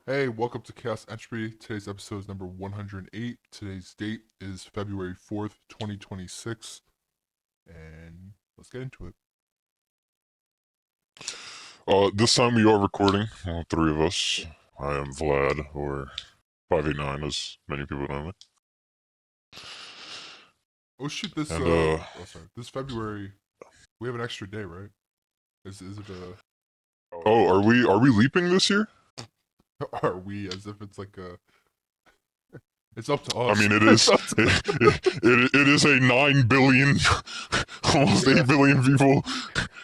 Hey, welcome to Chaos Entropy. Today's episode is number 108. Today's date is February 4th, 2026. And let's get into it. This time we are recording, all three of us. I am Vlad, or 589 as many people know me. Oh shit, this February, we have an extra day, right? Is it are we leaping this year? are we, as if it's like it's up to I us. mean, it is, it is a 9 billion, almost 8 billion people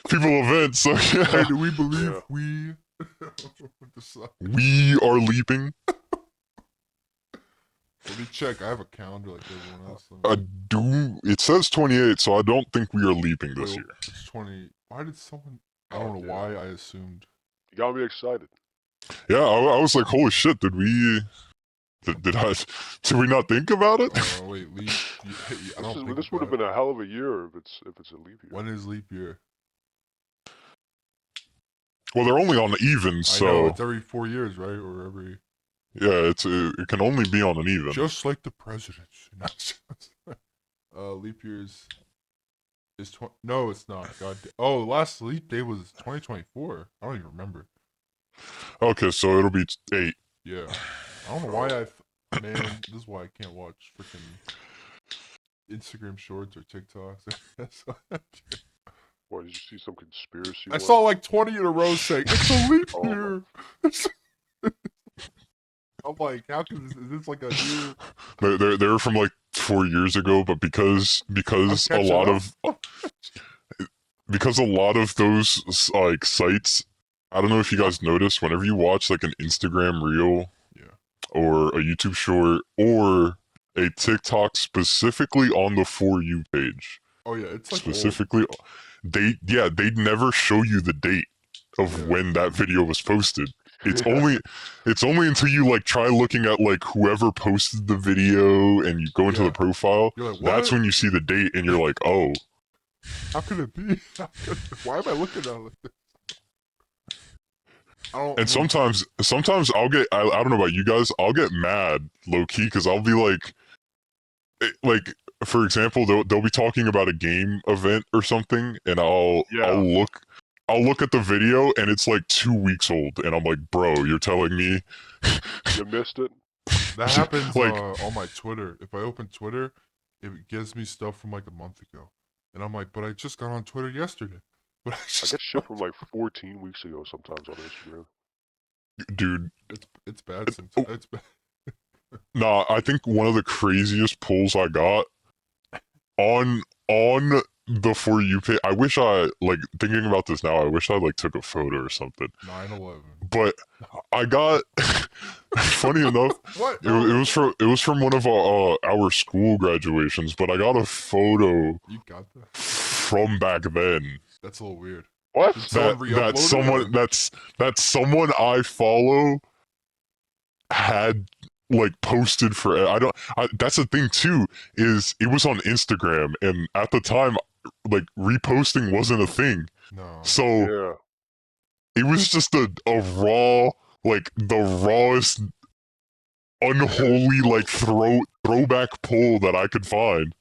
event, so Hey, yeah. do we believe we We are leaping. Let me check. I have a calendar like everyone else. It says 28, so I don't think we are leaping this year. It's 20. Why did someone... I don't know why I assumed. You got me excited. Yeah, I was like, holy shit, did we not think about it? Oh, wait, leap. I don't think This would have been a hell of a year if it's a leap year. When is leap year? Well, they're only on the even, so... I know, it's every 4 years, right? Or every... Yeah, it can only be on an even. Just like the president. Leap years is no, it's not. God. Oh, last leap day was 2024. I don't even remember. Okay, so it'll be 8. Yeah, I don't know why man, this is why I can't watch freaking Instagram Shorts or TikToks. What, did you see some conspiracy? I saw like 20 in a row saying it's a leap year. I'm like, how can is this like a new? They're from like 4 years ago, but because a lot of those like sites, I don't know if you guys noticed, whenever you watch like an Instagram reel, or a YouTube short, or a TikTok specifically on the For You page. Oh yeah, it's like specifically old. They'd never show you the date of when that video was posted. It's only until you like try looking at like whoever posted the video and you go into the profile, like, that's when you see the date and you're like, oh. How could it be? Why am I looking at it like this? And sometimes I'll get, I don't know about you guys, I'll get mad low key because I'll be like, for example, they'll be talking about a game event or something, and I'll look at the video and it's like 2 weeks old, and I'm like, bro, you're telling me you missed it? That happens like on my Twitter. If I open Twitter, it gives me stuff from like a month ago, and I'm like, but I just got on Twitter yesterday. But I get shit from like 14 weeks ago sometimes on Instagram. Dude, it's bad sometimes. It's bad. Nah, I think one of the craziest pulls I got on the For You page. I wish I, like, thinking about this now, I wish I like took a photo or something. 9/11. But I got funny enough, what? It was from one of our school graduations, but I got a photo. You got that from back then. That's a little weird. What? That someone I follow had like posted for. That's the thing too, is it was on Instagram, and at the time, like, reposting wasn't a thing. No. So it was just a raw, like, the rawest unholy like throwback pull that I could find.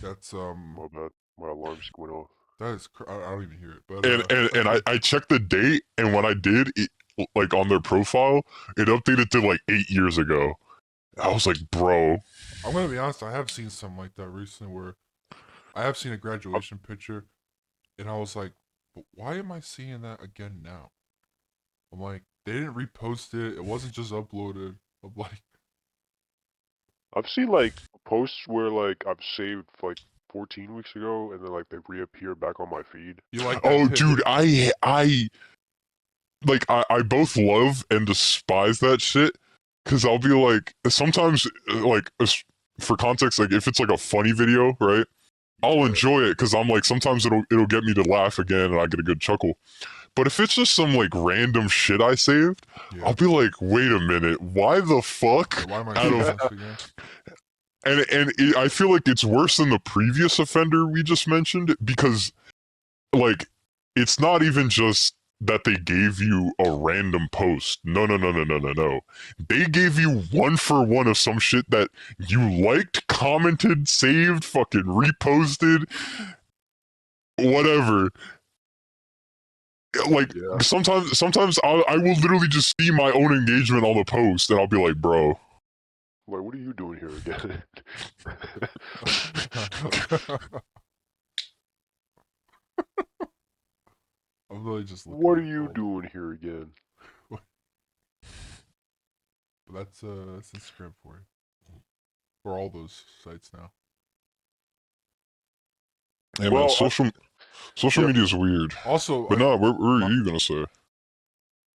That's my alarm just went off. That is I don't even hear it. But and I checked the date, and when I did, like, on their profile, it updated to like 8 years ago. I was like, bro. I'm gonna be honest, I have seen something like that recently where I have seen a graduation picture, and I was like, but why am I seeing that again now? I'm like, they didn't repost it. It wasn't just uploaded. I'm like, I've seen like posts where like I've saved like 14 weeks ago, and then like they reappear back on my feed. You like that? Oh, dude, I both love and despise that shit, because I'll be like, sometimes, like, for context, like, if it's like a funny video, right, I'll enjoy it, because I'm like, sometimes it'll get me to laugh again and I get a good chuckle. But if it's just some like random shit I saved, I'll be like, wait a minute, why the fuck? Why am I doing this again? And I feel like it's worse than the previous offender we just mentioned, because, like, it's not even just that they gave you a random post. No. They gave you one for one of some shit that you liked, commented, saved, fucking reposted, whatever. Like Yeah. sometimes I will literally just see my own engagement on the post and I'll be like, bro. Like, what are you doing here again? I'm really just looking. What at are you all- doing here again? That's Instagram for you. For all those sites now. Yeah, Well, man, social media is weird. Also, But no, what were you gonna say?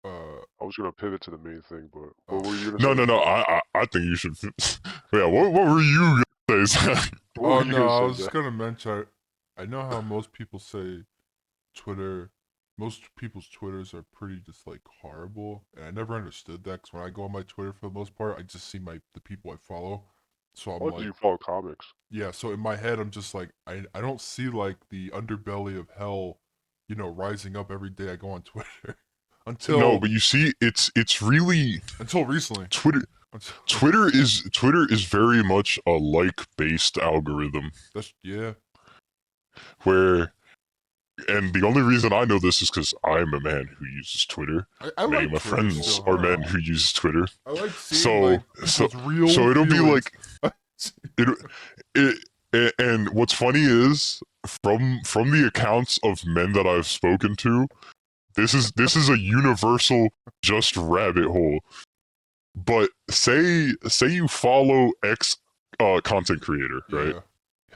I was gonna pivot to the main thing, but Oh. what were you gonna say? No. I think you should. Yeah, what were you gonna say? What were Oh you no, I gonna was say, just gonna mention. I know how most people say Twitter. Most people's Twitters are pretty just like horrible, and I never understood that. Cause when I go on my Twitter, for the most part, I just see the people I follow. So I'm Why do like, you follow comics? yeah. So in my head, I'm just like, I don't see like the underbelly of hell, rising up every day I go on Twitter. until No, but you see, it's really until recently. Twitter. Twitter is very much a like-based algorithm Yeah. where, and the only reason I know this is because I'm a man who uses Twitter. I Many like of my Twitter friends still, are huh? men who use Twitter. I like seeing So like so people's real so it'll be feelings. like and what's funny is from the accounts of men that I've spoken to, this is a universal just rabbit hole. But say you follow X content creator, right? Yeah.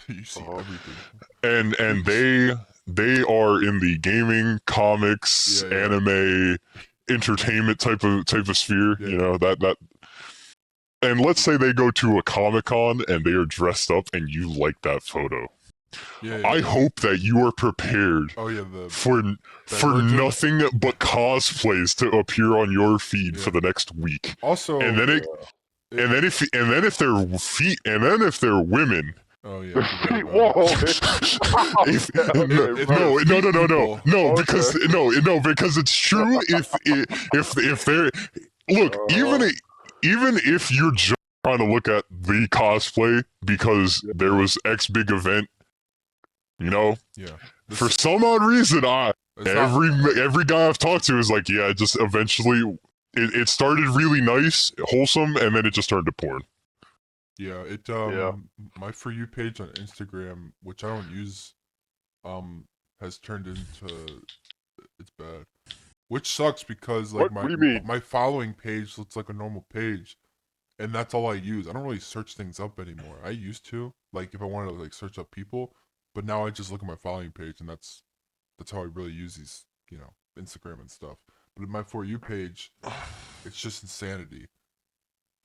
You see everything. And they are in the gaming, comics, Yeah. anime, entertainment type of sphere, Yeah. you know, that and let's say they go to a Comic-Con and they are dressed up and you like that photo. Yeah. I hope that you are prepared Oh yeah, for Divergent? nothing but cosplays to appear on your feed Yeah. for the next week. Also, And then if they're women. Oh yeah. I forgot about Whoa! If, Okay, right. no, Okay. because it's true. If they're look, even if you're just trying to look at the cosplay because there was X big event, you know, Yeah. for some odd reason, It's not- every guy I've talked to is like, yeah, just eventually it started really nice, wholesome, and then it just turned to porn. Yeah. It Yeah. my For You page on Instagram, which I don't use, has turned into it's bad. Which sucks because like What do you mean? my following page looks like a normal page. And that's all I use. I don't really search things up anymore. I used to, like if I wanted to like search up people, but now I just look at my following page and that's how I really use these, Instagram and stuff. But in my For You page, it's just insanity.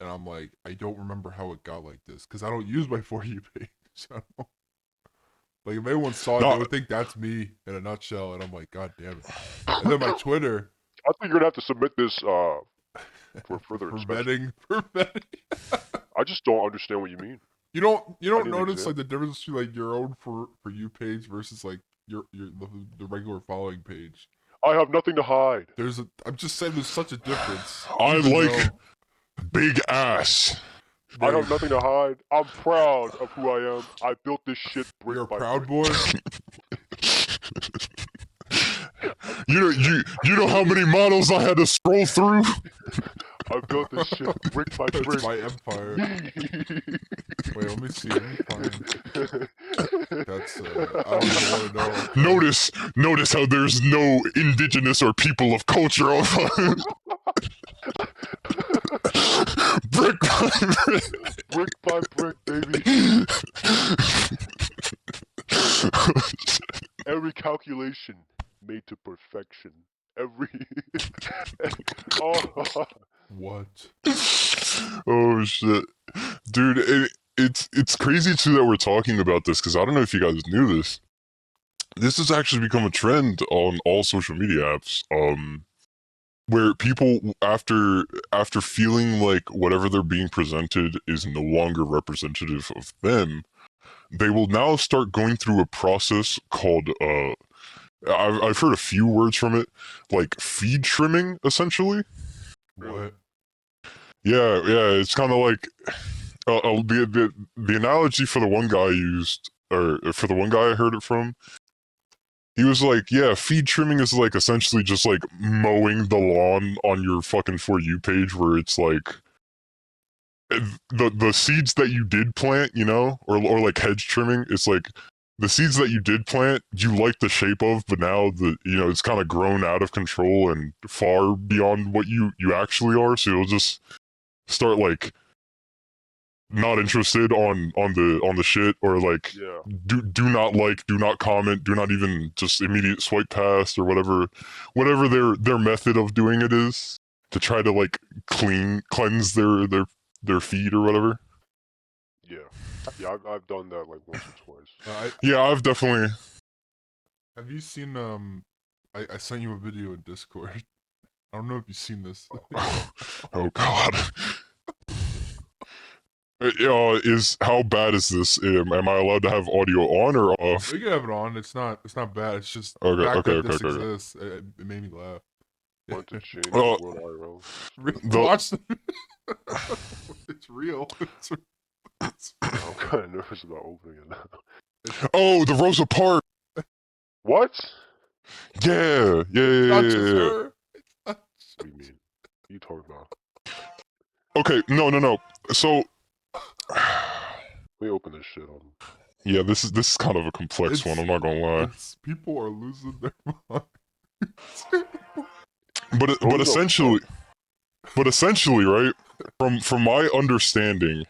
And I'm like, I don't remember how it got like this because I don't use my For You page. Like if anyone saw it, they would think that's me in a nutshell. And I'm like, God damn it. And then my Twitter. I think you're gonna have to submit this for further inspection. For vetting. I just don't understand what you mean. You don't didn't notice exist. like the difference between like your own For You page versus like the regular following page. I have nothing to hide. I'm just saying there's such a difference. I even like though big ass. I have nothing to hide. I'm proud of who I am. I built this shit brick You're a by proud brick. boy. You know how many models I had to scroll through? I built this shit brick by brick. It's my empire. Wait, let me see. Let me find. That's I don't even want to know. Notice how there's no indigenous or people of culture on brick by brick. Brick by brick, baby. Every calculation made to perfection. Every oh. What? Oh shit, dude! It's crazy too that we're talking about this because I don't know if you guys knew this. This has actually become a trend on all social media apps. Where people after feeling like whatever they're being presented is no longer representative of them, they will now start going through a process called I've heard a few words from it, like feed trimming, essentially. What? Yeah, it's kind of like the analogy for the one guy I used, or for the one guy I heard it from. He was like, yeah, feed trimming is like essentially just like mowing the lawn on your fucking For You page, where it's like the seeds that you did plant, you know, or like hedge trimming. It's like the seeds that you did plant, you like the shape of, but now it's kind of grown out of control and far beyond what you actually are. So you'll just start like not interested on the shit, or like Yeah. do not like, do not comment, do not even just immediate swipe past, or whatever their method of doing it is, to try to like cleanse their feed or whatever. Yeah. Yeah, I've done that like once or twice. Yeah, I've definitely. Have you seen I sent you a video in Discord. I don't know if you've seen this. Oh god. Is how bad is this? Am I allowed to have audio on or off? We can have it on. It's not bad. It's just the Okay, fact that okay, this okay. exists. It made me laugh. Want to change Well, the world IRL. Watch the It's real. I'm kind of nervous about opening it now. Oh, the Rosa Parks. What? Yeah. Not just her. What do you mean? What are you talking about? Okay, no. So, Let me open this shit on. yeah, this is kind of a complex one. I'm not gonna lie. People are losing their mind. But essentially, right? From my understanding,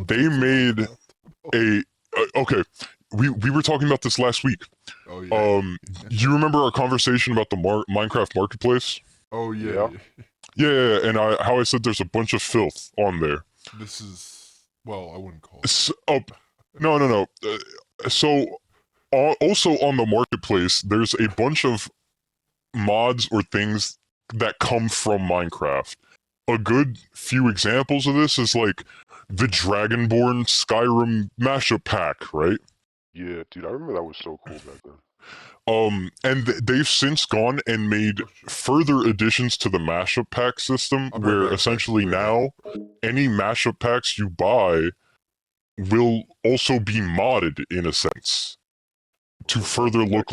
they made a. Okay, we were talking about this last week. Oh yeah. You remember our conversation about the Minecraft marketplace? Oh yeah. Yeah, and how I said there's a bunch of filth on there. This is, well, I wouldn't call it. So, no. So, also on the marketplace, there's a bunch of mods or things that come from Minecraft. A good few examples of this is like the Dragonborn Skyrim mashup pack, right? Yeah, dude, I remember that was so cool back then. And they've since gone and made further additions to the mashup pack system, where essentially now any mashup packs you buy will also be modded in a sense to further look.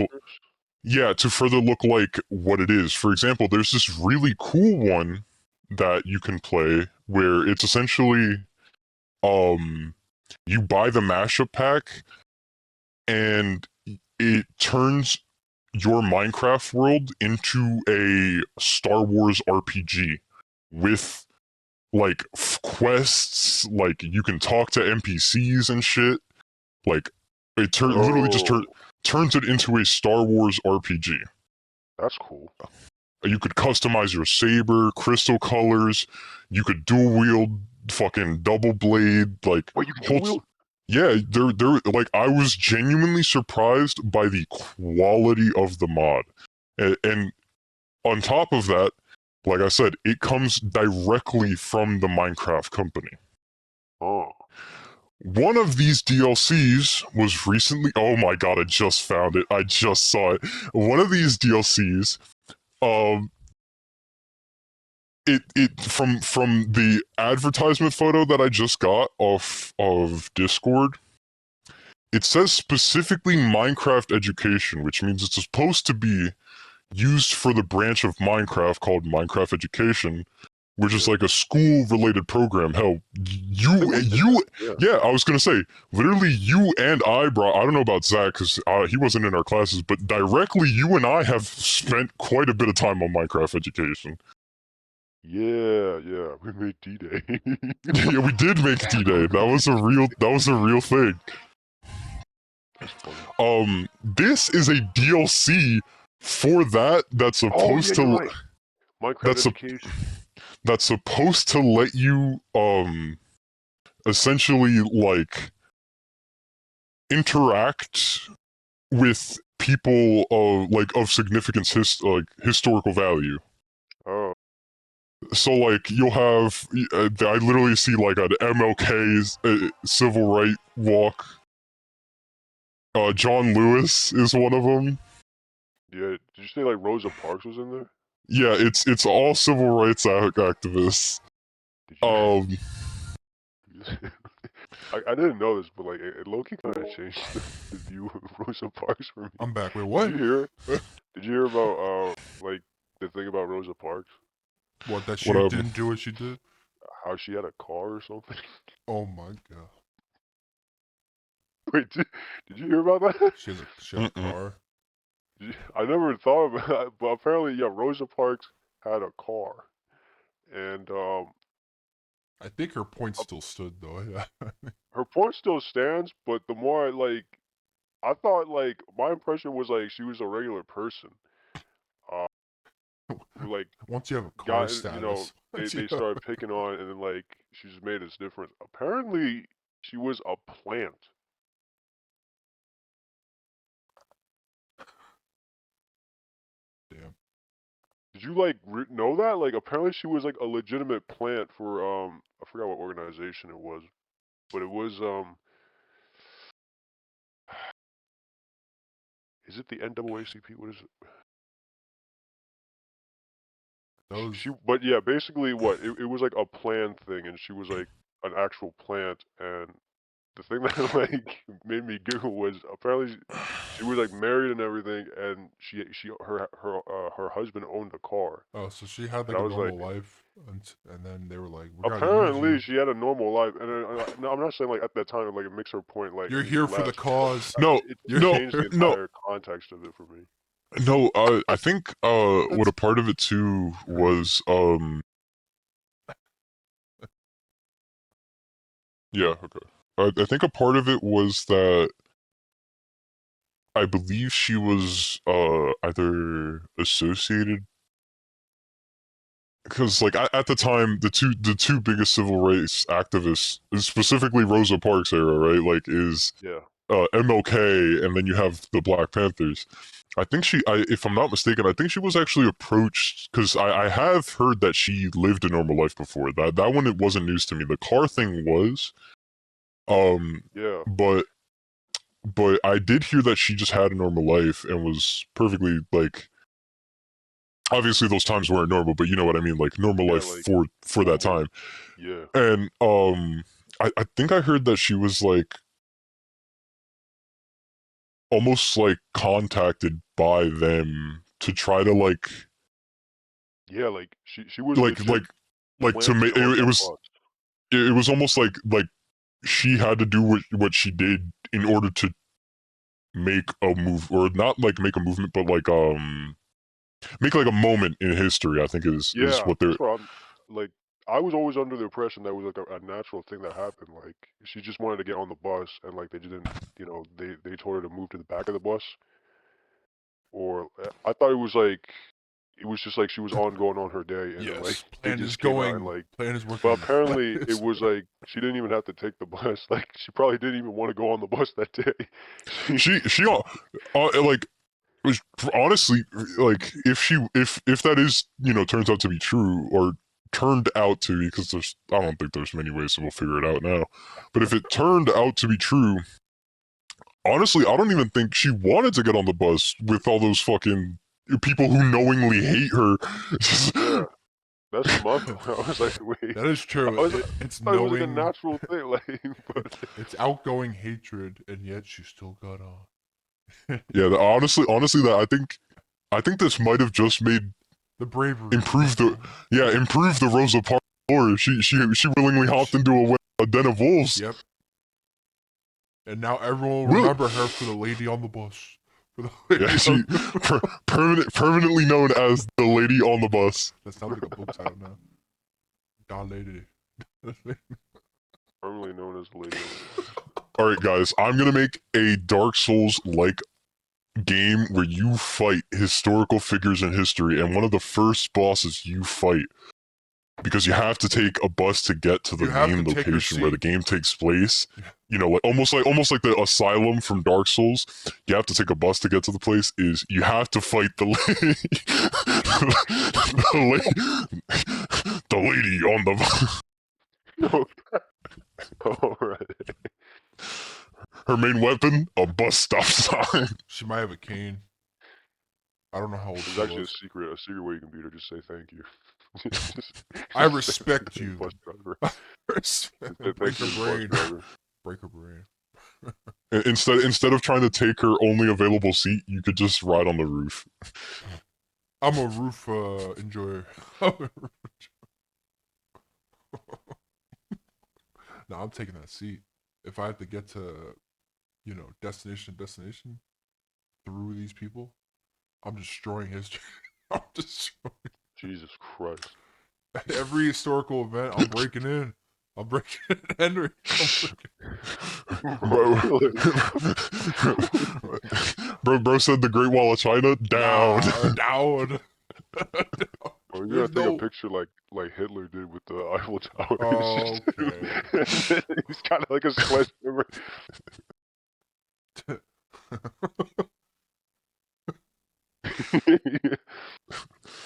Yeah, to further look like what it is. For example, there's this really cool one that you can play where it's essentially you buy the mashup pack and it turns your Minecraft world into a Star Wars RPG with like quests, like you can talk to NPCs and shit. Like it literally just turns it into a Star Wars RPG. That's cool. You could customize your saber, crystal colors. You could dual wield fucking double blade. Like, wait, you can dual wield? Yeah, they're like, I was genuinely surprised by the quality of the mod, and on top of that, like I said, it comes directly from the Minecraft company. Oh. One of these DLCs was recently. Oh my god! I just found it. I just saw it. One of these DLCs. It from the advertisement photo that I just got off of Discord, it says specifically Minecraft Education, which means it's supposed to be used for the branch of Minecraft called Minecraft Education, which is like a school-related program. Hell, yeah, I was gonna say, literally, you and I, bro. I don't know about Zach because he wasn't in our classes, but directly, you and I have spent quite a bit of time on Minecraft Education. Yeah, we made D-Day. Yeah, we did make D-Day. That was a real thing. This is a DLC for that that's supposed to right. Minecraft Education. That's supposed to let you essentially like interact with people of significance, historical value. Oh. So like you'll have I literally see like an MLK's civil right walk. John Lewis is one of them. Yeah, did you say like Rosa Parks was in there? Yeah, it's all civil rights activists. Did you? I didn't know this, but like it low-key kind of changed the view of Rosa Parks for me. I'm back. Wait, Did what? you hear? Did you hear about like the thing about Rosa Parks? What, that she What didn't do what she did? How she had a car or something? Oh my god. Wait, did you hear about that? She had a Mm-mm. car. I never thought about it, but apparently, yeah, Rosa Parks had a car, and I think her point still stood though. Yeah. her point still stands. But the more I thought like my impression was like she was a regular person. Uh, who like Once you have a car got status. they started picking on, and then like she just made us different. Apparently, she was a plant. Damn. Did you like know that? Like apparently she was like a legitimate plant for I forgot what organization it was, but it was is it the NAACP? What is it? Those. But yeah, basically what it was like a planned thing, and she was like an actual plant. And the thing that like made me giggle was apparently she was like married and everything, and her husband owned a car, Oh, so she had and like I a was like, normal life, and then they were like, "We gotta use apparently you. she had a normal life. And no, I'm not saying like at that time like it makes her point like You're any here for the less, but cause. No, it You're no, changed the here." no, entire context of it for me. no. I think what That's a part of it too crazy. was yeah, okay. I think a part of it was that I believe she was either associated, because like at the time the two biggest civil rights activists, specifically Rosa Parks era, right, like is Yeah, MLK, and then you have the Black Panthers. I think if I'm not mistaken, I think she was actually approached, because I have heard that she lived a normal life before. That one, it wasn't news to me. The car thing was, yeah, but I did hear that she just had a normal life and was perfectly like. Obviously, those times weren't normal, but you know what I mean, like normal yeah, life like for that normal. time. Yeah, And I think I heard that she was like almost like contacted by them to try to yeah, like she was like legit like to planted make on it that was bus. it was almost like she had to do what she did in order to make a move, or not like make a movement, but like make like a moment in history. I think is Yeah, what they're. that's what I'm like. I was always under the impression that was like a natural thing that happened. Like she just wanted to get on the bus, and like they didn't, they told her to move to the back of the bus. Or I thought it was just like she was on going on her day, and then like yes. they just came out and like. Plan is But working. apparently it was like she didn't even have to take the bus. Like she probably didn't even want to go on the bus that day. She, She like was honestly, like if that is, turns out to be true, or turned out to be, because I don't think there's many ways, so we'll figure it out now. But if it turned out to be true, honestly, I don't even think she wanted to get on the bus with all those fucking people who knowingly hate her. yeah, that's what my I was like, wait, That is true. I It's thought it was like a knowing. natural thing, like, but It's outgoing hatred, and yet she still got on. Yeah, honestly, that I think this might have just made The bravery. improved the improved the Rosa Parks story. She willingly hopped into a den of wolves. Yep. And now everyone will Will remember her for the lady on the bus. For the Yeah, lady she on the permanently known as the lady on the bus. That sounds like a book title now. Da lady. formerly known as the Lady on the Bus. All right, guys, I'm gonna make a Dark Souls like game where you fight historical figures in history, and one of the first bosses you fight, because you have to take a bus to get to the You have to main take her location where the seat. game takes place. Like almost like the asylum from Dark Souls. You have to take a bus to get to the place. Is you have to fight the the lady on the bus. No. All right. Her main weapon, a bus stop sign. She might have a cane. I don't know how old There's she actually was. a secret way you can beat her. Just say thank you. I just say respect thank you. bus driver. Respect. Say Break thank her you, bus brain. driver. Break her brain. Instead of trying to take her only available seat, you could just ride on the roof. I'm a roof enjoyer. No, I'm taking that seat. If I have to get to, destination through these people, I'm destroying history. I'm destroying Jesus Christ. every historical event. I'm breaking in. I'm breaking in, Henry. I'm breaking. Bro said the Great Wall of China down. Nah, down. Or you're There's gonna take no. a picture like Hitler did with the Eiffel Tower. Oh, okay. He's kind of like a sledgehammer.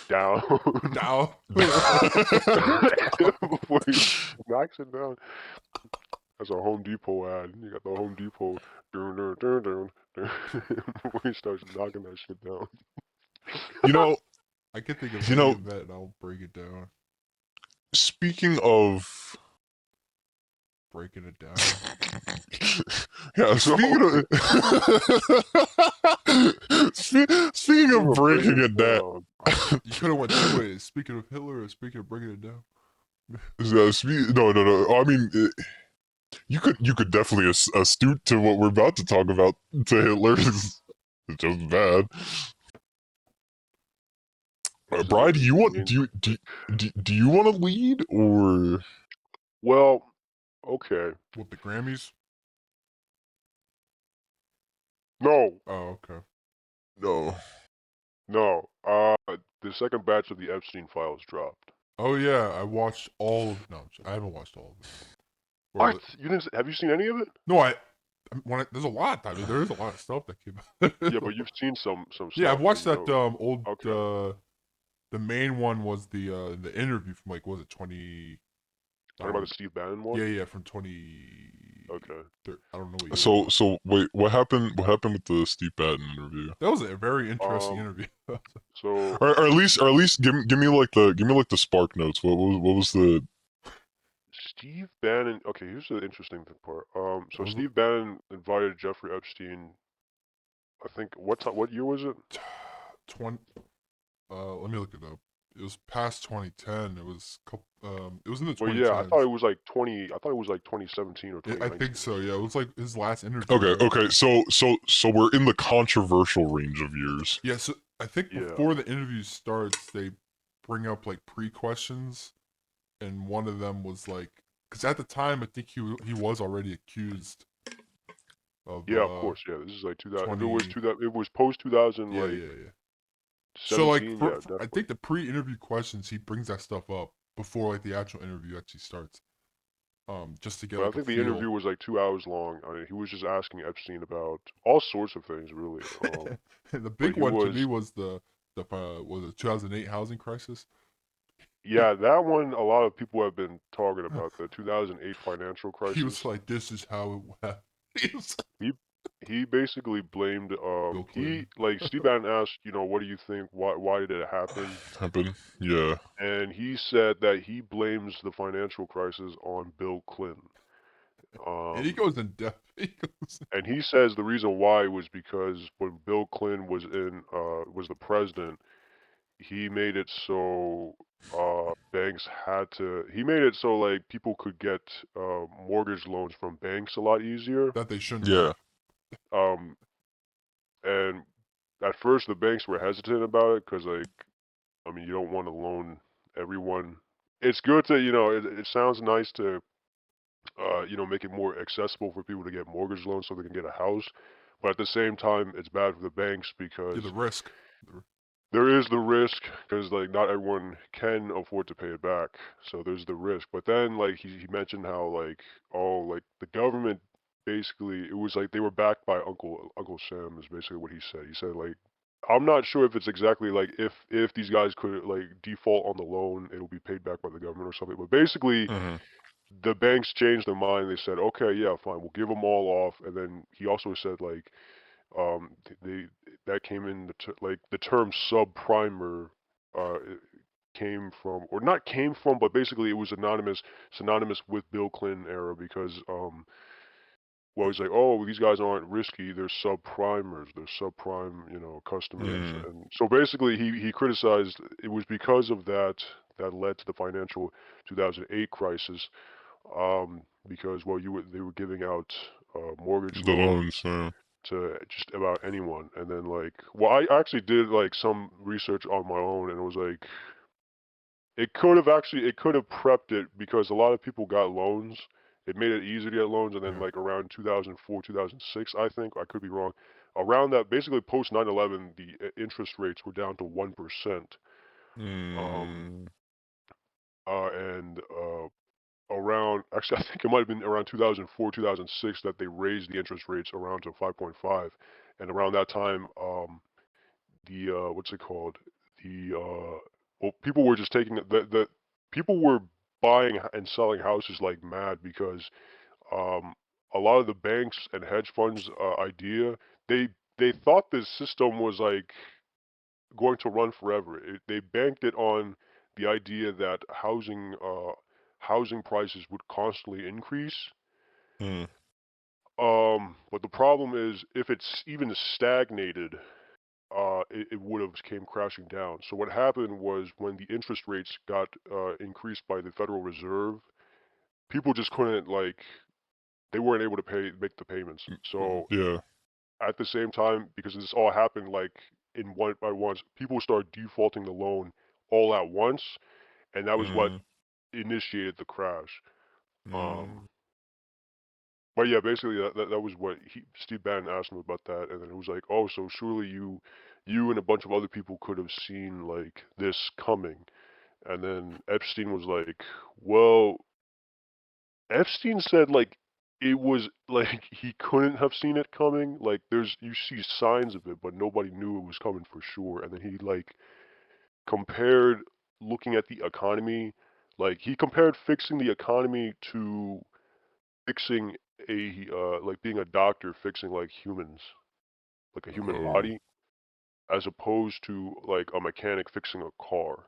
Down. Down. Before he knocks it down. That's a Home Depot ad. You got the Home Depot. Before he starts knocking that shit down. You know, I can think of You any know- event and I'll break it down. speaking of Breaking it down. yeah, speaking of breaking it down. You could have went two ways. Speaking of Hitler or speaking of breaking it down. No. I mean, you could definitely astute to what we're about to talk about to Hitler. It's just bad. Brian, do you want to lead or? Well, okay. What, the Grammys? No, Oh, okay. No. no. The second batch of the Epstein files dropped. Oh yeah, I watched all of. No, I haven't watched all of it. What? You didn't? Have you seen any of it? No, there's a lot. I mean, there is a lot of stuff that came out. Yeah, but you've seen some stuff. Yeah, I've watched you that know. old. Okay. The main one was the interview from like, was it 20? Talking about the Steve Bannon one? Yeah, from 20. Okay. I don't know what year it was. So wait, what happened? What happened with the Steve Bannon interview? That was a very interesting interview. So Or at least give me like the spark notes. What was the? Steve Bannon. Okay, here's the interesting part. So Was it- Steve Bannon invited Jeffrey Epstein. I think what year was it? 20. Let me look it up. It was past 2010. It was it was in the 2010s. Well, yeah, I thought it was like 2017 or 2019. I think so. Yeah, it was like his last interview. Okay. So we're in the controversial range of years. Yeah, so I think Yeah. before the interview starts, they bring up like pre-questions, and one of them was like, because at the time I think he was already accused of. Yeah, of course. Yeah, this is like 2000. If it was 20 2000, it was post 2000. Yeah, like yeah. 17. So like, Yeah, I definitely. think the pre-interview questions, he brings that stuff up before like the actual interview actually starts. Just to get. But like, I think a the feel. interview was like 2 hours long. I mean, he was just asking Epstein about all sorts of things, really. The big he one to was- me was the was it 2008 housing crisis. Yeah, that one. A lot of people have been talking about the 2008 financial crisis. He was like, "This is how it went." He basically blamed Bill Clinton. Steve Bannon asked, what do you think? Why did it happen? Yeah. And he said that he blames the financial crisis on Bill Clinton. And he goes in depth. And he says the reason why was because when Bill Clinton was the president, he made it so banks had to. He made it so like people could get mortgage loans from banks a lot easier. That they shouldn't. Yeah. And at first the banks were hesitant about it because you don't want to loan everyone. It's good to it sounds nice to make it more accessible for people to get mortgage loans so they can get a house. But at the same time, it's bad for the banks because Yeah, the risk. there is the risk because not everyone can afford to pay it back. So there's the risk. But then he mentioned how the government basically it was like they were backed by Uncle Sam is basically what he said. He said I'm not sure if it's exactly if these guys could default on the loan, it'll be paid back by the government or something. But basically the banks changed their mind. They said, okay, yeah, fine, we'll give them all off. And then he also said they that came in like the term subprimer it came from, or not came from, but basically it was synonymous with Bill Clinton era because well, he's like, oh, these guys aren't risky, they're subprimers, they're subprime, customers. And so basically he criticized it was because of that led to the financial 2008 crisis, because well they were giving out mortgage The loans loans. to just about anyone. And then like, well, I actually did like some research on my own, and it was like it could have prepped it because a lot of people got loans. It made it easier to get loans, and then Yeah. like around 2004, 2006, I think, I could be wrong. Around that, basically post 9/11, the interest rates were down to 1%. Um, and around, actually, I think it might have been around 2004, 2006 that they raised the interest rates around to 5.5, and around that time, the what's it called? The well, people were just taking the people were buying and selling houses like mad because um a lot of the banks and hedge funds idea, they they thought this system was like going to run forever. They banked it on the idea that housing prices would constantly increase. But the problem is if it's even stagnated, it would have came crashing down. So what happened was when the interest rates got increased by the Federal Reserve, people just couldn't like they weren't able to make the payments. So Yeah. at the same time, because this all happened like in one by once, people started defaulting the loan all at once, and that was what initiated the crash. Um, but yeah, basically that was what Steve Bannon asked him about that, and then it was like, oh, so surely you and a bunch of other people could have seen like this coming. And then Epstein was like, well, Epstein said like it was like he couldn't have seen it coming. Like you see signs of it, but nobody knew it was coming for sure. And then he like compared looking at the economy, like he compared fixing the economy to fixing like being a doctor fixing like humans, like a human body, as opposed to like a mechanic fixing a car.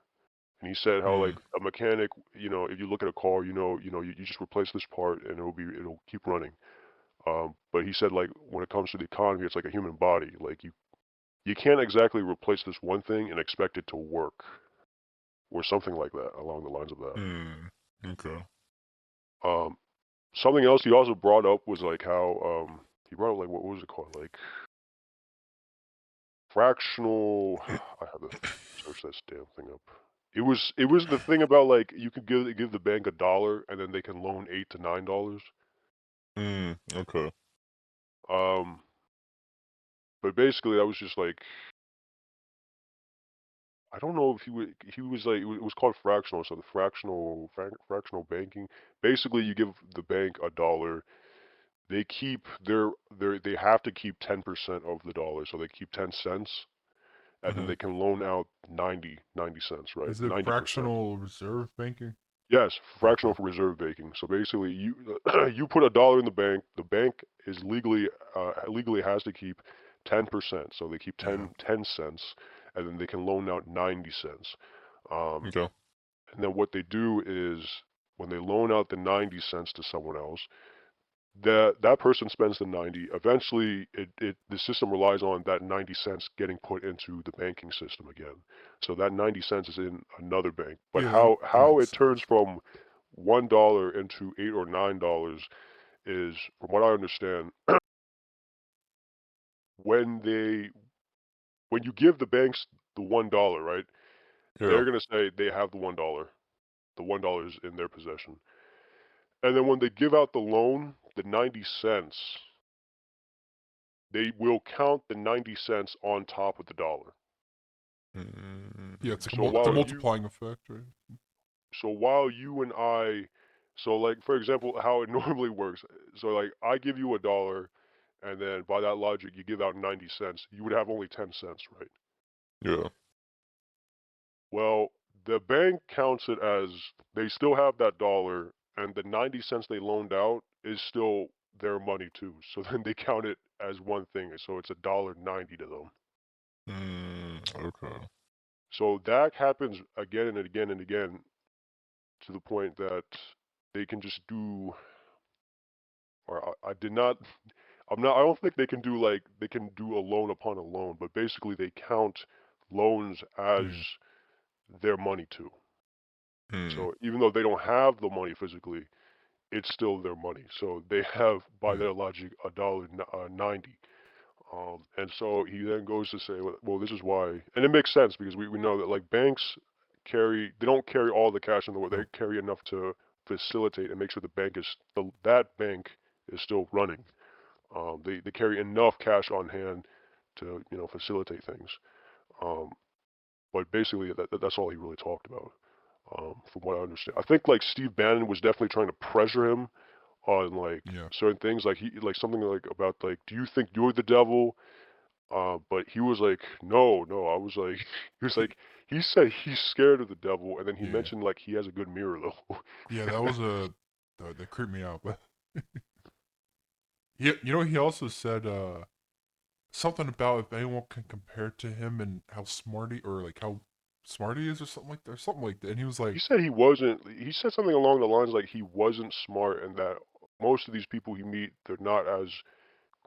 And he said how like a mechanic, if you look at a car, you just replace this part and it'll keep running. But he said like when it comes to the economy, it's like a human body. Like you can't exactly replace this one thing and expect it to work, or something like that, along the lines of that. Okay. Um, Something else he also brought up was like how he brought up like what was it called, like fractional. I have to search this damn thing up. It was the thing about like you could give the bank $1 and then they can loan $8 to $9. Okay. Um, but basically that was just like I don't know if he was like it was called fractional, so the fractional banking. Basically, you give the bank $1, they keep they have to keep 10% of the dollar, so they keep 10 cents, and then they can loan out 90 cents, right? Is it 90%. fractional reserve banking? Yes, fractional Okay. for reserve banking. So basically, you you put $1 in the bank. The bank is legally has to keep 10%. So they keep Yeah. 10 cents, and then they can loan out 90 cents. Um, Okay. and then what they do is when they loan out the 90 cents to someone else, that person spends the 90. Eventually, the system relies on that 90 cents getting put into the banking system again. So that 90 cents is in another bank. But Yeah, that how makes it turns sense. from $1 into $8 or $9 is, from what I understand, when you give the banks the $1, right? Yeah. They're gonna say they have the $1. The $1 is in their possession. And then when they give out the loan, the 90 cents, they will count the 90 cents on top of the dollar. Yeah, it's like So it's a while you multiplying effect, right? so while you and I so like for example how it normally works. So like I give you $1 and then by that logic you give out 90 cents. You would have only 10 cents, right? Yeah. Well, the bank counts it as they still have that dollar and the 90 cents they loaned out is still their money too. So then they count it as one thing. So it's $1.90 to them. Okay. So that happens again and again and again to the point that they can just do, or I did not, I don't think they can do like, they can do a loan upon a loan, but basically they count loans as Mm. their money too. Hmm. So even though they don't have the money physically, it's still their money. So they have, by Yeah. their logic, $1.90. And so he then goes to say, well, this is why, and it makes sense because we know that like banks they don't carry all the cash in the world. They No. carry enough to facilitate and make sure the bank is, that bank is still running. They carry enough cash on hand to, facilitate things. Um, but basically that's all he really talked about. From what I understand, I think like Steve Bannon was definitely trying to pressure him on like Yeah. certain things, like something like about like, do you think you're the devil? But he was like, no, no. I was like, he was like, he said he's scared of the devil, and then he Yeah. mentioned like he has a good mirror though. Yeah. That was that creeped me out. But he also said something about if anyone can compare to him and how smart he or like how smart he is or something like that, And he was He like, said he wasn't. He said something along the lines like he wasn't smart, and that most of these people he meet, they're not as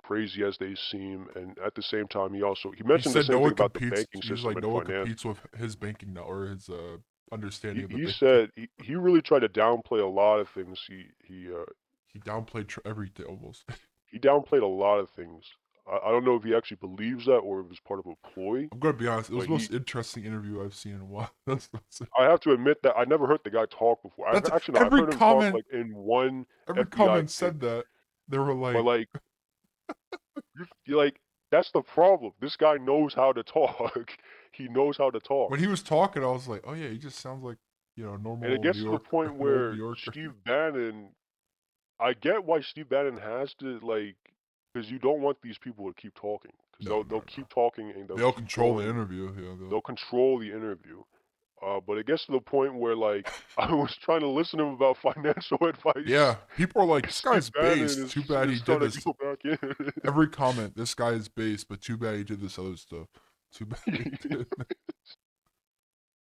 crazy as they seem. And at the same time, he he mentioned the said no same thing one about the competes. banking He was system like, and no one finance. competes with his banking or his understanding He of the he banking. said he really tried to downplay a lot of things. He downplayed everything almost. He downplayed a lot of things. I don't know if he actually believes that or if it's part of a ploy, I'm gonna be honest. It was but the most interesting interview I've seen in a while. I have to admit that I never heard the guy talk before. That's Actually, no, I've every heard him talk comment. like in one Every FBI comment thing, said that. They were but like, like you're like that's the problem. This guy knows how to talk. He knows how to talk, when he was talking, I was like, oh yeah, he just sounds like and it normal New gets to the York, point an old New where Yorker. Steve Bannon. I get why Steve Bannon has to like, because you don't want these people to keep talking, because No, they'll no, no. keep talking and they'll They'll keep control the going. interview. Yeah, They'll control the interview. But it gets to the point where like I was trying to listen to him about financial advice. yeah. People are like, this Steve guy's Bannon based. Too bad he is did trying to this. go back in. Every comment, this guy is based, but too bad he did this other stuff. Too bad he did.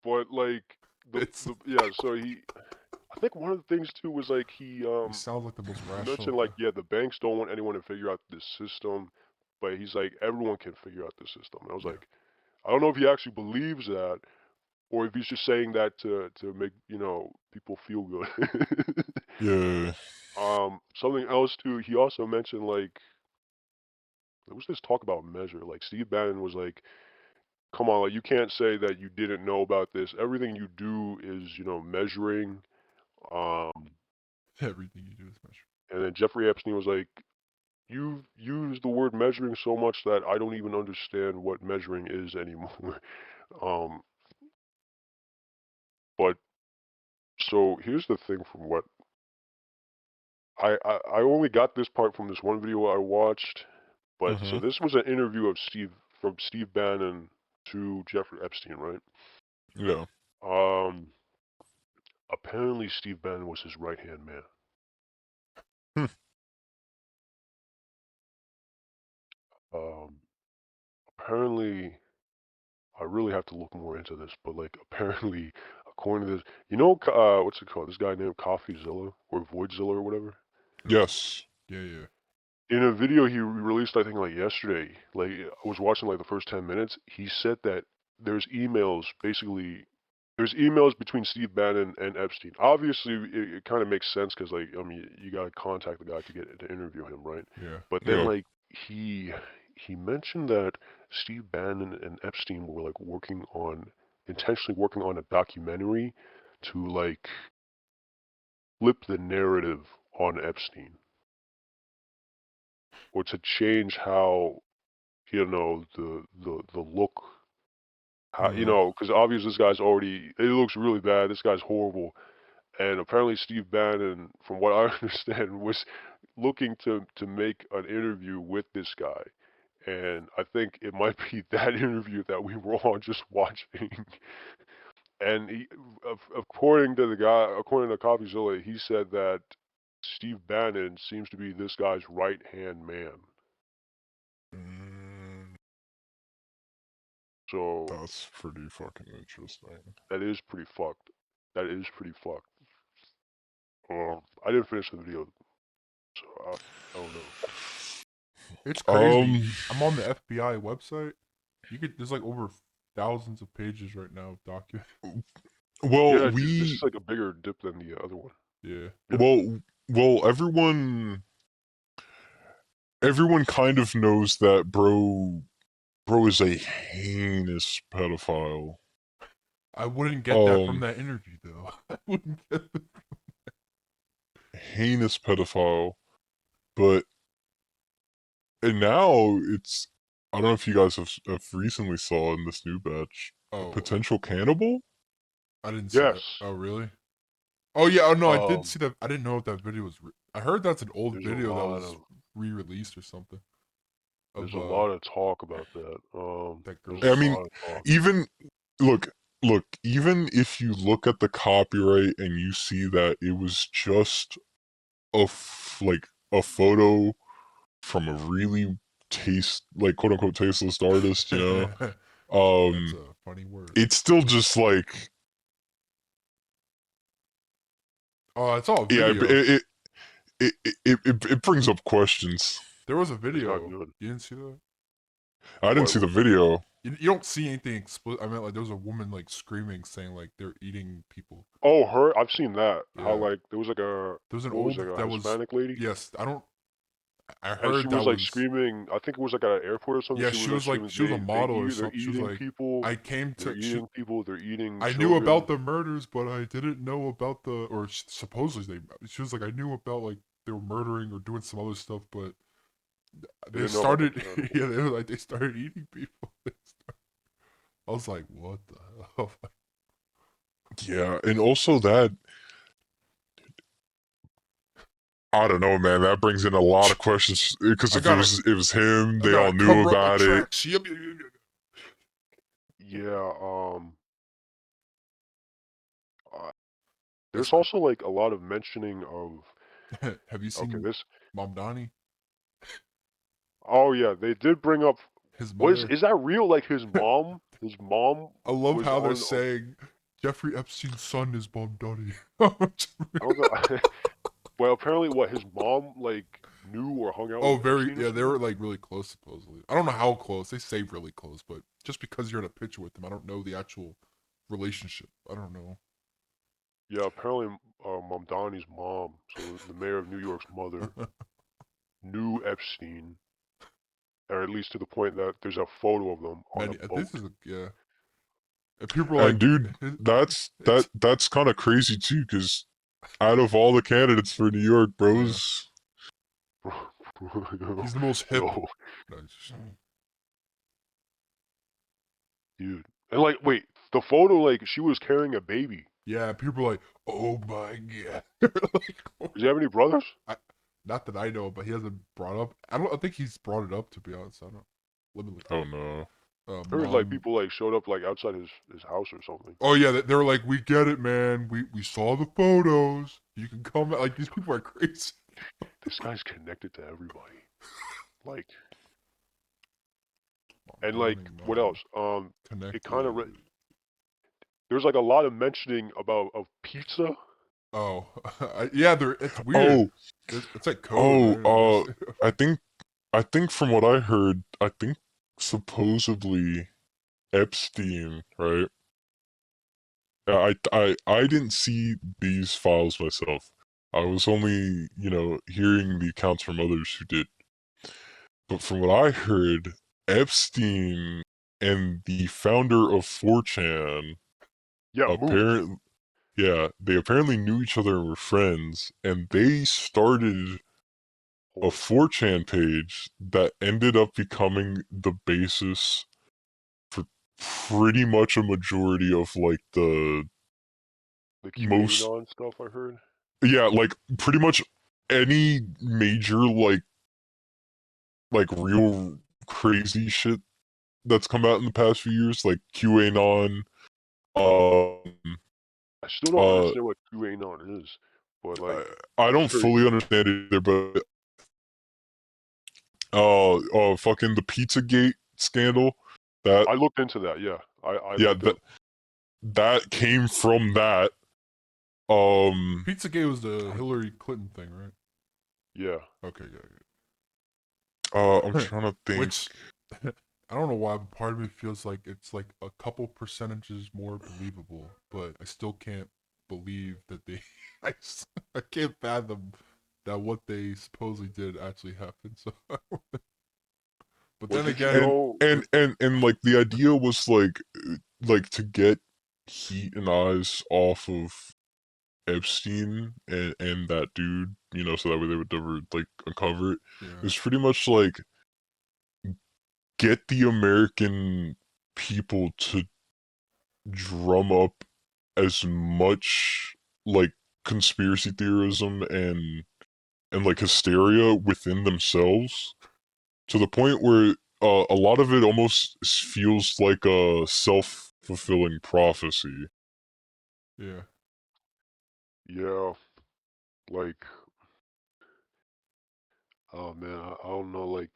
But like It's yeah, so I think one of the things too was like he sounds like the most he rational mentioned guy. like, yeah, the banks don't want anyone to figure out this system, but he's like everyone can figure out the system. And I was Yeah. like, I don't know if he actually believes that or if he's just saying that to make, people feel good. Yeah. Something else too, he also mentioned like there was this talk about measure. Like Steve Bannon was like, come on, like you can't say that you didn't know about this. Everything you do is, measuring. Um, Everything you do is measured. and then Jeffrey Epstein was like, you've used the word measuring so much that I don't even understand what measuring is anymore. um, but so here's the thing from what I only got this part from this one video I watched, but so Mm-hmm. this was an interview of Steve Bannon to Jeffrey Epstein, right? Yeah. Um, apparently Steve Bannon was his right hand man. Hmm. Um, apparently, I really have to look more into this, but like apparently, according to this, what's it called? This guy named CoffeeZilla or Voidzilla or whatever. Yes. Yeah, yeah. In a video he released, I think like yesterday, like I was watching like the first 10 minutes, he said that there's emails, basically, there's emails between Steve Bannon and Epstein. Obviously, it kind of makes sense because like, I mean, you got to contact the guy to get to interview him, right? Yeah. But then Yeah. like he mentioned that Steve Bannon and Epstein were like intentionally working on a documentary to like flip the narrative on Epstein or to change how the look, how, Uh, because obviously this guy's already, it looks really bad. This guy's horrible, and apparently Steve Bannon, from what I understand, was looking to make an interview with this guy, and I think it might be that interview that we were all just watching. And according to the guy, according to CoffeeZilla, he said that Steve Bannon seems to be this guy's right hand man. mm, So That's pretty fucking interesting. that is pretty fucked. That is pretty fucked. I didn't finish the video, so I don't know. It's crazy. I'm on the FBI website. There's like over thousands of pages right now of documents. Well, Yeah, this is like a bigger dip than the other one. Yeah. Well, everyone kind of knows that bro is a heinous pedophile. I wouldn't get that from that interview though. I wouldn't get that. Heinous pedophile, but and now it's I don't know if you guys have recently saw in this new batch a potential cannibal. I didn't see that. Oh really? Oh yeah. Oh no, I did see that. I didn't know if that video was. I heard that's an old video that was re-released or something. There's a lot of talk about that. That girl. I mean, even even if you look at the copyright and you see that it was just a photo from a really quote unquote tasteless artist, you know, that's a funny word. It's still just like, oh, it's all video. Yeah, it brings up questions. There was a video. You didn't see that? I didn't see the video. You don't see anything explicit. I meant like there was a woman like screaming, saying like they're eating people. Oh, her? I've seen that. Yeah. How like there was like a an old Hispanic lady. Yes, I heard and she was like screaming. I think it was like at an airport or something. Yeah, she was a model or something. She was like, people. I came to they're eating people. They're eating. I knew about the murders, but I didn't know about the or supposedly she was like I knew about like they were murdering or doing some other stuff, but they started yeah they started eating people. I was like, what the hell? Yeah, and also that I don't know, man. That brings in a lot of questions because if it was him, they all knew about it. Yeah. There's also like a lot of mentioning of. Have you seen this Mom Donnie? Oh yeah, they did bring up his mother. Is that real? Like his mom? His mom. I love how they're saying Jeffrey Epstein's son is Mom Donnie. I don't know. Well, apparently, his mom like knew or hung out. Oh, they were like really close supposedly. I don't know how close. They say really close, but just because you're in a picture with them, I don't know the actual relationship. I don't know. Yeah, apparently, Mom Donnie's mom, so the mayor of New York's mother, knew Epstein, or at least to the point that there's a photo of them on a boat. This is yeah. And people are like, dude, that's kind of crazy too, because out of all the candidates for New York, bros, he's the most hip. Dude, and like, wait, the photo, like, she was carrying a baby. Yeah, people are like, oh my god. Does he have any brothers? Not that I know, but he hasn't brought up. I think he's brought it up, to be honest. I don't know. Let me look. Oh no. There was like people like showed up like outside his house or something. Oh yeah, they were like, we get it, man. We saw the photos. You can come. Like these people are crazy. This guy's connected to everybody. Like, and like what else? It kind of there's like a lot of mentioning of pizza. Oh, yeah, it's weird. It's like code. Oh, I think from what I heard, I think supposedly Epstein, right? I didn't see these files myself. I was only, hearing the accounts from others who did. But from what I heard, Epstein and the founder of 4chan, they apparently knew each other and were friends, and they started a 4chan page that ended up becoming the basis for pretty much a majority of like the QAnon stuff I heard. Yeah, like pretty much any major like real crazy shit that's come out in the past few years, like QAnon. I still don't understand what QAnon is, but like I don't fully understand it either. But fucking the Pizzagate scandal. That I looked into that. Yeah, I yeah, looked it up. that came from that. Pizzagate was the Hillary Clinton thing, right? Yeah. Okay, yeah, I'm yeah. trying to think. Which I don't know why, but part of me feels like it's like a couple percentages more believable, but I still can't believe that they. I can't fathom that what they supposedly did actually happened. So, but Well, then did you again, know? And like the idea was like to get heat and eyes off of Epstein and that dude, so that way they would never like uncover it. yeah, It's pretty much like get the American people to drum up as much like conspiracy theorism and like hysteria within themselves to the point where a lot of it almost feels like a self-fulfilling prophecy. yeah, Yeah. Like, oh man, I don't know. Like,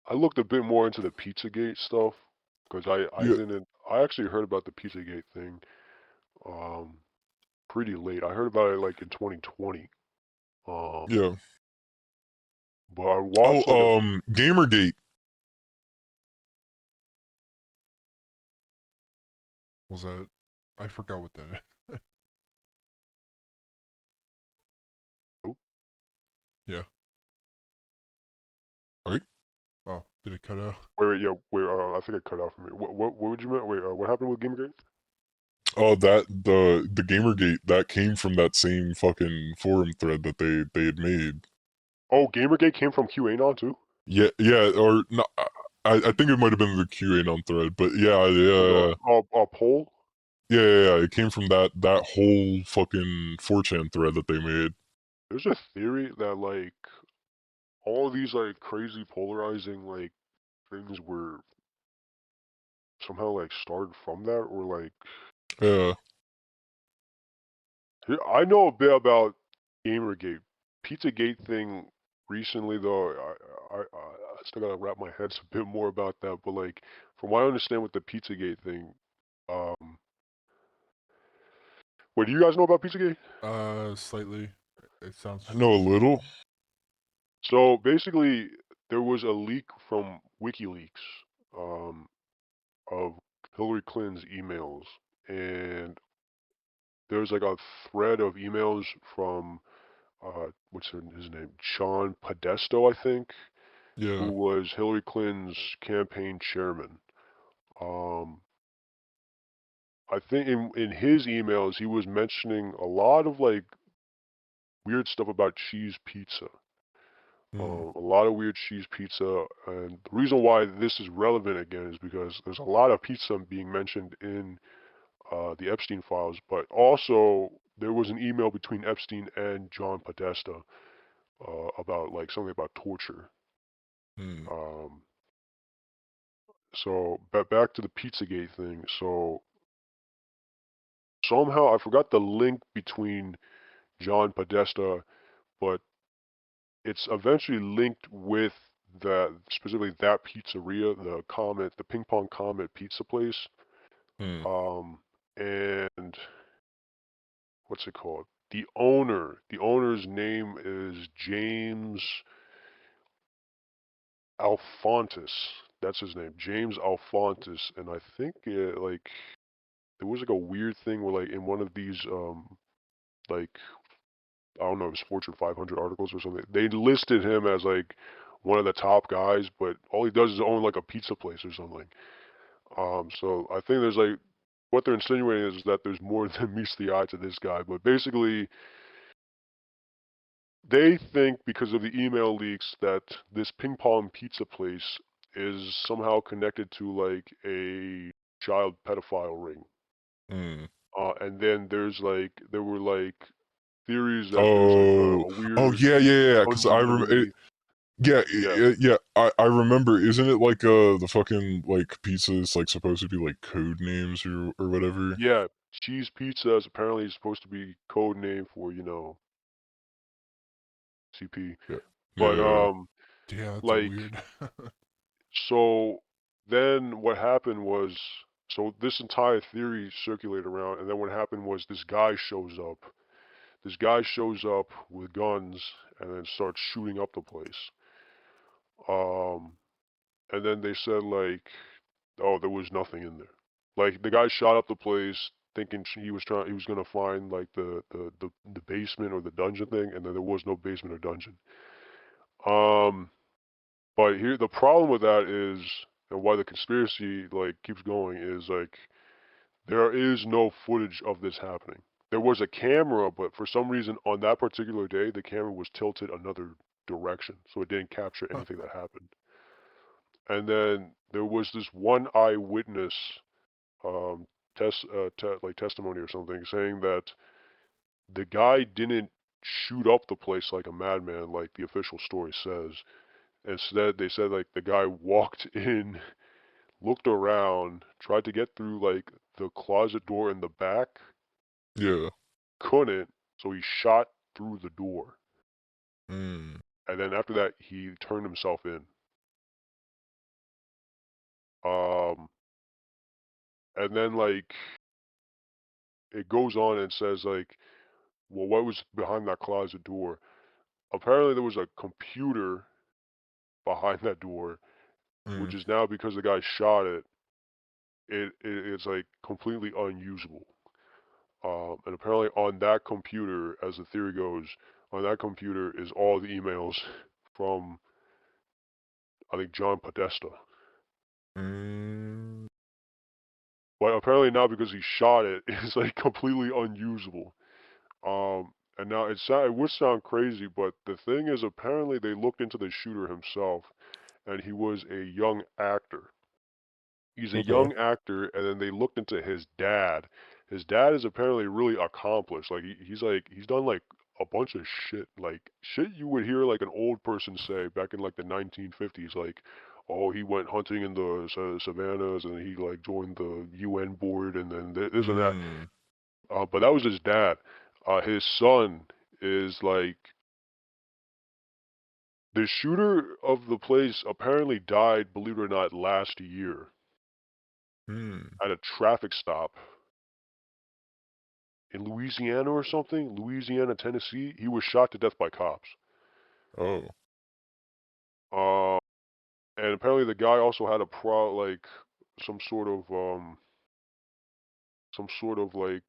I looked a bit more into the Pizzagate stuff because I Yeah, didn't. I actually heard about the Pizzagate thing um pretty late. I heard about it like in 2020. Um, yeah. but I watched like a. Gamergate. was that? I forgot what that is. Oh, Yeah. Right? Oh, did it cut out? wait, yeah, wait. I think it cut out for me. What would you mean? Wait, what happened with Gamergate? That the Gamergate that came from that same fucking forum thread that they had made. Oh, Gamergate came from QAnon too. Yeah, yeah, or no, I think it might have been the QAnon thread, but yeah, Like yeah, a poll. yeah. It came from that whole fucking 4chan thread that they made. There's a theory that like all of these like crazy polarizing like things were somehow like started from that or like Yeah, I know a bit about Gamergate. Pizzagate thing recently though, I still gotta wrap my head a bit more about that. But like from what I understand with the Pizzagate thing, um, wait, do you guys know about Pizzagate? Slightly. It sounds. I know a little. So basically, there was a leak from WikiLeaks um, of Hillary Clinton's emails, and there's like a thread of emails from what's his name, John Podesto, I think, who Yeah, was Hillary Clinton's campaign chairman. Um, I think in his emails he was mentioning a lot of like weird stuff about cheese pizza. mm, A lot of weird cheese pizza, and the reason why this is relevant again is because there's a lot of pizza being mentioned in the Epstein files, but also there was an email between Epstein and John Podesta about like something about torture. mm, Um, so back to the Pizzagate thing. So somehow I forgot the link between John Podesta, but it's eventually linked with that specifically that pizzeria, the Ping Pong Comet pizza place. mm. Um, and what's it called? The owner's name is James Alphonsus. That's his name, James Alphonsus. And I think like there was like a weird thing where like in one of these like I don't know, it was Fortune 500 articles or something. They listed him as like one of the top guys, but all he does is own like a pizza place or something. So I think there's like what they're insinuating is that there's more than meets the eye to this guy. But basically, they think because of the email leaks that this ping pong pizza place is somehow connected to like a child pedophile ring. Mm. And then there were like theories that there's like Oh, a oh weird yeah. Because dungeon underneath. yeah, Yeah, yeah. I remember. Isn't it like the fucking like pizza is like supposed to be like code names or whatever? yeah. Cheese pizza is apparently supposed to be code name for CP. Yeah, But yeah, Yeah, that's a like weird. so. then what happened was, so this entire theory circulated around, and then what happened was this guy shows up. This guy shows up with guns and then starts shooting up the place. And then they said like, oh, there was nothing in there. Like the guy shot up the place thinking he was gonna find like the basement or the dungeon thing, and then there was no basement or dungeon. But here the problem with that is, and why the conspiracy like keeps going is like there is no footage of this happening. There was a camera, but for some reason on that particular day the camera was tilted another direction, so it didn't capture Huh. anything that happened. And then there was this one eyewitness um, testimony or something saying that the guy didn't shoot up the place like a madman, like the official story says. Instead, they said like the guy walked in, looked around, tried to get through like the closet door in the back, Yeah. couldn't, so he shot through the door. Mm. And then after that, he turned himself in. Um, and then like it goes on and says like, well, what was behind that closet door? Apparently, there was a computer behind that door, which Mm. is now because the guy shot it. It's like completely unusable. And apparently, on that computer, as the theory goes, on that computer is all the emails from I think John Podesta. Mm. But apparently now because he shot it, it's like completely unusable. And now it would sound crazy, but the thing is, apparently they looked into the shooter himself, and he was a young actor. He's a Okay. young actor, and then they looked into his dad. His dad is apparently really accomplished. Like he's done like a bunch of shit, like shit you would hear like an old person say back in like the 1950s, like, oh, he went hunting in the savannas, and he like joined the UN board, and then this and that. Mm. But that was his dad. His son is like the shooter of the place. Apparently died, believe it or not, last year Mm. at a traffic stop in Louisiana or something, Louisiana, Tennessee. He was shot to death by cops. Oh. Uh, and apparently the guy also had like some sort of like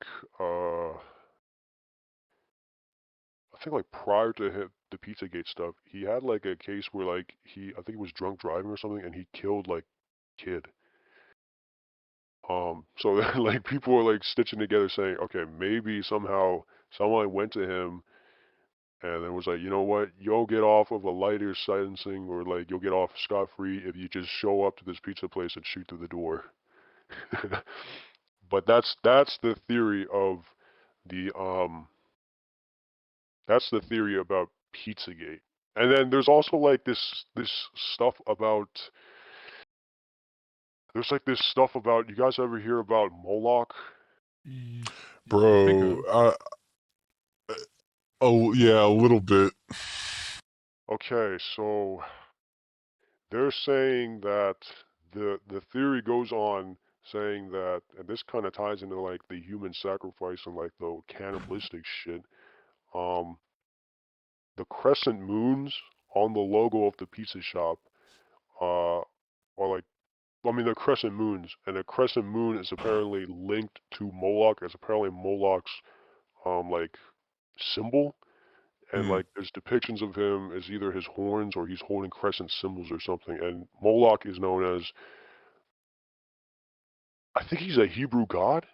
I think like prior to the Pizzagate stuff, he had like a case where like I think he was drunk driving or something, and he killed like kid. So like people were like stitching together saying, okay, maybe somehow someone went to him and then was like, you know what, you'll get off of a lighter sentencing, or like you'll get off scot-free if you just show up to this pizza place and shoot through the door. But that's the theory of the that's the theory about Pizzagate. And then there's also like this stuff about there's like this stuff about, you guys ever hear about Moloch? I think Bro, oh yeah, a little bit. Okay, so they're saying that the theory goes on saying that, and this kind of ties into like the human sacrifice and like the cannibalistic shit. Um, the crescent moons on the logo of the pizza shop, are like, I mean, they're crescent moons, and a crescent moon is apparently linked to Moloch, as apparently Moloch's like symbol. And Mm. like there's depictions of him as either his horns or he's holding crescent symbols or something. And Moloch is known as, I think he's a Hebrew god,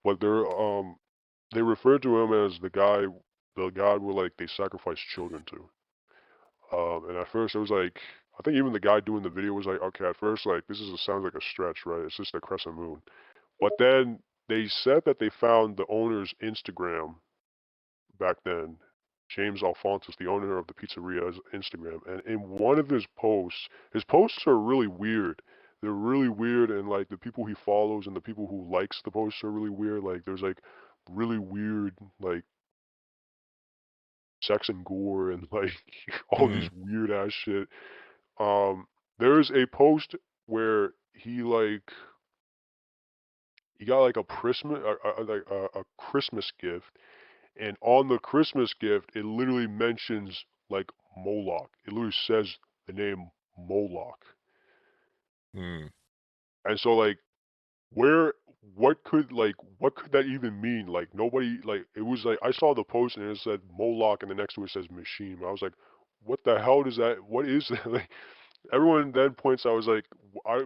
but they refer to him as the god where like they sacrifice children to. And at first it was like, I think even the guy doing the video was like, okay, at first like sounds like a stretch, right? It's just a crescent moon. But then they said that they found the owner's Instagram back then. James Alphonsus, the owner of the pizzeria's Instagram, and in one of his posts are really weird. They're really weird, and like the people he follows and the people who likes the posts are really weird. Like there's like really weird like sex and gore and like all these Mm. weird ass shit. Um, There's a post where he got like a Christmas gift, and on the Christmas gift it literally mentions like Moloch. It literally says the name Moloch. Hmm. And so like what could that even mean? Like nobody, like it was like I saw the post and it said Moloch and the next to it says machine. I was like, what the hell does that? What is that? Like everyone then points. I was like,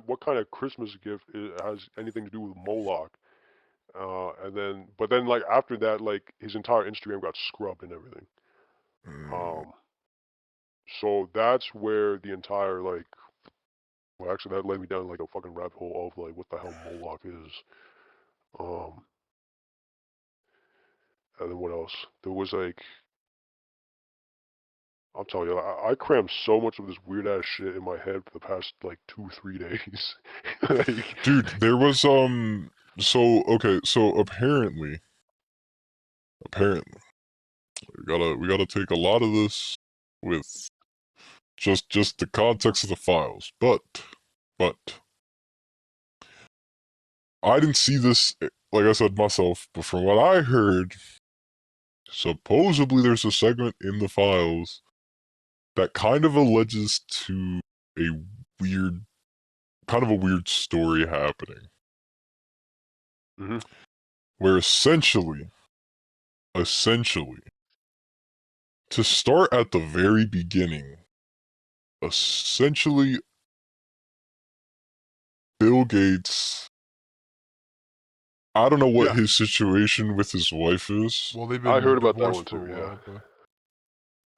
what kind of Christmas gift has anything to do with Moloch? But then like after that, like his entire Instagram got scrubbed and everything. Hmm. Um, so that's where the entire like, well, actually that led me down like a fucking rabbit hole of like what the hell Moloch is. Um, and then what else? There was like, I'll tell you, I crammed so much of this weird ass shit in my head for the past like 2-3 days. Like, Dude, there was so okay, so apparently we gotta take a lot of this with just the context of the files. But I didn't see this, like I said myself, but from what I heard, supposedly there's a segment in the files that kind of alleges to a weird, kind of a weird story happening, hmm where essentially, to start at the very beginning, essentially, Bill Gates, I don't know what yeah, his situation with his wife is. Well, they've I been heard about that divorced one for a too. Yeah, while, but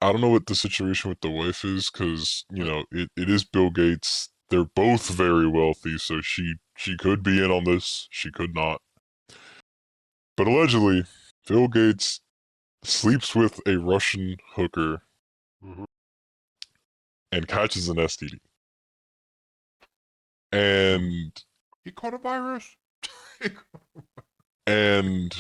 I don't know what the situation with the wife is, because, but it is Bill Gates. They're both very wealthy, so she could be in on this, she could not. But allegedly, Bill Gates sleeps with a Russian hooker hmm and catches an STD. hmm And he caught a virus. and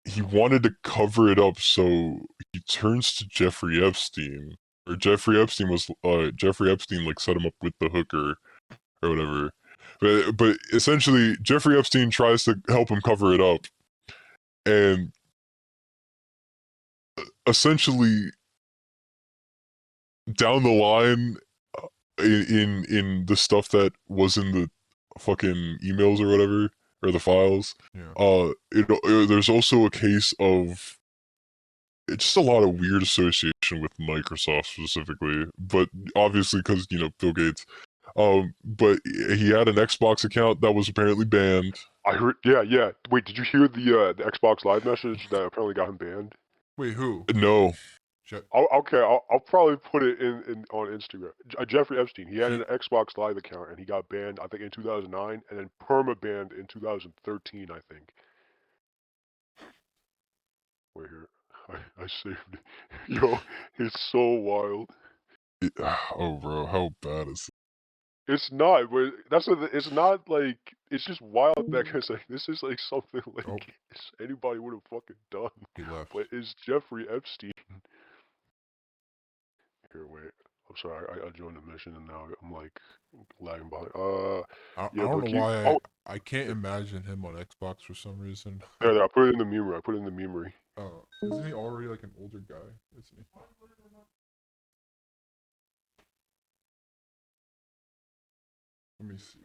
he wanted to cover it up, so he turns to Jeffrey Epstein. Or Jeffrey Epstein like set him up with the hooker or whatever. But essentially Jeffrey Epstein tries to help him cover it up, and essentially down the line, in the stuff that was in the fucking emails or whatever, or the files, Yeah. there's also a case of it's just a lot of weird association with Microsoft specifically, but obviously because Bill Gates. But he had an Xbox account that was apparently banned. I heard. Yeah, yeah. Wait, did you hear the Xbox Live message that apparently got him banned? Wait, who? No, I'll probably put it in on Instagram. Jeffrey Epstein, he had He an Xbox Live account and he got banned, I think, in 2009, and then perma banned in 2013, I think. Wait here, I saved it. Yo, it's so wild. oh bro, how bad is It's not, but it's not like it's just wild that cause like this is like something oh like anybody would have fucking done, he left. but it's Jeffrey Epstein. Here, wait. I'm sorry. I joined the mission and now I'm like lagging behind. I Yeah, don't but know keep. why Oh, I can't here, imagine him on Xbox for some reason. there. I put it in the memory. I put it in the memory. Isn't he already like an older guy? Isn't he? Let me see.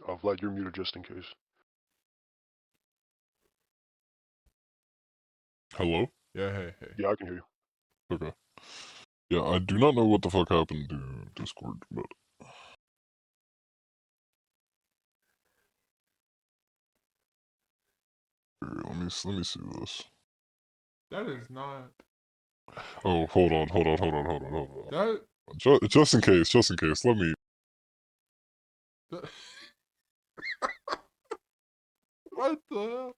Vlad, you're muted just in case. hello? Yeah, hey. Yeah, I can hear you. Okay. Yeah, I do not know what the fuck happened to Discord, but here, let me see this. That is not Oh, hold on. that. Just in case, let me. that what the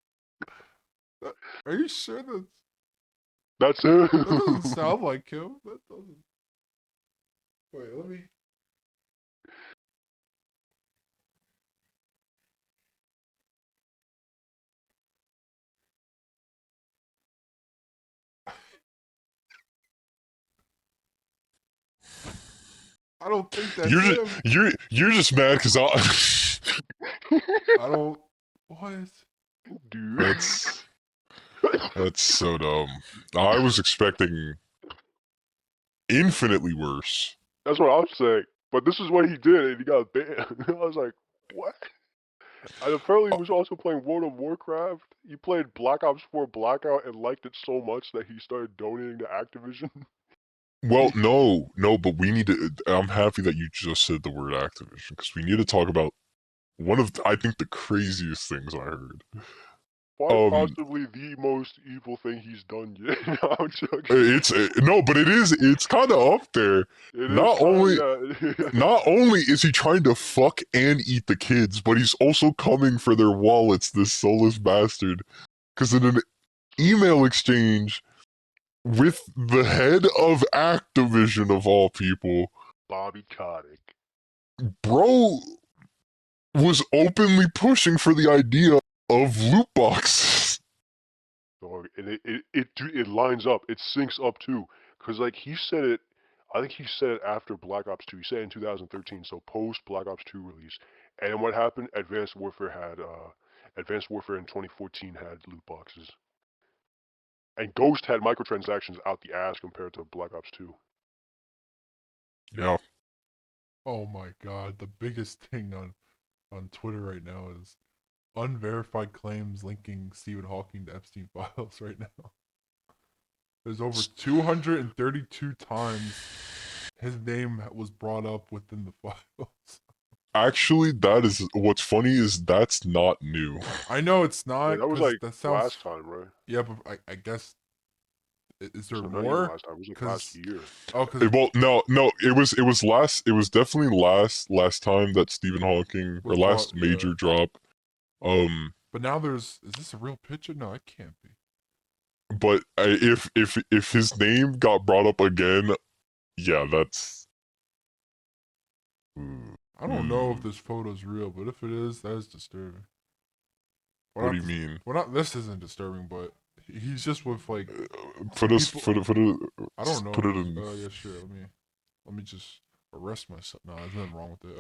hell? Are you sure That's it. that doesn't sound like him? That doesn't. Wait, let me. I don't think that's him. You're just mad because I don't. What? Dude. that's so dumb. I was expecting infinitely worse. That's what I'm saying. But this is what he did, and he got banned. I was like, what? And apparently, he was also playing World of Warcraft. He played Black Ops 4 Blackout and liked it so much that he started donating to Activision. Well, no, but we need to. I'm happy that you just said the word Activision because we need to talk about one of I think the craziest things I heard. Quite possibly the most evil thing he's done yet. No, I'm joking. It's no, but it is. It's kind of up there. It Not is only yeah. not only is he trying to fuck and eat the kids, but he's also coming for their wallets. This soulless bastard. Because in an email exchange with the head of Activision of all people, Bobby Kotick. bro was openly pushing for the idea of loot boxes. Dog, and it lines up. It syncs up too. Cause like he said it, I think he said it after Black Ops 2. He said it in 2013, so post Black Ops 2 release. And then what happened? Advanced Warfare in 2014 had loot boxes. And Ghost had microtransactions out the ass compared to Black Ops 2. Yeah. Oh my god, the biggest thing on Twitter right now is unverified claims linking Stephen Hawking to Epstein files right now. There's over 232 times his name was brought up within the files. Actually, that is what's funny is that's not new. I know it's not. Yeah, that was 'cause like that sounds, last time, right? yeah, but I guess is there So not even more? last time. It was like last year. Oh, because Well, no, it was definitely last time that Stephen Hawking or Was last brought- yeah. major drop. But now is this a real picture? No, it can't be. But if his name got brought up again, yeah, that's. I don't know if this photo's real, but if it is, that is disturbing. What do you mean? Well, not this isn't disturbing, but he's just with like. Put us, put it, I don't know. Put it in. Yeah, sure. Let me just arrest myself. No, there's nothing wrong with it.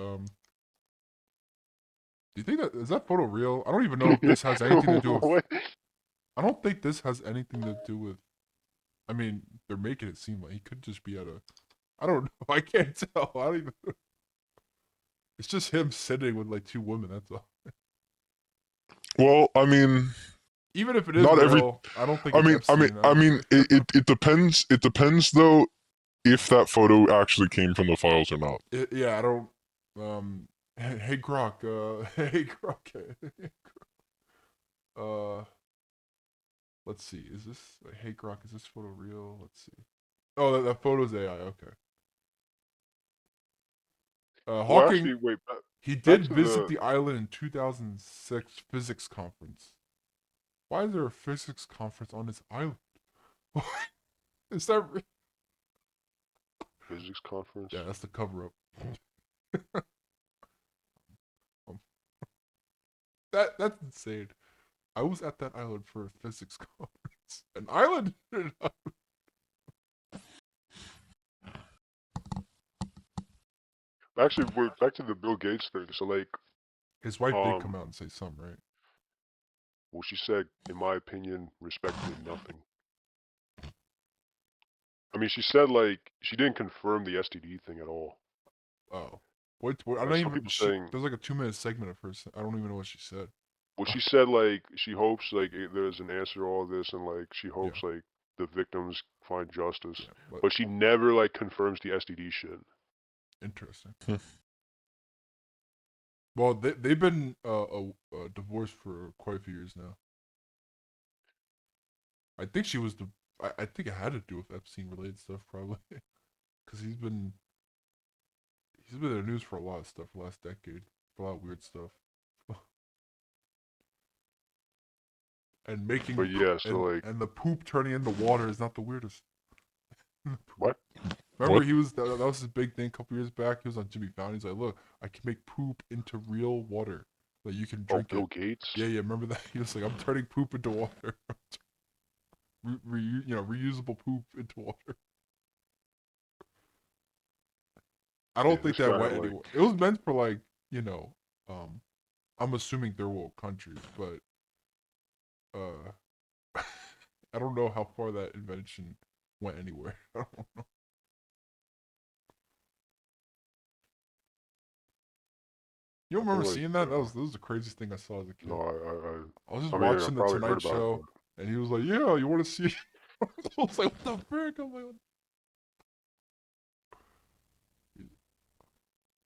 Do you think that is that photo real? I don't even know if this has anything to do with. What? I don't think this has anything to do with. I mean, they're making it seem like he could just be at a. I don't know. I can't tell. I don't even. It's just him sitting with like two women. That's all. Well, I mean, even if it is not real, I don't think. I It's mean, Epstein. it depends. It depends though, if that photo actually came from the files or not. Yeah, I don't. Hey Grok. Hey Grok. Let's see. Is this? Hey Grok. Is this photo real? Let's see. Oh, that photo's AI. Okay. Well, Hawking. actually, wait. He did to visit the- the island in 2006 physics conference. Why is there a physics conference on this island? Is that Physics conference. Yeah, that's the cover up. That's insane. I was at that island for a physics conference. An island. Actually, we're back to the Bill Gates thing. So, like, His wife did come out and say something, right? well, she said, in my opinion, respectfully, nothing. I mean, she said, like, she didn't confirm the STD thing at all. Oh. What I Like, don't some even. people saying, There's like a 2-minute segment of her. I don't even know what she said. well, she said, like, she hopes, like, there's an answer to all this, and, like, she hopes, Yeah. like, the victims find justice. Yeah, But she never, like, confirms the STD shit. Interesting. Well, they've been divorced for quite a few years now. I think she was I think it had to do with Epstein related stuff probably, because he's been in the news for a lot of stuff the last decade, for a lot of weird stuff. And making But yeah, so like, and the poop turning into water is not the weirdest. what? Remember, What? that was his big thing a couple years back. He was on Jimmy Fallon. He's like, "Look, I can make poop into real water that you can drink." Bill Gates? Yeah, remember that? He was like, "I'm turning poop into water." Reusable poop into water. I don't Yeah, think this that guy went like anywhere. It was meant for like, I'm assuming third world countries, but uh, I don't know how far that invention went anywhere. I don't know. You I remember think like seeing that? That was the craziest thing I saw as a kid. no, I was just I mean I watching the probably heard Tonight about it, Show, but and he was like, "Yeah, you want to see?" I was like, "What the frick?" I'm like,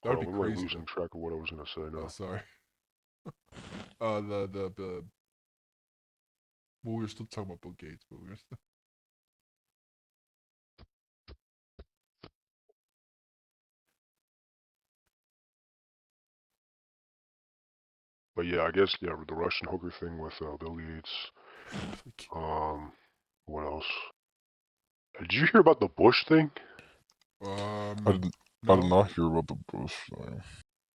"That would hold be on, I'm like crazy, losing though." track of what I was gonna say Oh, now. sorry. The well, we were still talking about Bill Gates, but we were still. But yeah, I guess yeah, the Russian hooker thing with Bill Gates. What else? Did you hear about the Bush thing? I did, I did No, not hear about the Bush thing.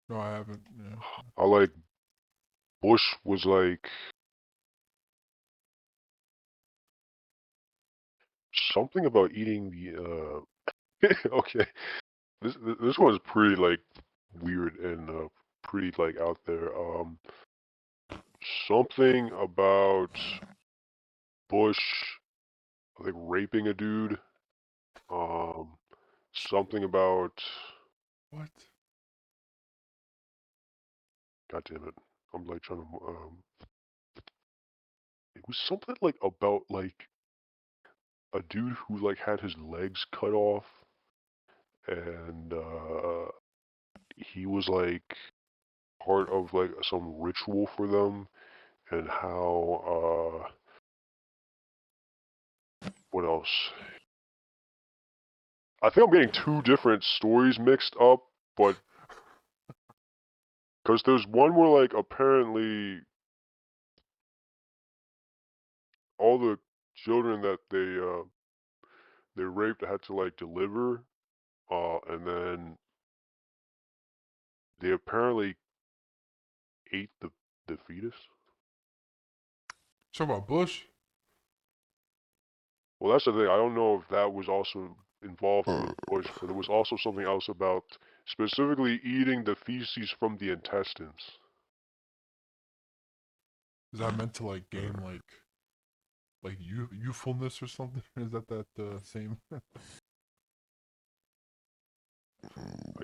no, I haven't. Yeah. I like Bush was like something about eating the okay. This one's pretty like weird and pretty like out there. Something about Bush like raping a dude. Um, something about What? God damn it. I'm like trying to it was something like about like a dude who like had his legs cut off and he was like part of like some ritual for them and how what else? I think I'm getting two different stories mixed up, but because there's one where like apparently all the children that they raped had to like deliver, and then they apparently ate the fetus. Talk about Bush. Well, that's the thing. I don't know if that was also involved Uh, with Bush, but there was also something else about specifically eating the feces from the intestines. Is that meant to like gain like youthfulness or something? Is that same? I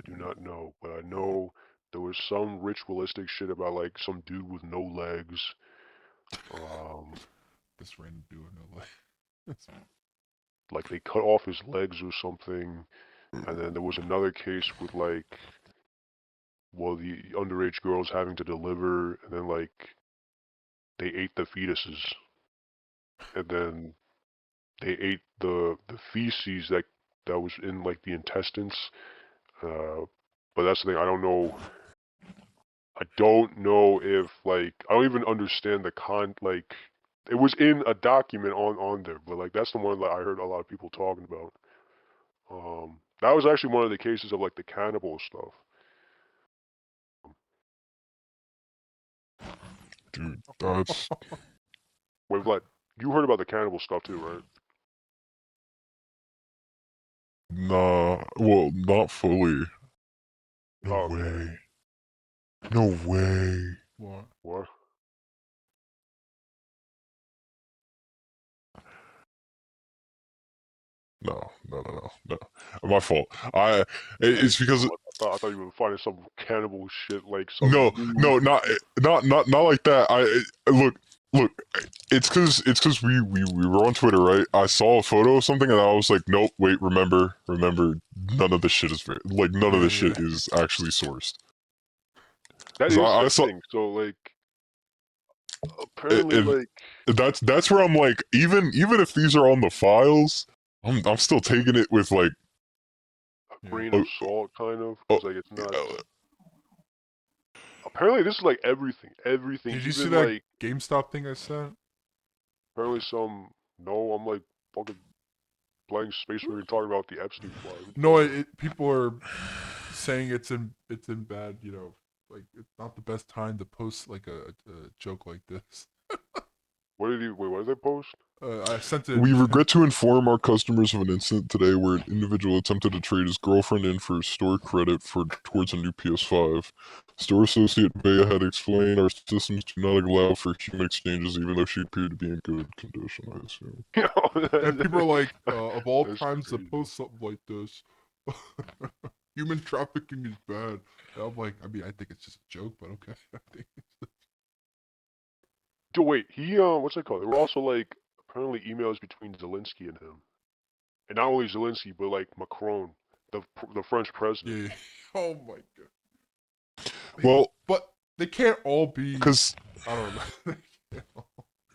do not know, but I know there was some ritualistic shit about like some dude with no legs. Um, This random dude, no like. like they cut off his legs or something, and then there was another case with like, well, the underage girls having to deliver, and then like they ate the fetuses, and then they ate the feces that was in like the intestines. But that's the thing. I don't know if like I don't even understand the like it was in a document on there, but like that's the one that I heard a lot of people talking about. That was actually one of the cases of like the cannibal stuff. dude, that's With like you heard about the cannibal stuff too, right? nah. Well, not fully. No Oh, okay. way. No way. What? What? No. My fault. It's because Oh, I thought you were finding some cannibal shit, like some no, new. no, not like that. Look. It's cause we were on Twitter, right? I saw a photo of something and I was like, nope, wait, remember, none of this shit is like none of Yeah, this shit yeah. is actually sourced. That 'Cause is I the saw thing. So like, it, apparently, like that's where I'm like, even if these are on the files, I'm still taking it with like, a Yeah. grain uh, of salt, kind of, uh, because like it's not. uh, Apparently, this is like everything, Did you see even that like GameStop thing I sent? apparently some. No, I'm like fucking blank space. We're talking about the Epstein files. What No, you talking people are saying it's in bad. Like it's not the best time to post like a joke like this. What did he? Wait, what did they post? I sent it. We regret to inform our customers of an incident today where an individual attempted to trade his girlfriend in for store credit towards a new PS5. Store associate Bea had explained our systems do not allow for human exchanges, even though she appeared to be in good condition, I assume. And people are like, of all That's times to crazy. post something like this, human trafficking is bad. And I'm like, I mean, I think it's just a joke, but okay. I think Dude, wait, he what's it called? There were also like apparently emails between Zelensky and him, and not only Zelensky, but like Macron, the French president. yeah. Oh my god. Well, But they can't all be. because I don't know. They can't all-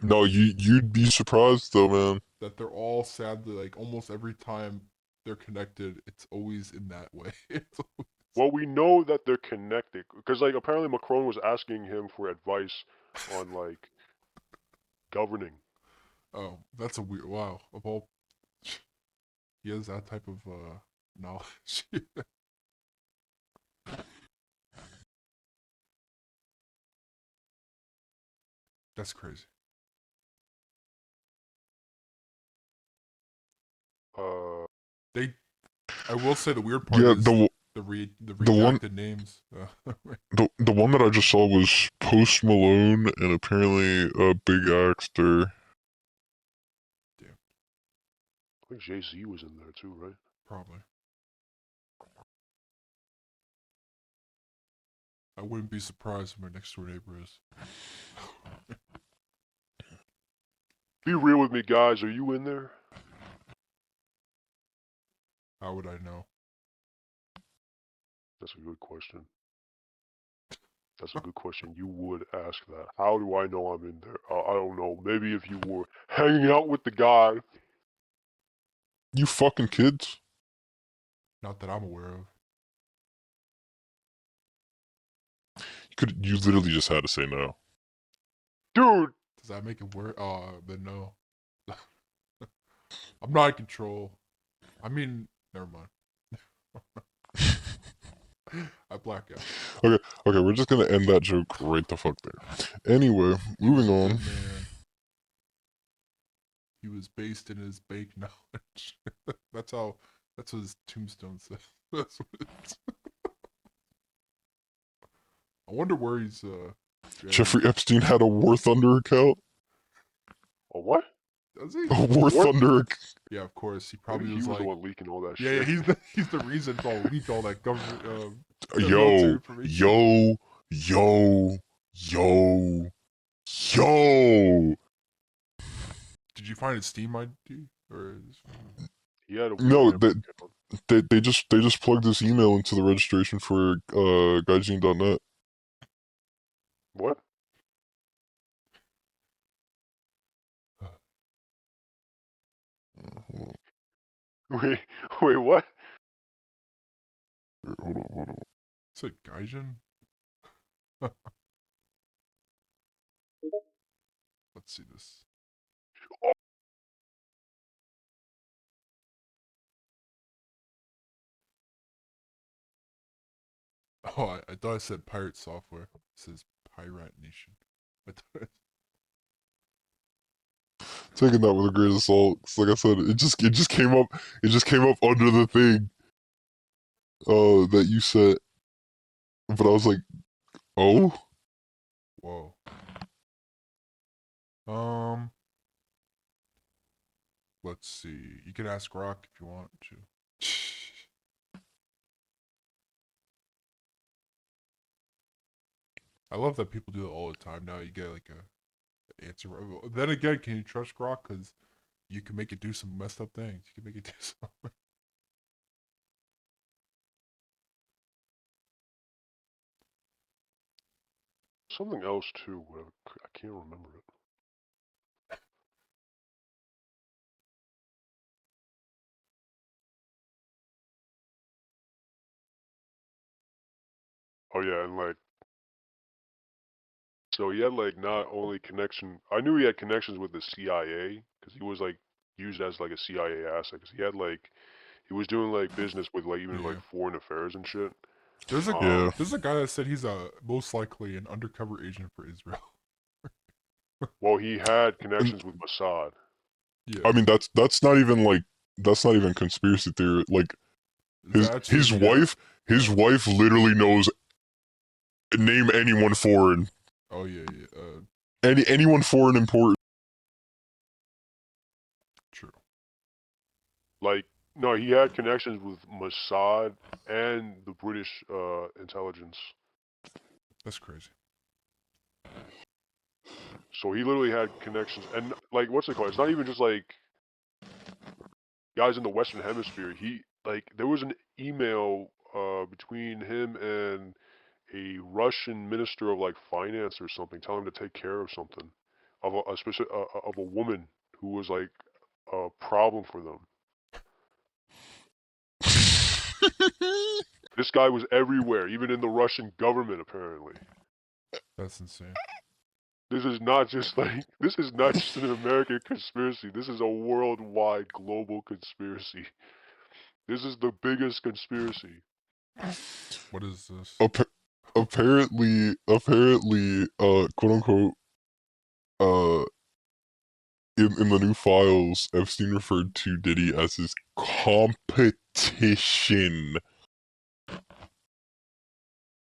no, you'd be surprised though, man. that they're all sadly like almost every time they're connected, it's always in that way. It's always, Well, we know that they're connected because like apparently Macron was asking him for advice on like governing. oh, that's a weird. Wow, of all, he has that type of knowledge. That's crazy. They, I will say the weird part Yeah, is the the one redacted names. the one that I just saw was Post Malone and apparently Big Axter. I think Jay Z was in there too, right? Probably. I wouldn't be surprised if my next door neighbor is. Be real with me, guys. Are you in there? How would I know? That's a good question. That's a good question. You would ask that. How do I know I'm in there? I don't know. Maybe if you were hanging out with the guy. You fucking kids. Not that I'm aware of. You literally just had to say no. Dude! Does that make it worse? Then no. I'm not in control. I mean, never mind. I black out. Okay, we're just gonna end that joke right the fuck there. Anyway, He was moving a on. good man. He was based in his bank knowledge. That's what his tombstone says. That's what it's. I wonder where he's Jeffrey Epstein had a War Thunder account. A what? Does he? A War Thunder. Yeah, of course. He Maybe probably he was was like, the one leaking all that yeah, shit. he's the reason it's all leaked, all that government military Yo, information. yo. Did you find his Steam ID or? He had a weird No, account. they just plugged his email into the registration for gaijin.net. What? Wait, what? Here, hold on. Is it Gaijin? Let's see this. Oh, I thought I said Pirate Software. It says Pirate Nation. I thought Taking that with a grain of salt. 'Cause like I said, it just came up. It just came up under the thing. That you said. But I was like, oh. Whoa. Let's see. You can ask Rock if you want to. I love that people do it all the time. Now you get like a answer. Then again, can you trust Grok? Because you can make it do some messed up things. You can make it do something. Something else too, but I can't remember it. Oh yeah, and like, so he had like not only connection. I knew he had connections with the CIA because he was like used as like a CIA asset. Because he had like he was doing like business with like even like Yeah. foreign affairs and shit. There's a Yeah. there's a guy that said he's most likely an undercover agent for Israel. Well, he had connections with Mossad. Yeah. I mean, that's not even conspiracy theory. Like Is that actually his wife literally knows name anyone foreign, Oh yeah, yeah. anyone foreign important. True. Like, no, he had connections with Mossad and the British intelligence. That's crazy. So he literally had connections, and like, what's it called? It's not even just like guys in the Western Hemisphere. There was an email between him and a Russian minister of like finance or something, telling him to take care of something, of a specific of a woman who was like a problem for them. This guy was everywhere, even in the Russian government, apparently. That's insane. This is not just an American conspiracy. This is a worldwide, global conspiracy. This is the biggest conspiracy. What is this? Apparently, quote unquote, uh, in the new files, Epstein referred to Diddy as his competition.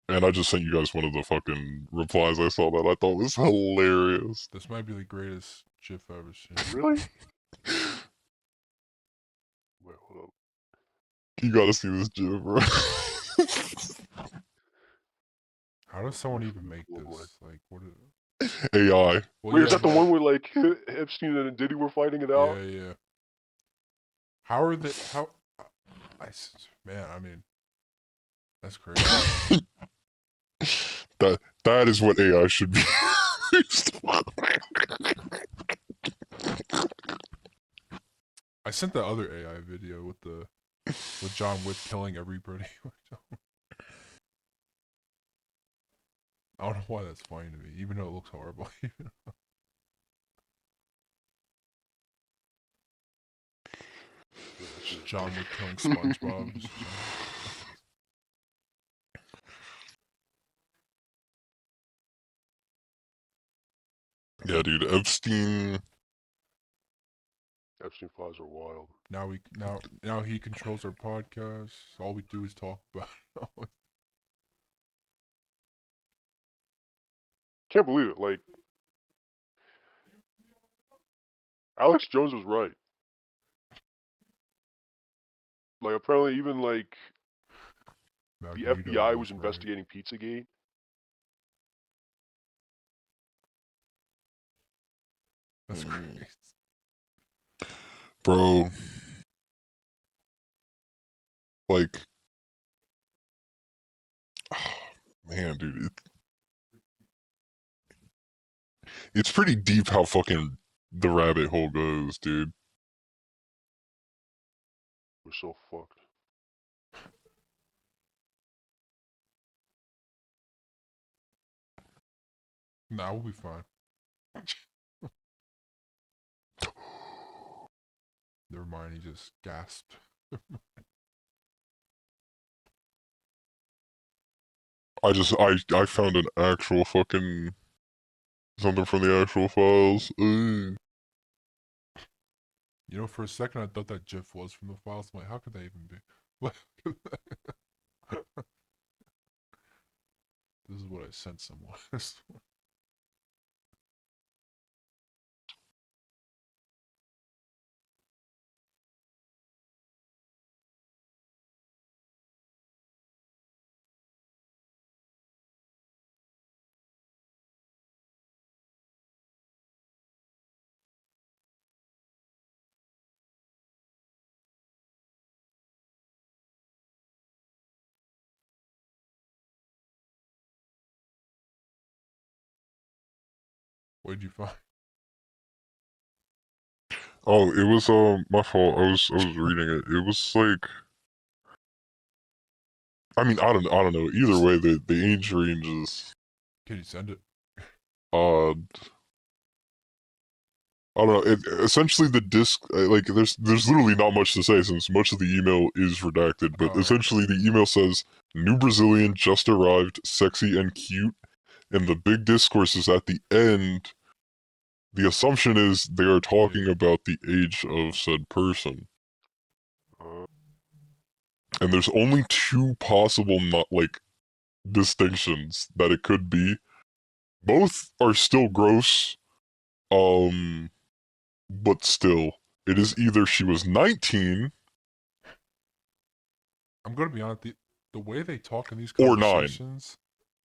And I just sent you guys one of the fucking replies I saw that I thought was hilarious. This might be the greatest GIF I've ever seen. Really? Wait, hold up. You gotta see this GIF, bro. How does someone even make this? Like, what is it? AI. Well, Wait, yeah, is that the but- one where like Epstein and Diddy were fighting it out? Yeah, yeah. How are they? How? Man, I mean, that's crazy. That is what AI should be. I sent that other AI video with John Wick killing everybody. I don't know why that's funny to me, even though it looks horrible. John Wick killing SpongeBob. Yeah, dude, Epstein. Epstein files are wild. Now he controls our podcast. All we do is talk about it. Can't believe it. Like, Alex Jones was right. Like, apparently, even like the Magneto FBI was right. investigating Pizzagate. That's crazy. Bro. Like, man, dude, it's pretty deep how fucking the rabbit hole goes, dude. We're so fucked. Nah, we'll be fine. Never mind, he just gasped. I found an actual fucking something from the actual files. You know, for a second I thought that GIF was from the files. I'm like, how could that even be? What? This is what I sent someone. What did you find? Oh, it was my fault. I was reading it. It was like, I mean, I don't know. Either way, the age range is Can you send it? odd. I don't know. Essentially, the disc, like, there's literally not much to say since much of the email is redacted. But Oh, essentially, the email says, "New Brazilian just arrived, sexy and cute," and the big discourse is at the end, the assumption is they are talking about the age of said person. And there's only two possible distinctions that it could be. Both are still gross, but still, it is either she was 19 I'm gonna be honest. The way they talk in these or 9. conversations,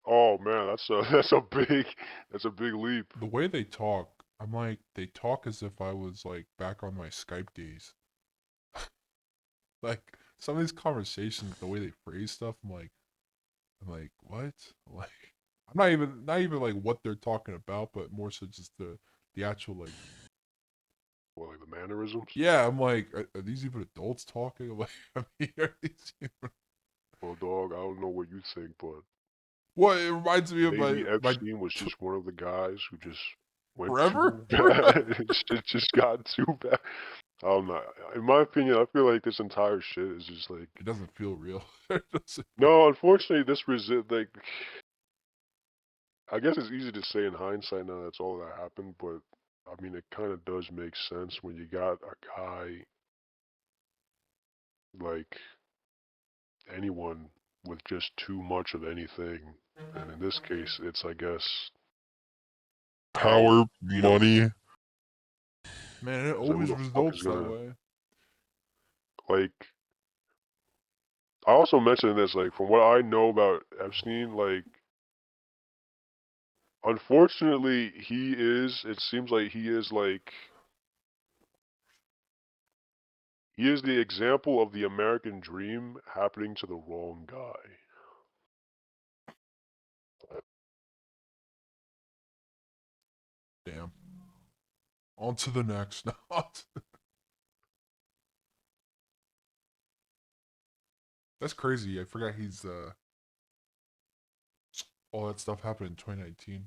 Oh man, that's a big leap. the way they talk, I'm like, they talk as if I was like back on my Skype days. Like some of these conversations, the way they phrase stuff, I'm like, what? Like, I'm not even like what they're talking about, but more so just the actual like. What, like the mannerisms? Yeah, I'm like, are these even adults talking? I'm like, I mean, are these even... Well, dog, I don't know what you think, but Well, it reminds me of maybe my Epstein was just one of the guys who just went forever. too bad. It just got too bad. I don't know. In my opinion, I feel like this entire shit is just like. It doesn't feel real. It doesn't... No, unfortunately, like. I guess it's easy to say in hindsight now that's all that happened, but I mean, it kind of does make sense when you got a guy like anyone with just too much of anything. And in this case, it's, I guess, Power, you know, money. Man, it it's like, who always the fuck is results that gonna, way. like, I also mentioned this, like, from what I know about Epstein, like, unfortunately, it seems like he is the example of the American dream happening to the wrong guy. Damn. On to the next. That's crazy. I forgot he's all that stuff happened in 2019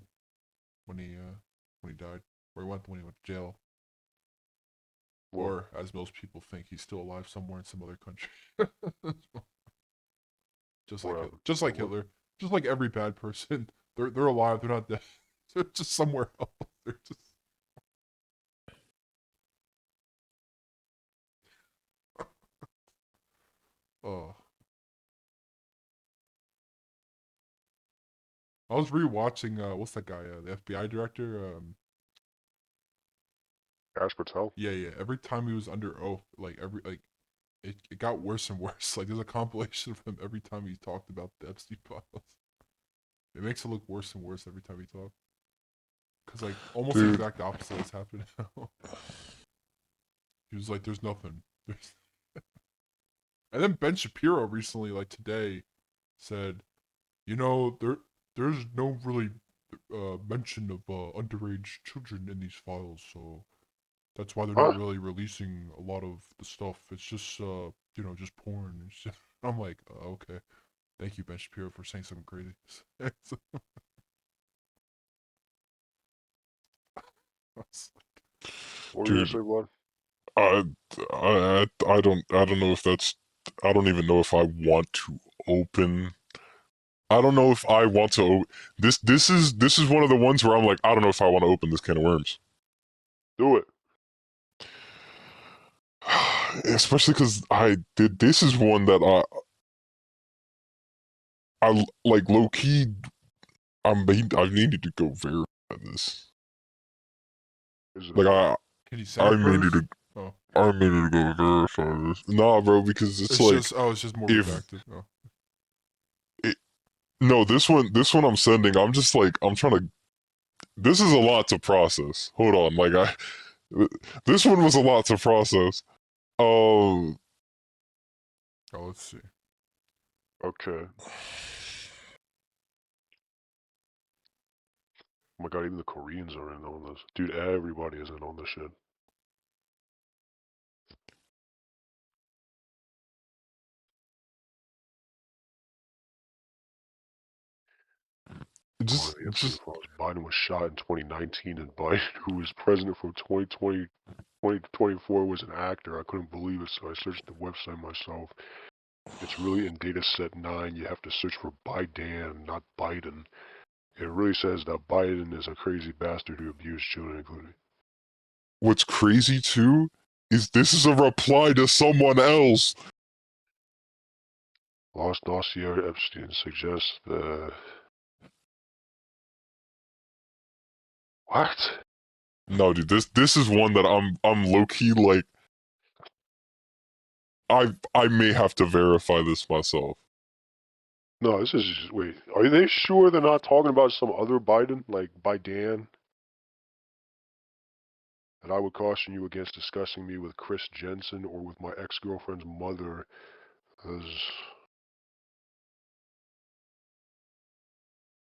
when he died, or when he went to jail, Well, or as most people think, he's still alive somewhere in some other country. whatever. Just like Hitler, just like every bad person, they're alive. They're not dead. They're just somewhere else. They're just. Oh. I was rewatching what's that guy? The FBI director. Ash Patel. Yeah. Every time he was under oath, it got worse and worse. Like there's a compilation of him every time he talked about the Epstein files. It makes it look worse and worse every time he talks. Cause like almost the exact opposite has happened now. He was like, "There's nothing." And then Ben Shapiro recently, like today, said, there's no really mention of underage children in these files, so that's why they're not really releasing a lot of the stuff. It's just just porn. I'm like, okay, thank you, Ben Shapiro, for saying something crazy. What were you gonna say, Vlad? I don't know if that's. I don't even know if I want to open. I don't know if I want to. This is one of the ones where I'm like, I don't know if I want to open this can of worms. Do it. Especially because I did. This is one that I like low key. I needed to go verify this. Like Can you say I it needed first? to. Oh. I needed to go verify this. Nah, bro, because it's like It's just more if redacted. Oh. no, this one I'm sending. I'm just like I'm trying to. This is a lot to process. Hold on, this one was a lot to process. Oh, let's see. Okay. Oh my god, even the Koreans are in on this. Dude, everybody is in on this shit. Just Biden was shot in 2019, and Biden, who was president from 2020 to 24, was an actor. I couldn't believe it, so I searched the website myself. It's really in data set 9. You have to search for Biden, not Biden. It really says that Biden is a crazy bastard who abused children, including. what's crazy too is this is a reply to someone else. Lost dossier Epstein suggests the... What? No, dude, this is one that I'm low key like. I may have to verify this myself. No, this is just... Wait, are they sure they're not talking about some other Biden? Like, Biden? And I would caution you against discussing me with Chris Jensen or with my ex-girlfriend's mother, as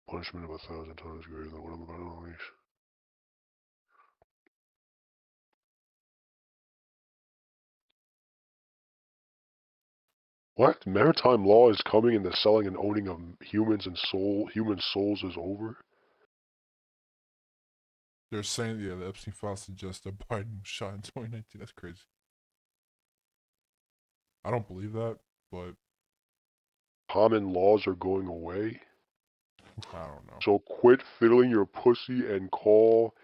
punishment of 1,000 times greater than what I'm about to unleash. What? Maritime law is coming and the selling and owning of humans and human souls is over? They're saying, yeah, the Epstein file suggests that Biden was shot in 2019. That's crazy. I don't believe that, but Common laws are going away? I don't know. So quit fiddling your pussy and call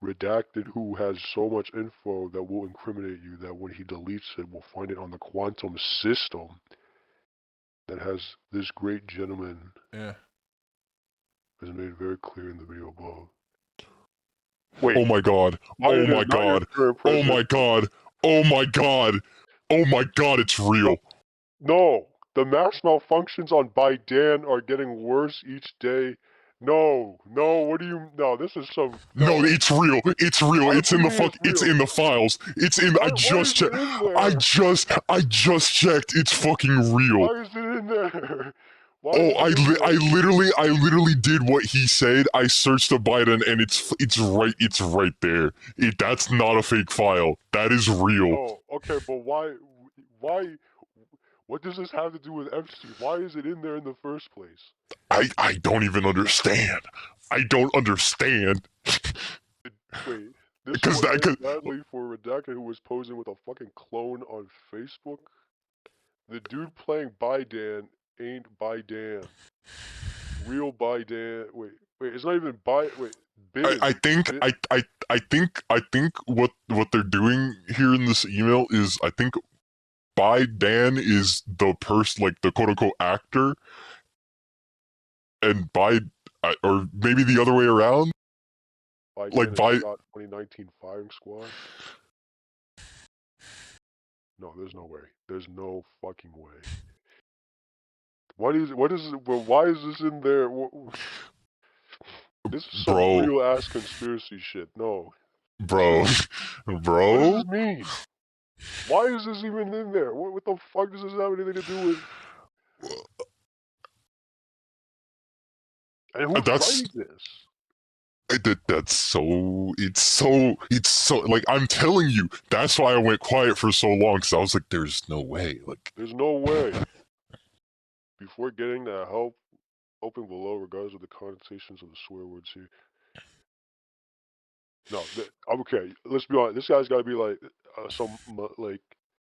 Redacted, who has so much info that will incriminate you that when he deletes it, we'll find it on the quantum system that has this great gentleman Yeah. as made very clear in the video above. Wait. Oh my god. Oh my god. Oh my god. Oh my god. Oh my god, it's real. No, the mass malfunctions on Biden are getting worse each day. No, what do you... No, this is some... No, it's real. It's real. It's in the it's in the files. It's in... I just checked. I just checked. It's fucking real. Why is it in there? Oh, I literally did what he said. I searched the Biden and it's right there. That's not a fake file. That is real. Oh, okay, but why, what does this have to do with Epstein? Why is it in there in the first place? I don't even understand. I don't understand. Wait, this one went badly for Redacted, who was posing with a fucking clone on Facebook? The dude playing Biden ain't Biden. Real Biden. Wait, it's not even Biden. I think what they're doing here in this email is, I think Biden is the person, like the quote unquote actor, and or maybe the other way around. Like 2019 firing squad. No, there's no way. There's no fucking way. Why is this in there? This is some real ass conspiracy shit. No. Bro. What does this mean? Why is this even in there? What the fuck does this have anything to do with? And who's writing this? That's so, it's so, like, I'm telling you, that's why I went quiet for so long, because I was like, there's no way, like. There's no way. Before getting that help, open below, regardless of the connotations of the swear words here. No, okay, let's be honest, this guy's gotta be like,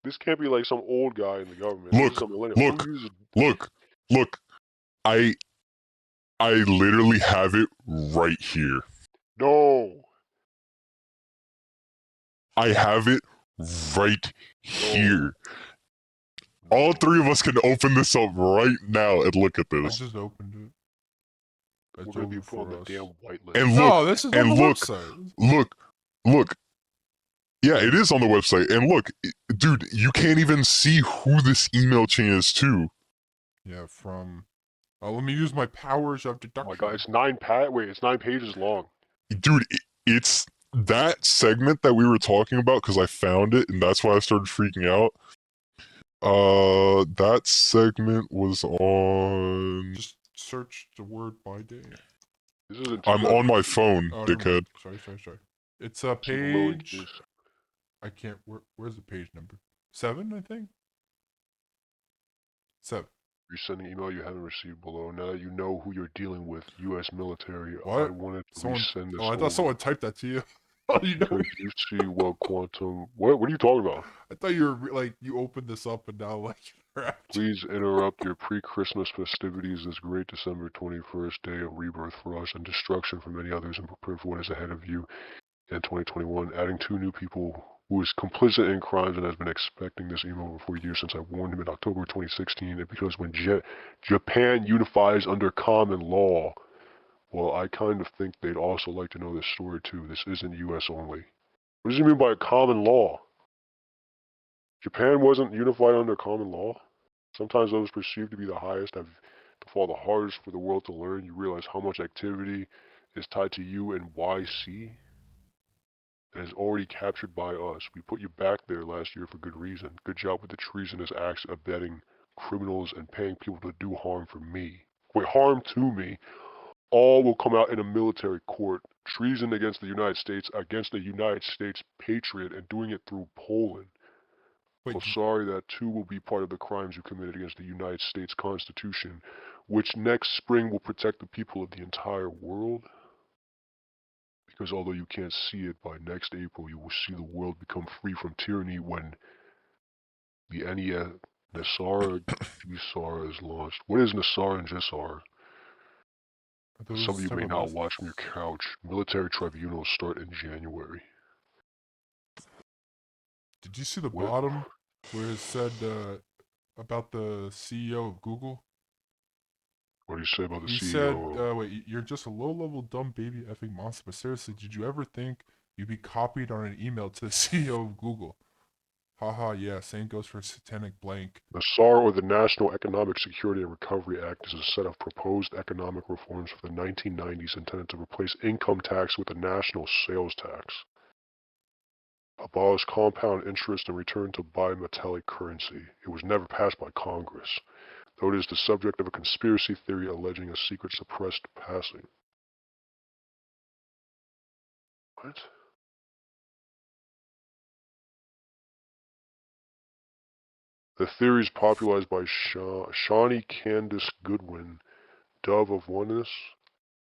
this can't be like some old guy in the government. Look, I literally have it right here. No. I have it right here. All three of us can open this up right now and look at this. I just opened it. We're gonna be put on the damn whitelist. And look, no, this is on the website. Look. Yeah, it is on the website. And look, dude, you can't even see who this email chain is to. Yeah, from... let me use my powers of deduction. Oh my god, it's 9 pages long. Dude, it's that segment that we were talking about, because I found it, and that's why I started freaking out. That segment was on... Just search the word Biden. I'm on my phone, dickhead. Sorry. It's a page... I can't... Where's the page number? 7, I think? 7. You're sending an email you haven't received below. Now that you know who you're dealing with, U.S. military, what? I wanted to resend this. Oh, I thought someone typed that to you. You know? Because you see what quantum... What are you talking about? I thought you were, like, you opened this up and now, like, please interrupt your pre-Christmas festivities this great December 21st day of rebirth for us and destruction for many others, and prepare for what is ahead of you. in 2021, adding 2 new people who is complicit in crimes and has been expecting this email for years since I warned him in October 2016. And because when Japan unifies under common law, well, I kind of think they'd also like to know this story too. This isn't US only. What does he mean by common law? Japan wasn't unified under common law? Sometimes those perceived to be the highest have to fall the hardest for the world to learn. You realize how much activity is tied to you and YC that is already captured by us. We put you back there last year for good reason. Good job with the treasonous acts of abetting criminals and paying people to do harm for me. Wait, harm to me. All will come out in a military court. Treason against the United States, against a United States patriot, and doing it through Poland. Wait, Well, sorry, that too will be part of the crimes you committed against the United States Constitution, which next spring will protect the people of the entire world. Because although you can't see it, by next April you will see the world become free from tyranny when the Nasara Gisara is launched. What is Nasara and Gisara? are Some of those you type may of not last? watch from your couch. Military tribunals start in January. Did you see the What? bottom where it said about the CEO of Google? What do you say about the He CEO? said, wait, you're just a low-level dumb baby effing monster, but seriously, did you ever think you'd be copied on an email to the CEO of Google? Haha, yeah, same goes for satanic blank. The SAR, or the National Economic Security and Recovery Act, is a set of proposed economic reforms for the 1990s intended to replace income tax with a national sales tax, abolish compound interest, and return to bimetallic currency. It was never passed by Congress, though it is the subject of a conspiracy theory alleging a secret suppressed passing. What? The theory is popularized by Shawnee Candace Goodwin, Dove of Oneness,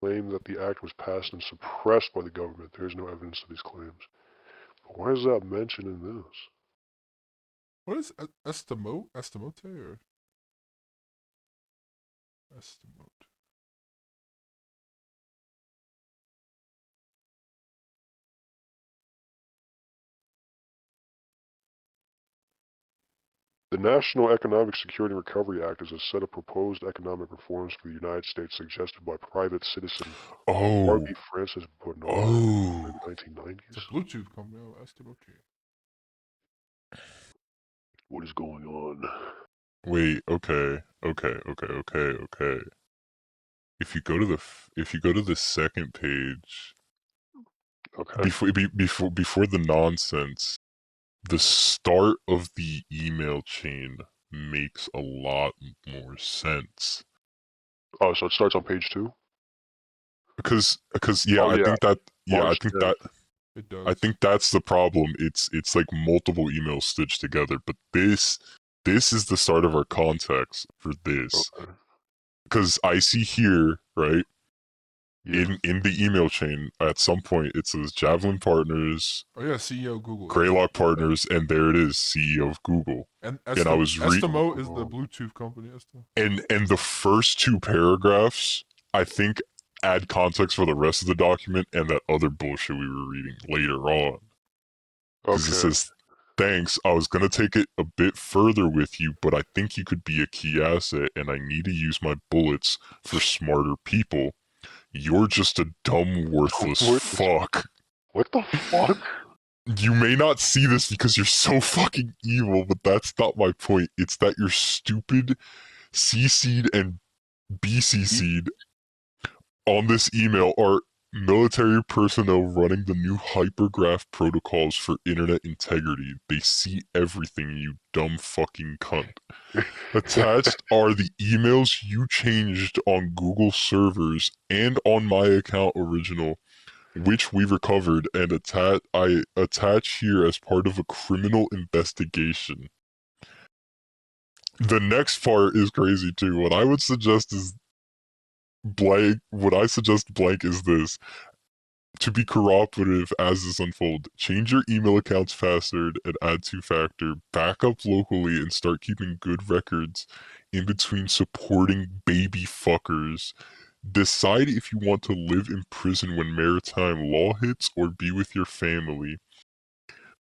claim that the act was passed and suppressed by the government. There is no evidence of these claims. But why is that mentioned in this? What is Estimote? Estimote or Estimote? The National Economic Security and Recovery Act is a set of proposed economic reforms for the United States suggested by private citizen Oh, R.B. Francis Bernard oh. in the 1990s. It's a Bluetooth company. Oh, Estimote. What is going on? Wait, okay. If you go to the second page, Okay. before the nonsense, the start of the email chain makes a lot more sense. Oh, so it starts on page 2? Because yeah, Oh, I yeah. think that March 10th. It does. I think that's the problem. It's like multiple emails stitched together, but this is the start of our context for this. Okay. Because I see here, right, Yeah. in the email chain, at some point it says Javelin Partners, Oh yeah, CEO of Google. Greylock Partners, and there it is, CEO of Google. And And I was Estimote is the Bluetooth company. and the first two paragraphs, I think, add context for the rest of the document and that other bullshit we were reading later on. Because it Okay. says, thanks, I was going to take it a bit further with you, but I think you could be a key asset, and I need to use my bullets for smarter people. You're just a dumb, worthless fuck. What the fuck? You may not see this because you're so fucking evil, but that's not my point. It's that you're stupid, CC'd and BCC'd on this email are military personnel running the new hypergraph protocols for internet integrity. They see everything, you dumb fucking cunt. Attached are the emails you changed on Google servers and on my account original, which we recovered and I attach here as part of a criminal investigation. The next part is crazy too. What I suggest blank is this. To be cooperative as this unfolds, change your email account's password and add two-factor, back up locally, and start keeping good records in between supporting baby fuckers Decide if you want to live in prison when maritime law hits or be with your family.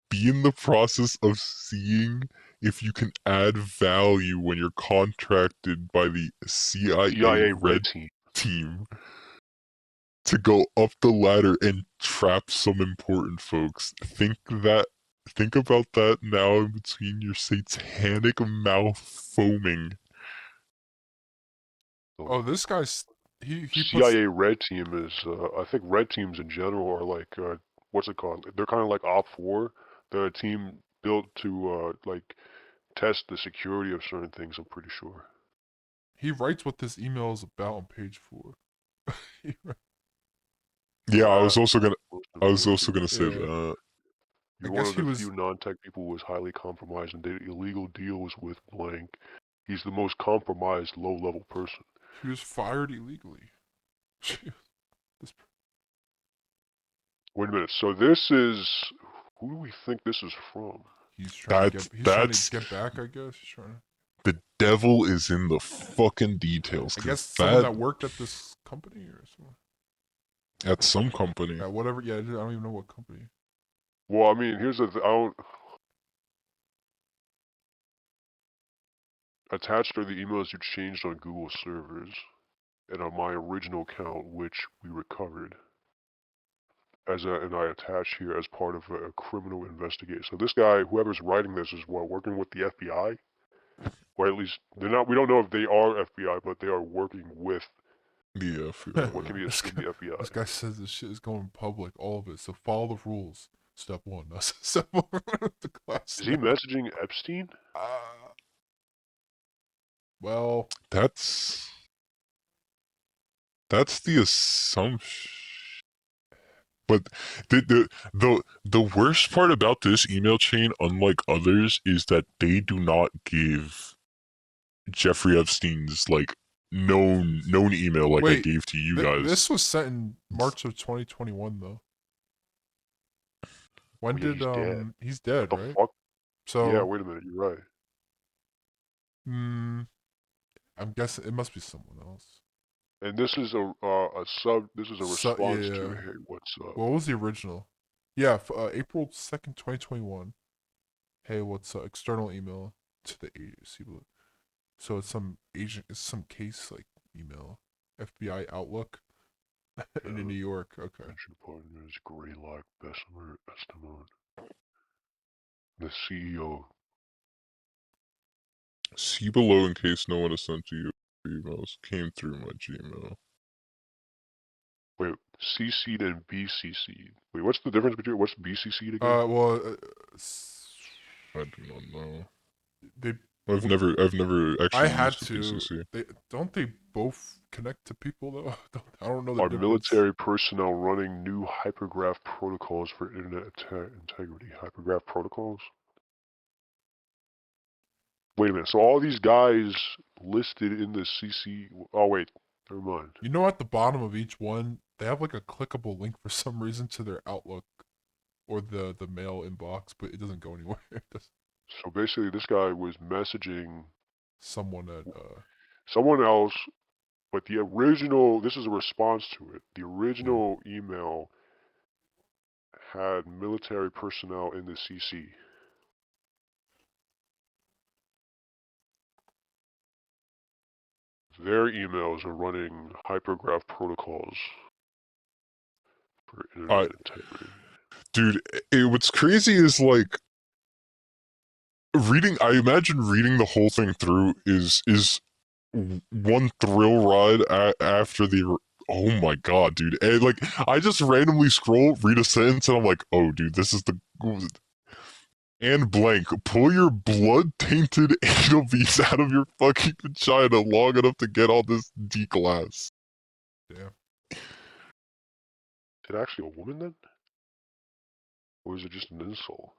Be in the process of seeing if you can add value when you're contracted by the CIA, CIA Red Team to go up the ladder and trap some important folks. Think about that now in between your satanic mouth foaming. Oh, this guy's he puts CIA Red Team is, I think Red Teams in general are like, what's it called? They're kind of like Op 4. They're a team built to, like, test the security of certain things, I'm pretty sure. he writes what this email is about on page 4. Yeah, I was also gonna say Yeah. that. I You're one guess of he the was few non-tech people who was highly compromised and did illegal deals with blank. He's the most compromised low-level person. he was fired illegally. This- Wait a minute. So this is, who do we think this is from? he's trying to That's get back, I guess. He's trying to the devil is in the fucking details. I guess 'cause someone that worked at this company or something. at some company. Yeah, whatever. Yeah, I don't even know what company. Well, I mean, here's the I don't. Attached are the emails you changed on Google servers, and on my original account, which we recovered. And I attach here as part of a criminal investigation. So this guy, whoever's writing this, is working with the FBI, or at least they're not. We don't know if they are FBI, but they are working with Yeah, what can be assumed the FBI. This guy says this shit is going public, all of it. So follow the rules. Step 1. That's step 1 the class. Is he messaging Epstein? Well, that's the assumption. But the worst part about this email chain, unlike others, is that they do not give Jeffrey Epstein's like known email like I wait, gave to you guys. This was sent in March of 2021, though. When Yeah, did he's dead. he's dead, What the right? fuck? So Yeah, wait a minute. You're right. I'm guessing it must be someone else. And this is a sub. This is a response to Yeah. hey, what's up? What was the original? Yeah, April 2nd, 2021. Hey, what's external email to the agency? So it's some agent, it's some case like email, FBI Outlook in New York. Okay. Venture partners, Greylock, Bessemer, Estimate. The CEO. See below in case no one has sent you emails. Came through my Gmail. Wait, CC'd and BCC'd. Wait, what's the difference between what's BCC'd again? Well, I do not know. they. I've never actually I had used to. BCC. They both connect to people though. I don't know the Are difference. military personnel running new hypergraph protocols for internet integrity? Hypergraph protocols? Wait a minute. So all these guys listed in the CC. Oh wait, never mind. You know, at the bottom of each one, they have like a clickable link for some reason to their Outlook or the mail inbox, but it doesn't go anywhere. So basically, this guy was messaging someone at someone else, but the original. This is a response to it. The original email had military personnel in the CC. Their emails are running hypergraph protocols for internet integrity. Dude, what's crazy is like reading. I imagine reading the whole thing through is one thrill ride after the. Oh my god, dude! And like I just randomly scroll, read a sentence, and I'm like, oh, dude, this is the. And blank, pull your blood-tainted anal beads out of your fucking vagina long enough to get all this D-class. Damn. Is it actually a woman then? Or is it just an insult?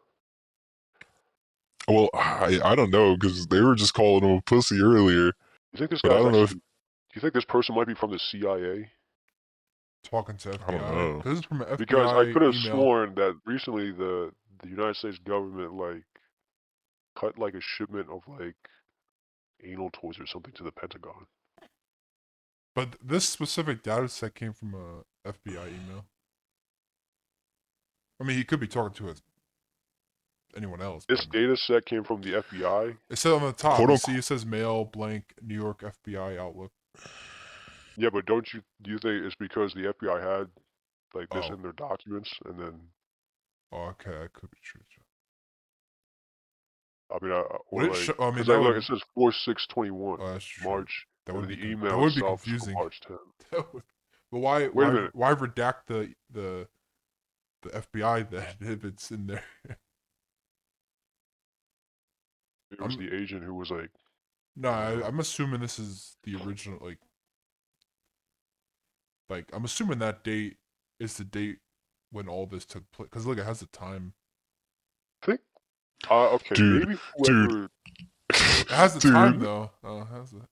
Well, I don't know, because they were just calling him a pussy earlier. You think this But I guy's don't know actually... Do you think this person might be from the CIA? Talking to FBI. I don't know. Because it's from an FBI Because I could have email. sworn that recently the United States government, like, cut, like, a shipment of, like, anal toys or something to the Pentagon. But this specific data set came from a FBI email. I mean, he could be talking to anyone else. This But data set came from the FBI. it said on the top. Quote You unquote. see, it says mail blank New York FBI Outlook. Yeah, but do you think it's because the FBI had like this Oh. in their documents, and then Oh, okay, that could be true. I mean, Would or it like, show? I mean, because that like, look, would. it says 4/6/21, Oh, that's true. March, That and would then be the that email would be itself is confusing. from March 10th. But why? Wait a minute. Why redact the FBI then if it's in there? It was the agent who was like, No, I'm assuming this is the original. Like I'm assuming that date is the date when all this took place. Because look, it has the time. think, okay, Dude, maybe dude, whoever. It has the dude. time though. Oh, it has it.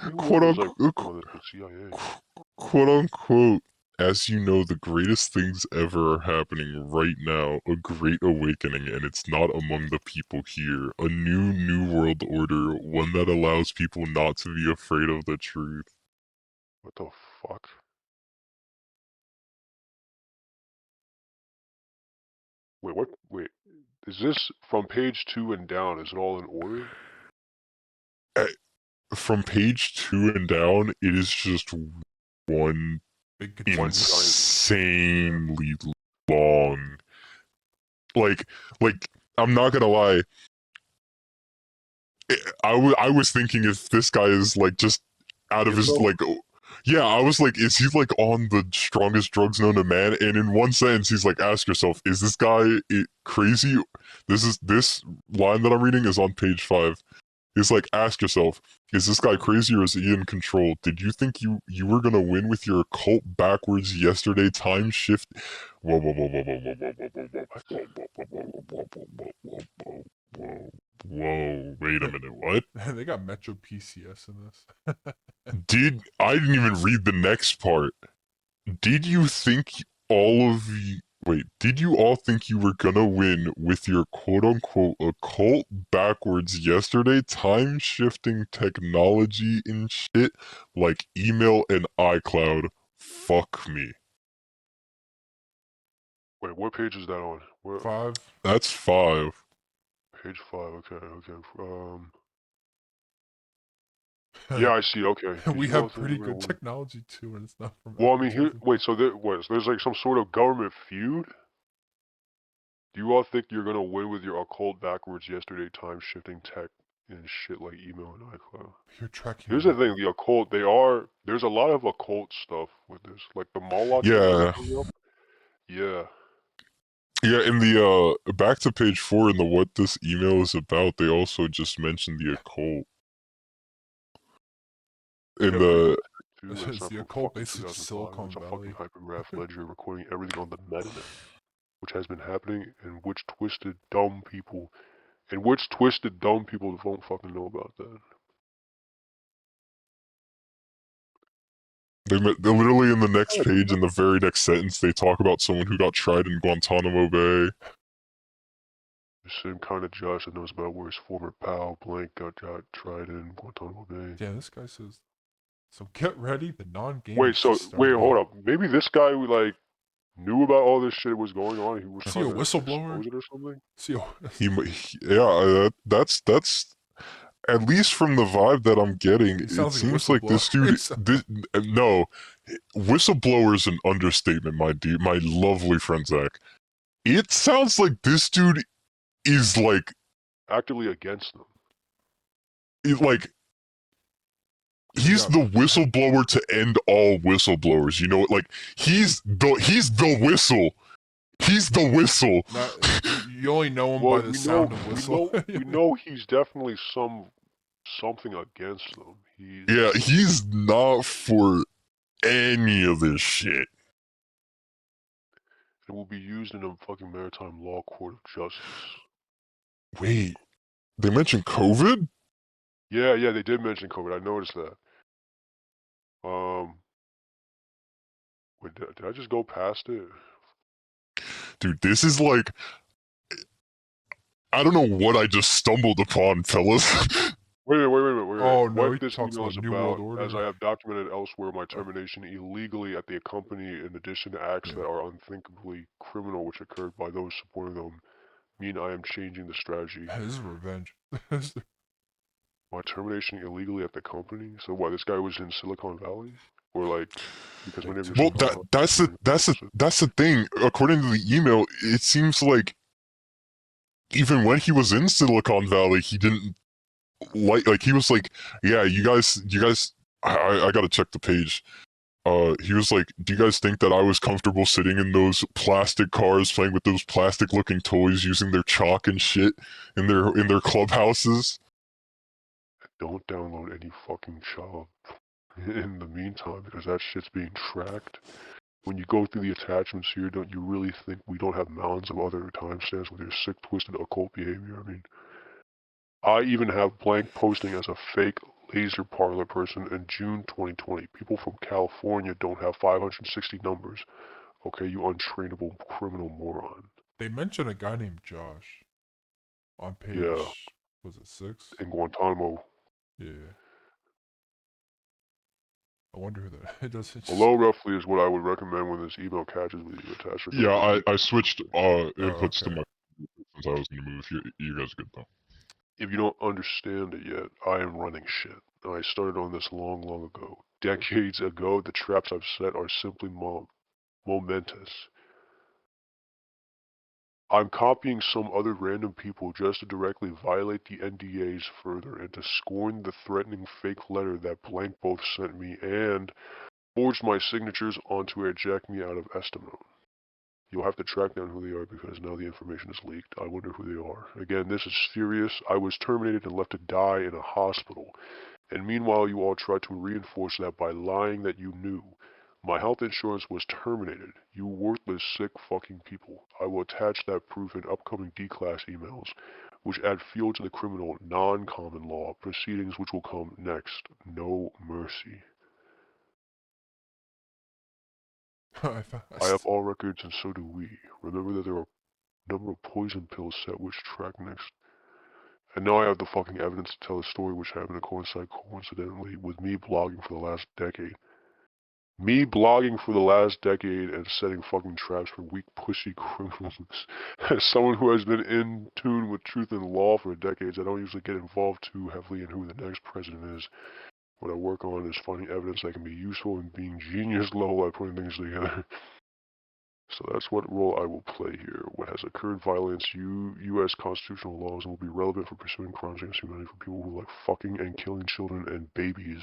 Maybe Quote whoever was like unquote. working on this, the CIA. Quote unquote. As you know, the greatest things ever are happening right now. A great awakening, and it's not among the people here. A new world order, one that allows people not to be afraid of the truth. What the fuck? Wait, what? Wait, is this from page 2 and down? Is it all in order? From page 2 and down, it is just one Big control. insanely long. Like, I'm not gonna lie. I was thinking if this guy is like just out of his Schizo? like, yeah, I was like, is he like on the strongest drugs known to man? And in one sentence, he's like, ask yourself, is this guy crazy? This line that I'm reading is on page 5. It's like, ask yourself, is this guy crazy or is he in control? Did you think you were gonna win with your occult backwards yesterday time shift? Whoa, whoa, whoa, whoa, whoa, whoa, whoa, whoa, whoa, whoa, whoa, wait a minute, what? They got Metro PCS in this. I didn't even read the next part. Did you think did you all think you were gonna win with your quote unquote occult backwards yesterday time shifting technology and shit like email and iCloud? Fuck me. Wait, what page is that on? Where? 5. That's 5. Page 5. Okay. Yeah, I see. Okay. Did We you all have think pretty we were gonna good win? technology too, and it's not from Well, I mean, advertising. wait. So there's like some sort of government feud. Do you all think you're gonna win with your occult backwards yesterday time shifting tech and shit like email and iCloud? You're tracking. Here's the thing: the occult. There's a lot of occult stuff with this, like the Moloch thing that was Yeah. coming up. Yeah. Yeah, in the back to page 4 in the what this email is about, they also just mentioned the occult. They In got pretty the good too, and it's Is not the from occult fucking basically just 2005. Silicon It's a fucking Valley? hypergraph ledger recording everything on the metanet, which has been happening, and which twisted dumb people don't fucking know about that. They're literally in the next Kinda page, in the very next sentence, they talk about someone who got tried in Guantanamo Bay. The same kind of Josh that knows about where his former pal Blank got tried in Guantanamo Bay. Yeah, this guy says. So get ready, the non-game Wait, is so just starting. hold up. Maybe this guy who like knew about all this shit was going on. He was Is he trying a to whistleblower? expose it or something. That's at least from the vibe that I'm getting. He It sounds like a seems like this dude. No, whistleblower is an understatement, my lovely friend Zach. It sounds like this dude is like Actively against them. like he's the whistleblower to end all whistleblowers. You know, like he's the whistle. He's the whistle. You only know him Well, by the sound of whistle. we know he's definitely something against them. Yeah, he's not for any of this shit. It will be used in a fucking maritime law court of justice. Wait, they mentioned COVID? Yeah, they did mention COVID. I noticed that. Wait, did I just go past it? Dude, this is like, I don't know what I just stumbled upon, fellas. Wait. Oh no, he What this talks email about is New World about, as I Order. have documented elsewhere, my termination illegally at the company, in addition to acts Yeah. that are unthinkably criminal which occurred by those supporting them, mean I am changing the strategy. This is revenge. My termination illegally at the company? So what, this guy was in Silicon Valley? Or like, because Like many of your Well, Silicon Valley that's the thing. According to the email, it seems like even when he was in Silicon Valley, he didn't like he was like, yeah, you guys, I gotta check the page. He was like, do you guys think that I was comfortable sitting in those plastic cars playing with those plastic looking toys using their chalk and shit in their clubhouses? don't download any fucking child in the meantime, because that shit's being tracked. When you go through the attachments here, don't you really think we don't have mounds of other timestamps with your sick, twisted, occult behavior? I mean, I even have blank posting as a fake laser parlor person in June 2020. People from California don't have 560 numbers. Okay, you untrainable criminal moron. They mention a guy named Josh on Yeah, page, was it 6? in Guantanamo. Yeah. I wonder who that it doesn't just Below roughly is what I would recommend when this email catches with you attached. Yeah, I switched inputs to okay. my since I was in the move. You guys are good though. If you don't understand it yet, I am running shit. I started on this long ago. Decades ago, the traps I've set are simply momentous. I'm copying some other random people just to directly violate the NDAs further and to scorn the threatening fake letter that Blank both sent me and forged my signatures onto eject me out of Estimone. You'll have to track down who they are because now the information is leaked. I wonder who they are. Again, this is serious. I was terminated and left to die in a hospital. And meanwhile, you all tried to reinforce that by lying that you knew. My health insurance was terminated. You worthless, sick fucking people. I will attach that proof in upcoming D-class emails, which add fuel to the criminal non-common law proceedings which will come next. No mercy. I have all records and so do we. Remember that there are a number of poison pills set which track next. And now I have the fucking evidence to tell a story which happened to coincide coincidentally with me blogging for the last decade. Me blogging for the last decade and setting fucking traps for weak pussy criminals. As someone who has been in tune with truth and law for decades, I don't usually get involved too heavily in who the next president is. What I work on is finding evidence that can be useful and being genius level at putting things together. So that's what role I will play here. What has occurred violates U.S. constitutional laws and will be relevant for pursuing crimes against humanity for people who like fucking and killing children and babies.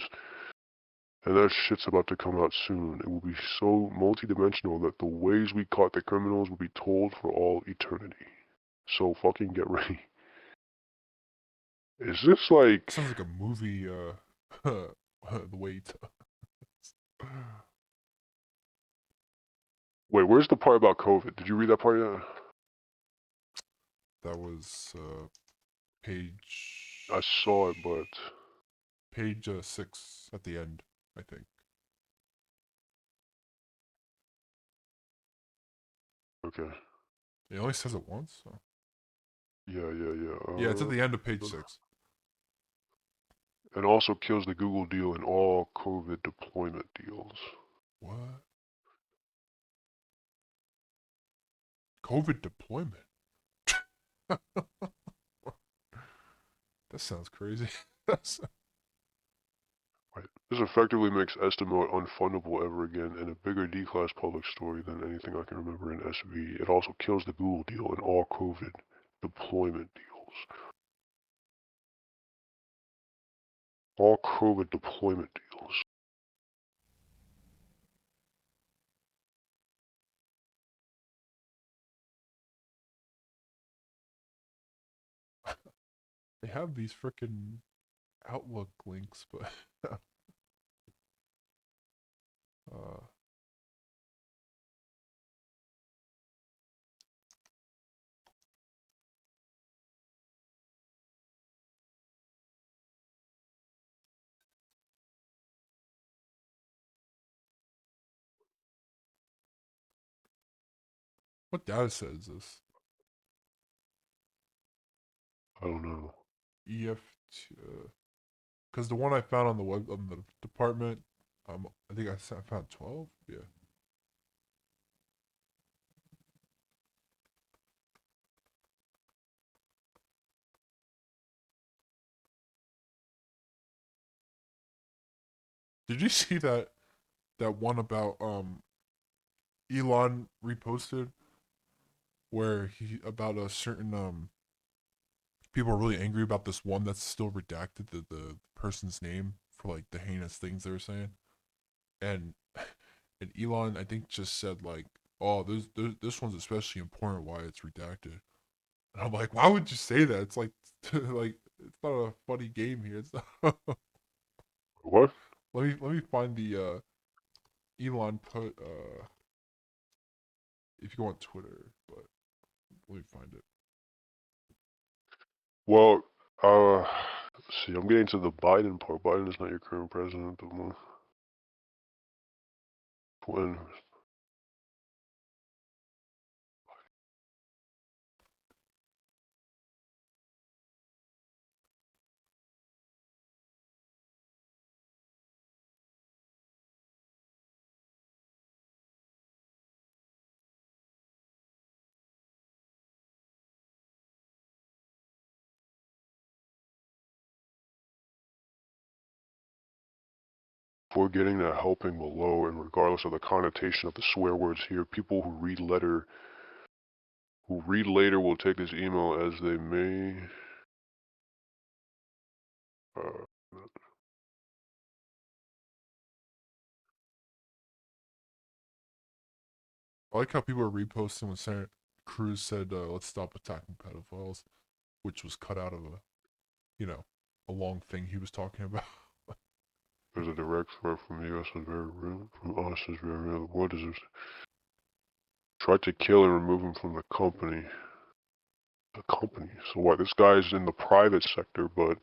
And that shit's about to come out soon. It will be so multidimensional that the ways we caught the criminals will be told for all eternity. So fucking get ready. Is this like... sounds like a movie, the wait. Wait, where's the part about COVID? Did you read that part yet? That was, page... I saw it, but... Page, 6 at the end, I think. Okay. It only says it once, so. Yeah. Yeah, it's at the end of page 6. And also kills the Google deal and all COVID deployment deals. What? COVID deployment? That sounds crazy. Right. This effectively makes Estimo unfundable ever again and a bigger D-class public story than anything I can remember in SV. It also kills the Google deal and all COVID deployment deals. All COVID deployment deals. They have these frickin' Outlook links, but what data set is this? I don't know. EF, because the one I found on the web on the department, I think I found 12. Yeah. Did you see that one about Elon reposted where he about a certain people are really angry about this one that's still redacted the person's name for like the heinous things they were saying, and and Elon I think just said like, oh, this one's especially important why it's redacted, and I'm like, why would you say that? It's like like it's not a funny game here. It's not. What? Let me find the Elon put if you go on Twitter, but let me find it. Well, let's see, I'm getting to the Biden part. Biden is not your current president, but when before getting to helping below, and regardless of the connotation of the swear words here, people who read later will take this email as they may. I like how people are reposting when Senator Cruz said, "Let's stop attacking pedophiles," which was cut out of a long thing he was talking about. There's a direct threat from the U.S. is very real. From us is very real. What is this? Tried to kill and remove him from the company. The company. So what? This guy's in the private sector, but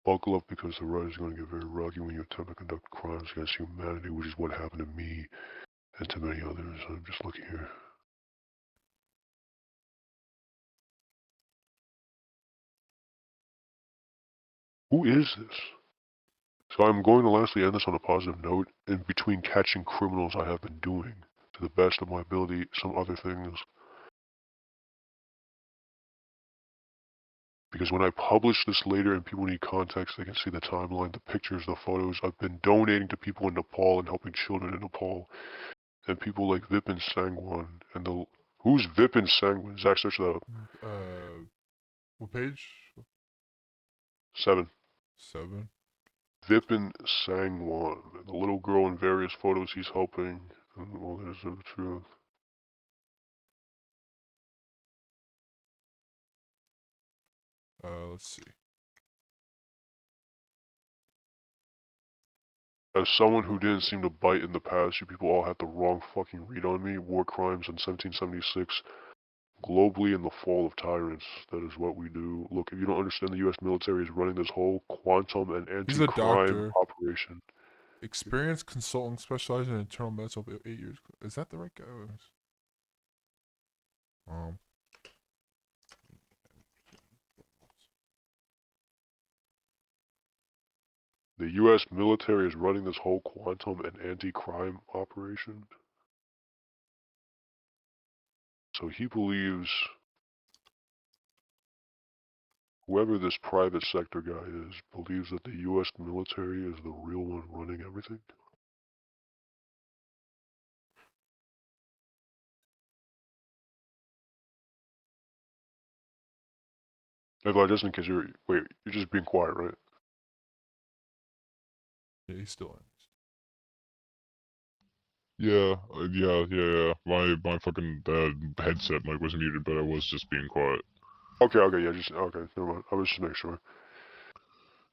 buckle up because the road is going to get very rocky when you attempt to conduct crimes against humanity, which is what happened to me and to many others. I'm just looking here. Who is this? So I'm going to lastly end this on a positive note. In between catching criminals, I have been doing, to the best of my ability, some other things. Because when I publish this later and people need context, they can see the timeline, the pictures, the photos. I've been donating to people in Nepal and helping children in Nepal. And people like Vipin Sangwan and the... Who's Vipin Sangwan? Zach, search that up. What page? 7. 7. Vipin Sangwan. The little girl in various photos he's helping. Well, there's the truth. Let's see. As someone who didn't seem to bite in the past, you people all had the wrong fucking read on me. War crimes in 1776. Globally in the fall of tyrants. That is what we do. Look, if you don't understand, the U.S. military is running this whole quantum and He's a anti-crime doctor. operation. Experienced consultant specializing in internal medicine over 8 years. Is that the right guy? Um. The U.S. military is running this whole quantum and anti-crime operation. So he believes whoever this private sector guy is believes that the U.S. military is the real one running everything. If just in case you're just being quiet, right? Yeah, he's still in. Yeah, yeah. My fucking headset mic was muted, but I was just being quiet. Okay, yeah, okay, never mind. I was just making sure.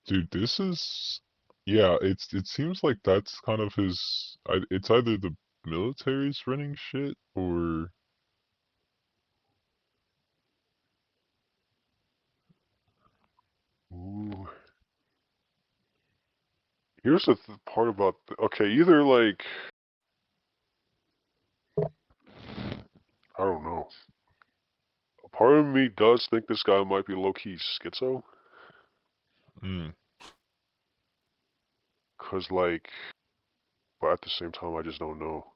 Dude, this is, yeah. It seems like that's kind of his. It's either the military's running shit or. Ooh. Here's the part about okay, either like I don't know. Part of me does think this guy might be low-key schizo. Mm. Cause like, but at the same time, I just don't know.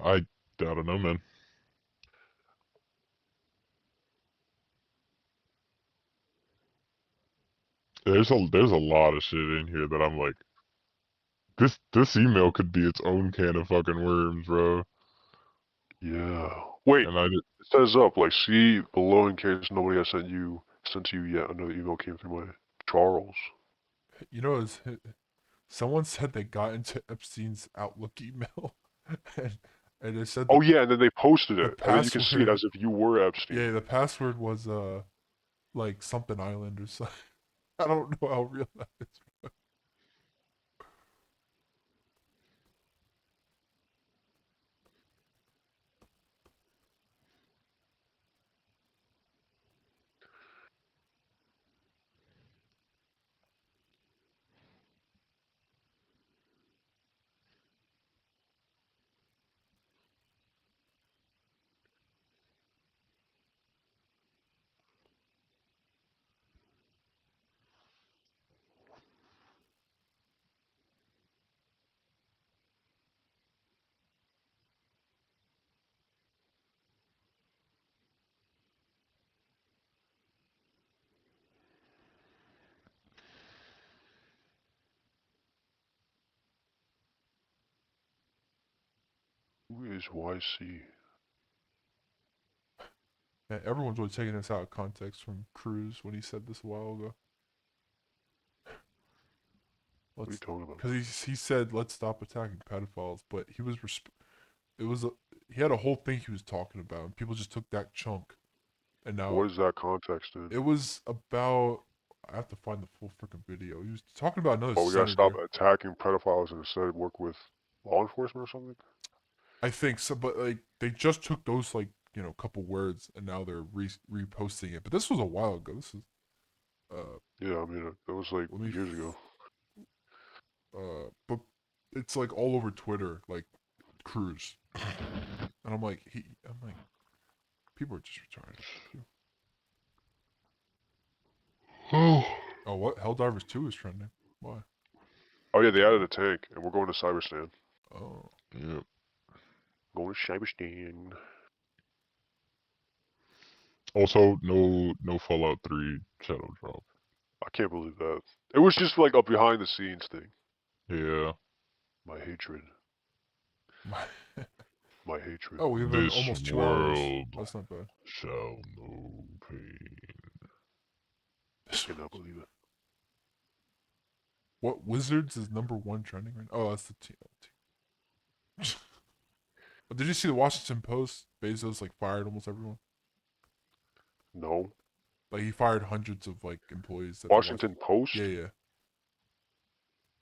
I don't know, man. There's a lot of shit in here that I'm like, this email could be its own can of fucking worms, bro. Yeah. Wait, And I it says up like see below in case nobody has sent to you yet. Another email came through my Charles. You know, someone said they got into Epstein's Outlook email, and it said Oh yeah, and then they posted the it, and then you can see it password. as if you were Epstein. Yeah, the password was like something island or something. I don't know how real that is. Who is YC? Man, everyone's really taking this out of context from Cruz when he said this a while ago. What are you talking about? Because he said let's stop attacking pedophiles, but it was he had a whole thing he was talking about, and people just took that chunk, and now What is that context in? it was about. I have to find the full freaking video. He was talking about another Oh, we gotta stop senator. attacking pedophiles and instead work with law enforcement or something? I think so, but like they just took those like couple words, and now they're reposting it. But this was a while ago. This is Yeah, I mean, that was like let me years ago. but it's like all over Twitter, like Cruz, and I'm like, people are just retarded. Oh, what Helldivers 2 is trending? Why? Oh yeah, they added a tank, and we're going to Cyberstan. Oh, yeah. Going to Cyberstan. Also, no Fallout 3 Shadow Drop. I can't believe that. It was just like a behind the scenes thing. Yeah. My hatred. my. My hatred. Oh, we've been This almost 2 hours. world That's not bad. shall know pain. Cannot believe it. What Wizards is #1 trending right now? Oh, that's the team. Did you see the Washington Post? Bezos like fired almost everyone. No. Like he fired hundreds of like employees at the Washington Yeah, Post? yeah.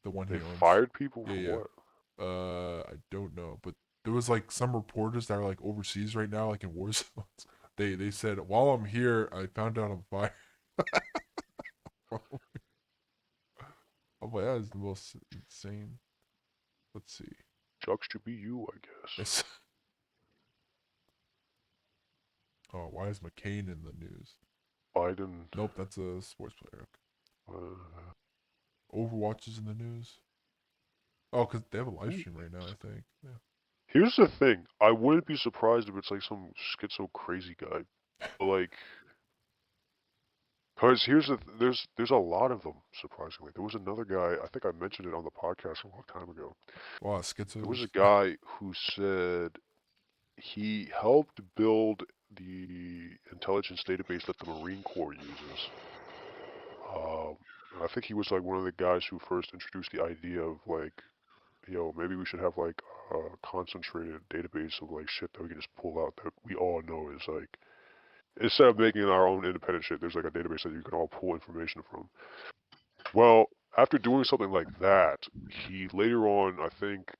The one They he owns. fired people Yeah, for yeah. what? I don't know, but there was like some reporters that are like overseas right now, like in war zones. They said while I'm here, I found out I'm fired. I'm like, that is the most insane. Let's see. Chucks to be you, I guess. It's oh, why is McCain in the news? Biden. Nope, that's a sports player. Uh, Overwatch is in the news. Oh, because they have a live who- stream right now, I think. Yeah. Here's the thing. I wouldn't be surprised if it's like some schizo crazy guy. But like, cause here's there's a lot of them. Surprisingly, there was another guy. I think I mentioned it on the podcast a long time ago. Wow, There was schizos. a guy who said he helped build the intelligence database that the Marine Corps uses. And I think he was like one of the guys who first introduced the idea of like, yo, maybe we should have like a concentrated database of like shit that we can just pull out that we all know is like, instead of making our own independent shit, there's like a database that you can all pull information from. Well, after doing something like that, he later on, I think,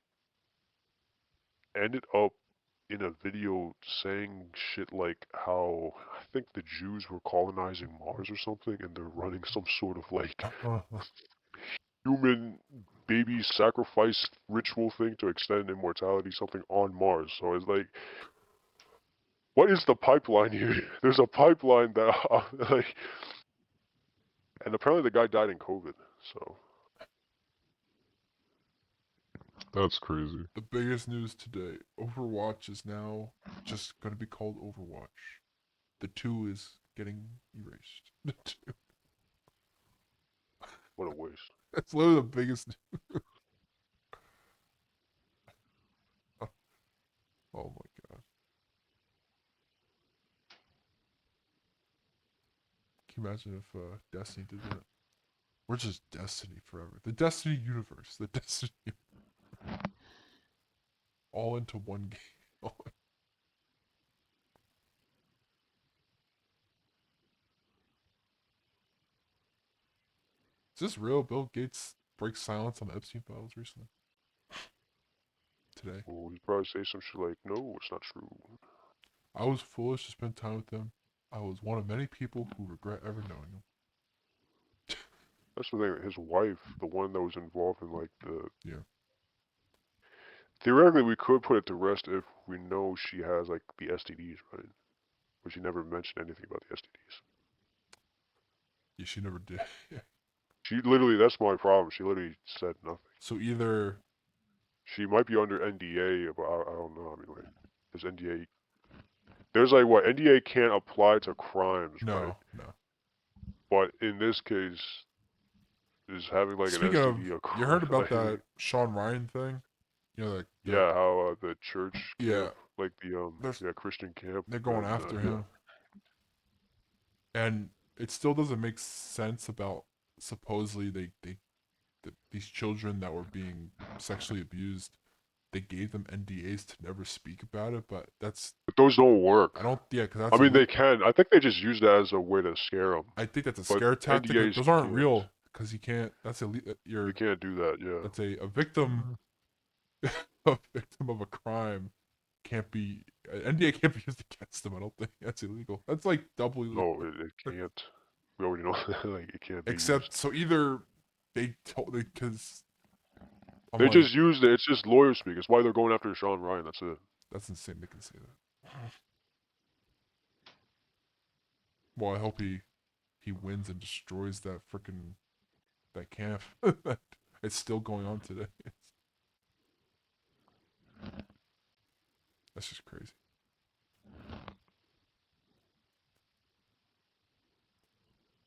ended up in a video saying shit like how I think the Jews were colonizing Mars or something, and they're running some sort of like human baby sacrifice ritual thing to extend immortality, something on Mars. So it's like What is the pipeline here? There's a pipeline that like, and apparently the guy died in COVID. So That's crazy. The biggest news today: Overwatch is now just going to be called Overwatch. The 2 is getting erased. The 2. what a waste. That's literally the biggest news. Oh my god. Can you imagine if Destiny did that? We're just Destiny forever. The Destiny universe. The Destiny. All into one game. Is this real? Bill Gates breaks silence on the Epstein files recently. Today. Well, he'd probably say some shit like, "No, it's not true." I was foolish to spend time with him. I was one of many people who regret ever knowing him. That's the thing. His wife, the one that was involved in like the. Yeah. Theoretically, we could put it to rest if we know she has like the STDs, right? But she never mentioned anything about the STDs. Yeah, she never did. She literally, that's my problem. She literally said nothing. So either She might be under NDA, but I don't know. I mean, like, there's NDA. There's like what NDA can't apply to crimes, right? no. But in this case, is having like Speaking an of, STD a crime? you heard about Like, that Sean Ryan thing? You know, like yeah, how the church Yeah. camp, like the There's- Christian camp, they're going and, after him. And it still doesn't make sense about supposedly these children that were being sexually abused, they gave them NDAs to never speak about it, but that's But those don't work. I don't because I that's mean, they can. I think they just use that as a way to scare them. I think that's a but scare tactic. NDAs Those aren't can't. real because you can't. That's You can't do that. Yeah. That's a victim. A victim of a crime can't be NDA can't be used against them. I don't think that's illegal. That's like double illegal. No, it can't. We already know like it can't be Except used. so either they told because They just used it. It's just lawyer speak. It's why they're going after Sean Ryan. That's it. That's insane. They can say that. Well, I hope he wins and destroys that freaking that camp. It's still going on today. That's just crazy.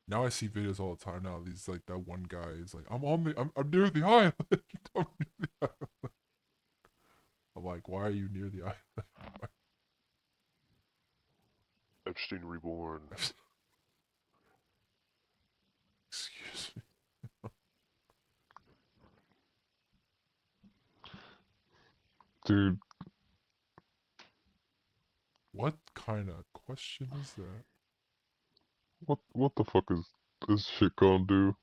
Now I see videos all the time now. These like that one guy is like, I'm near the island. I'm near the island. I'm like, why are you near the island? Epstein reborn. Excuse me. Dude. What kind of question is that? What the fuck is this shit gonna do?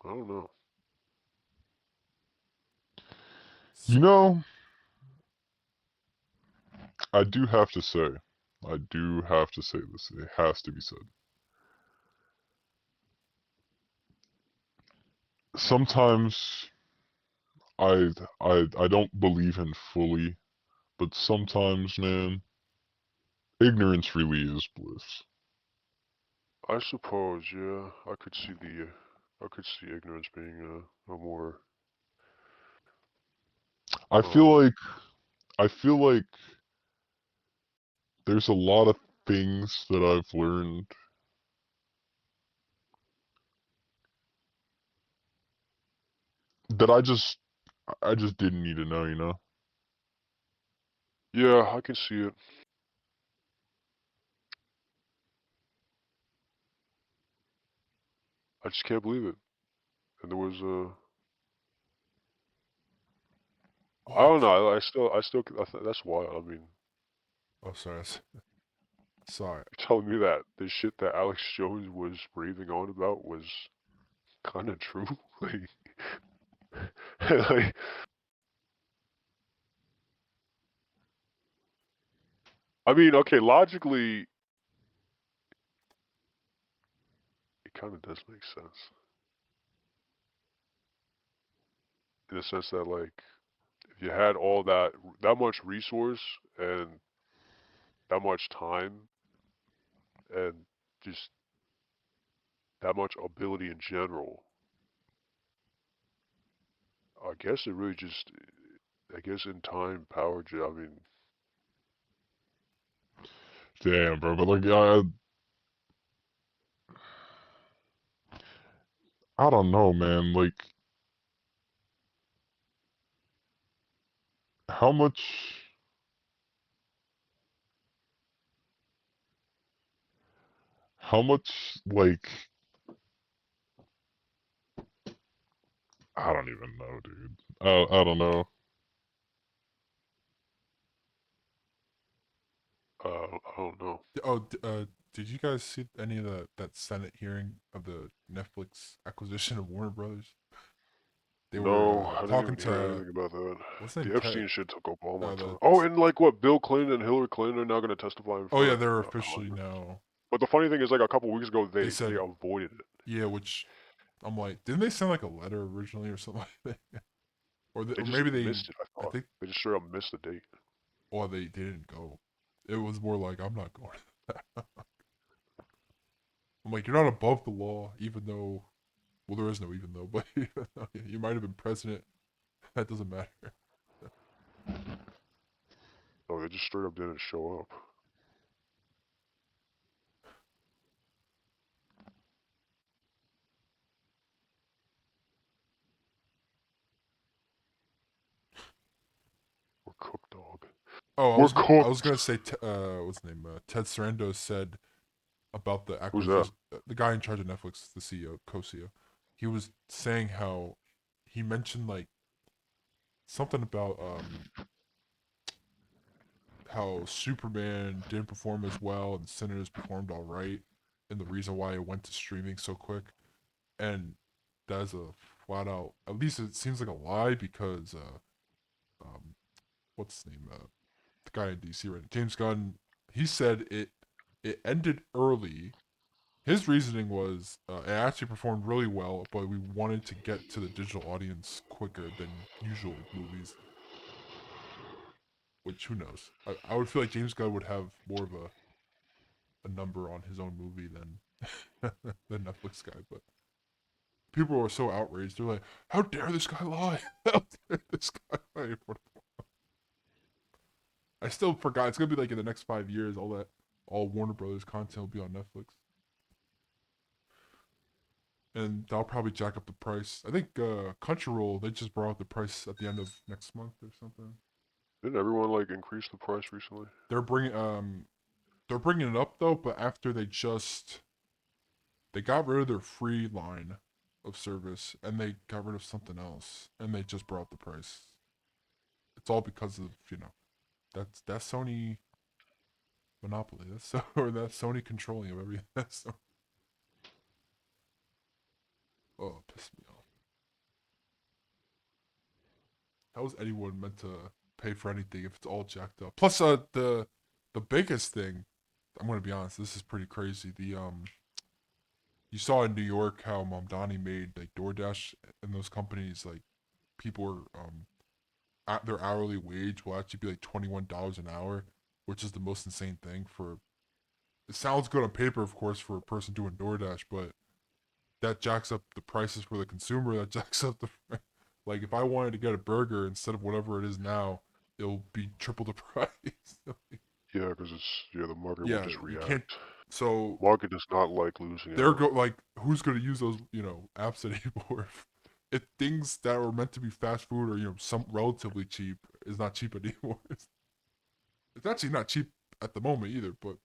I don't know. You know, I do have to say this. It has to be said. Sometimes I don't believe in fully, but sometimes, man, ignorance really is bliss. I suppose, yeah. I could see ignorance being a more. I feel like there's a lot of things that I've learned that I just didn't need to know, you know? Yeah, I can see it. I just can't believe it. And there was I don't know. That's wild. I mean, Oh, sorry. Sorry. you're telling me that the shit that Alex Jones was raving on about was kind of true? Like, I mean, okay, logically, it kind of does make sense. In the sense that, like, if you had all that much resource and that much time and just that much ability in general, I guess it really just, I guess in time, power, I mean, Damn, bro. But like, I don't know, man. Like, how much? How much? Like, I don't even know, dude. I don't know. I don't know. Oh, did you guys see any of that Senate hearing of the Netflix acquisition of Warner Brothers? They were No, I didn't talking even hear to anything about that. what's his name? The Epstein shit took up all my time. The Oh, and like what, Bill Clinton and Hillary Clinton are now going to testify in oh front yeah, of they're officially Congress. now. But the funny thing is, like a couple weeks ago, They they said avoided it. yeah, which I'm like, didn't they send like a letter originally or something like that? They Or just maybe they, missed it. I I thought think, they just straight up missed the date. or they didn't go. It was more like I'm not going to that. I'm like, you're not above the law, even though, well, there is no even though, but you might have been president. That doesn't matter. No, they just straight up didn't show up. We're cooked, dog. Oh, We're I was cooked. gonna say, what's his name? Ted Sarandos said about the Who's that? acquisition. The guy in charge of Netflix, the CEO, co-CEO, he was saying how he mentioned like something about how Superman didn't perform as well and Sinners performed all right, and the reason why it went to streaming so quick, and that's a flat out. At least it seems like a lie because what's his name? The guy in DC, right? James Gunn. He said it ended early. His reasoning was it actually performed really well, but we wanted to get to the digital audience quicker than usual movies. Which who knows? I would feel like James Gunn would have more of a number on his own movie than the Netflix guy. But people were so outraged. They're like, "How dare this guy lie? How dare this guy lie?" I still forgot. It's gonna be like in the next 5 years, all Warner Brothers content will be on Netflix, and they'll probably jack up the price. I think Crunchyroll they just brought up the price at the end of next month or something. Didn't everyone like increase the price recently? They're bringing it up though, but after they got rid of their free line of service and they got rid of something else and they just brought up the price. It's all because of that's Sony monopoly. That's so or that Sony controlling of everything. That's so, oh, it pissed me off. How is anyone meant to pay for anything if it's all jacked up? Plus, the biggest thing, I'm gonna be honest, this is pretty crazy. You saw in New York how Mamdani made like DoorDash and those companies like people were at their hourly wage will actually be like $21 an hour, which is the most insane thing for. It sounds good on paper, of course, for a person doing DoorDash, but that jacks up the prices for the consumer. That jacks up the like if I wanted to get a burger instead of whatever it is now, it'll be triple the price. Yeah, because it's the market will Yeah, just you can't. react. So Market does not like losing they're out. like, who's gonna use those apps anymore? If things that were meant to be fast food or some relatively cheap is not cheap anymore. It's actually not cheap at the moment either. But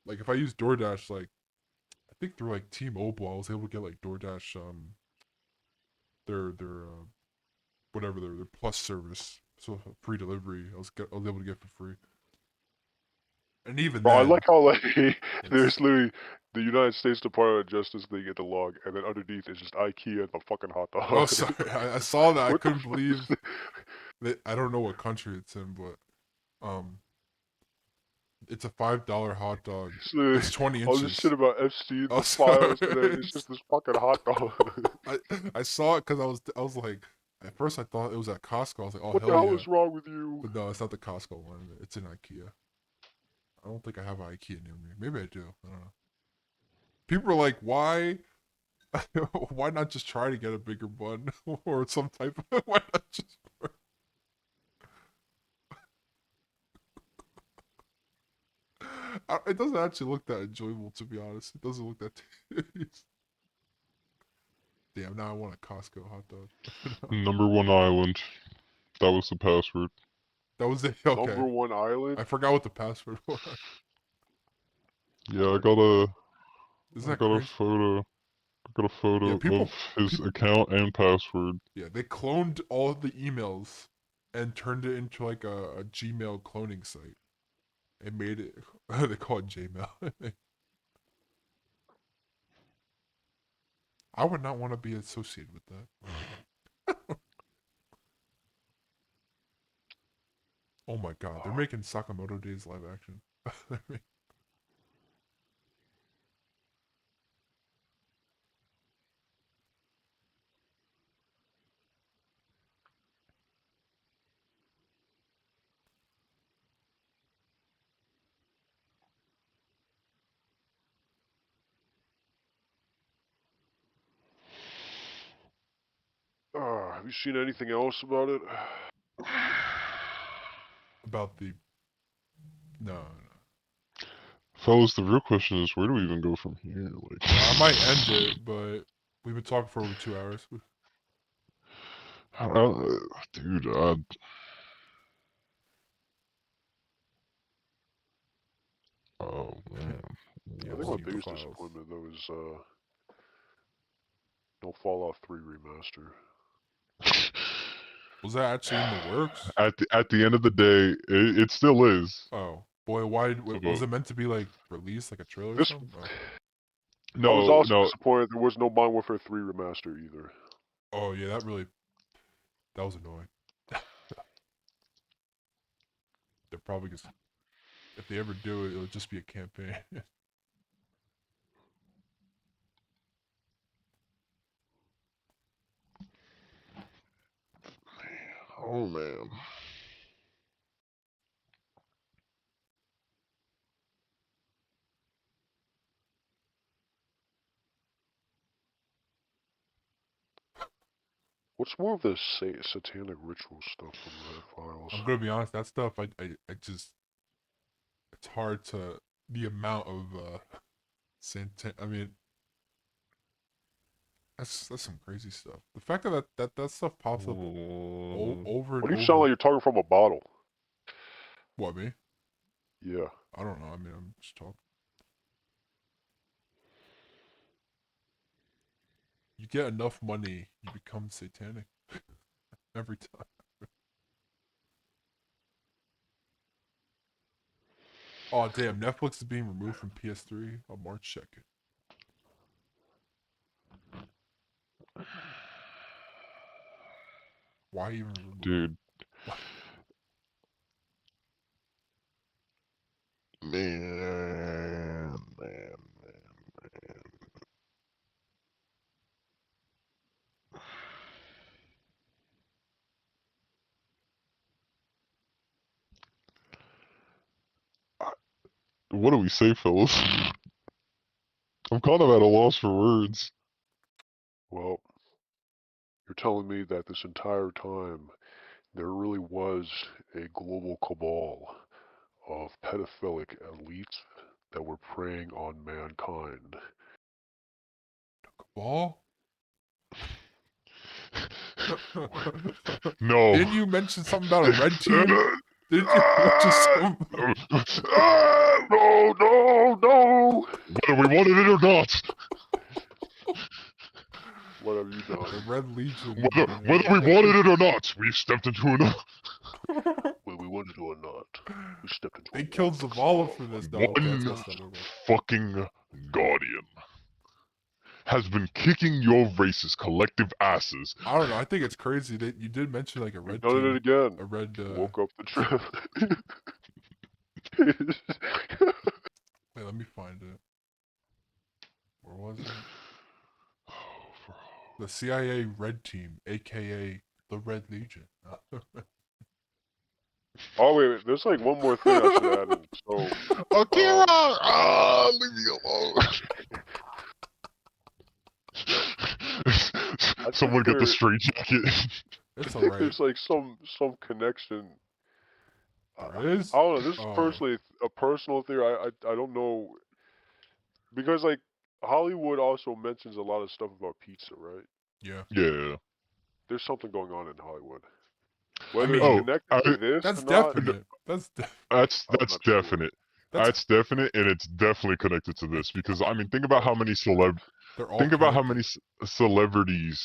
like if I use DoorDash, like I think through like T-Mobile, I was able to get like DoorDash their whatever their plus service, so free delivery. I was able to get for free. And even Bro, I then, like how like it's there's literally the United States Department of Justice thing at the log, and then underneath is just IKEA and the fucking hot oh dog. sorry, I saw that. I What the couldn't fuck believe is this? that. I don't know what country it's in, but it's a $5 hot dog. It's 20 All this shit inches. about Epstein, Oh the sorry. files, and then it's just this fucking hot dog. I I saw it because I was like, at first I thought it was at Costco. I was like, oh What the hell hell yeah, is wrong with you? but no, it's not the Costco one. It's in IKEA. don't think I have an IKEA near me. Maybe I do. I don't know. People are like, why? Why not just try to get a bigger bun or some type of? Why not just? It doesn't actually look that enjoyable, to be honest. It doesn't look that tasty. Damn, now I want a Costco hot dog. Number one island. That was the password. That was it. Okay. Number one island. I forgot what the password was. Yeah, I got a Isn't that crazy? photo. I got a photo Yeah, of his account and password. Yeah, they cloned all of the emails and turned it into like a Gmail cloning site. And made it. They call it Jmail. I would not want to be associated with that. Oh my god, they're making Sakamoto Days live action. Have you seen anything else about it? About the no. Fellas, the real question is, where do we even go from here? Like, I might end it, but we've been talking for over 2 hours. dude, oh man. Yeah, I I've think my seen the biggest files. disappointment though is no Fallout 3 remaster. Was that actually in the works? At the end of the day, it still is. Oh boy, why was So, it meant to be like released like a trailer or This something? Oh. I was no, also no. disappointed there was no Modern Warfare 3 remaster either. Oh yeah, that was annoying. They're probably just if they ever do it, it'll just be a campaign. Oh man. What's more of the satanic ritual stuff from the files? I'm gonna be honest, that stuff I just it's hard to the amount of I mean that's some crazy stuff. The fact that stuff pops up over What and do you sound over. like you're talking from a bottle? What, me? Yeah. I don't know. I mean, I'm just talking. You get enough money, you become satanic every time. Oh damn! Netflix is being removed from PS3 on March 2nd. Why even remove it? Dude, man. What do we say, fellas? I'm kind of at a loss for words. Well, you're telling me that this entire time there really was a global cabal of pedophilic elites that were preying on mankind. Ball? No. Didn't you mention something about a red team? Didn't you mention something? No! Whether we wanted it or not. What have you The done? Red Legion. Whether we wanted it or not, we stepped into an. Whether we wanted to or not, we stepped into They a killed war. Zavala for this. No, okay, that's One messed up. Okay. fucking guardian has been kicking your race's collective asses. I don't know. I think it's crazy that you did mention like a We've red done team. it again. A red. Woke up the truth. Wait, let me find it. Where was it? The CIA Red Team, aka the Red Legion. Oh wait, there's like one more thing I should add in. So, Akira! Leave me alone. I think Someone get the straight jacket. It's I think alright. there's like some connection. There is? I don't know. This is Oh. personally a personal theory. I don't know because like Hollywood also mentions a lot of stuff about pizza, right? Yeah. Yeah. There's something going on in Hollywood. I Whether it's mean, connected to this that's or not, definite. That's I'm That's not sure. definite. that's That's definite, and it's definitely connected to this because I mean, think about how many they're all think about how many connected. celebrities,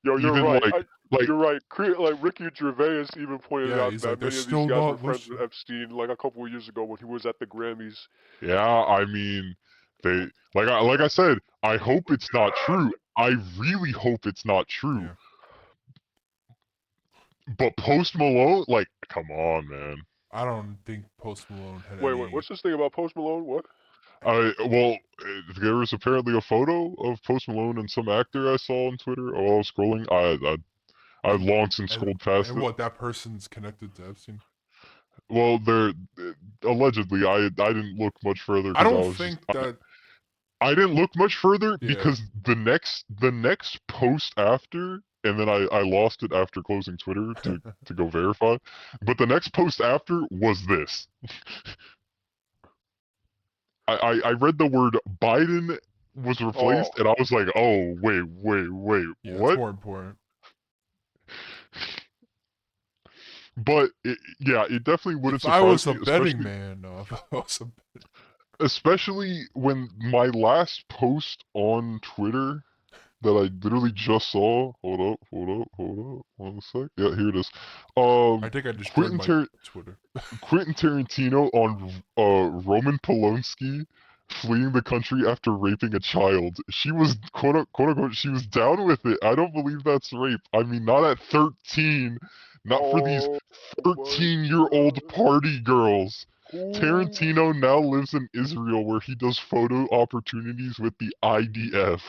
Yo, you're even right. like You're right. Like Ricky Gervais even pointed Yeah, out he's like, that they're many of these still guys were not friends with listening. Epstein like a couple of years ago when he was at the Grammys. yeah, I mean, they like I said, I hope it's not true. I really hope it's not true. Yeah. But Post Malone, like, come on, man. I don't think Post Malone had Wait, any. what's this thing about Post Malone? What? There was apparently a photo of Post Malone and some actor I saw on Twitter while I was scrolling. I've long since And, scrolled past and it. what, that person's connected to Epstein? Well, they're allegedly. I didn't look much further I because don't think that. I didn't look much further Yeah. because the next post after, and then I lost it after closing Twitter to go verify. But the next post after was this. I read the word Biden was Oh, replaced, and I was like, oh wait, Yeah, it's what? more important. But yeah, it definitely wouldn't If I was surprise a me, betting man, no, if I was a especially when my last post on Twitter that I literally just saw. Hold up, one sec. Yeah, here it is. I think I destroyed Quentin my Tar- Twitter. Quentin Tarantino on Roman Polonsky fleeing the country after raping a child. She was quote unquote she was down with it. I don't believe that's rape. I mean, not at 13. Not for these oh my 13-year-old God. party girls. Who? Tarantino now lives in Israel where he does photo opportunities with the IDF.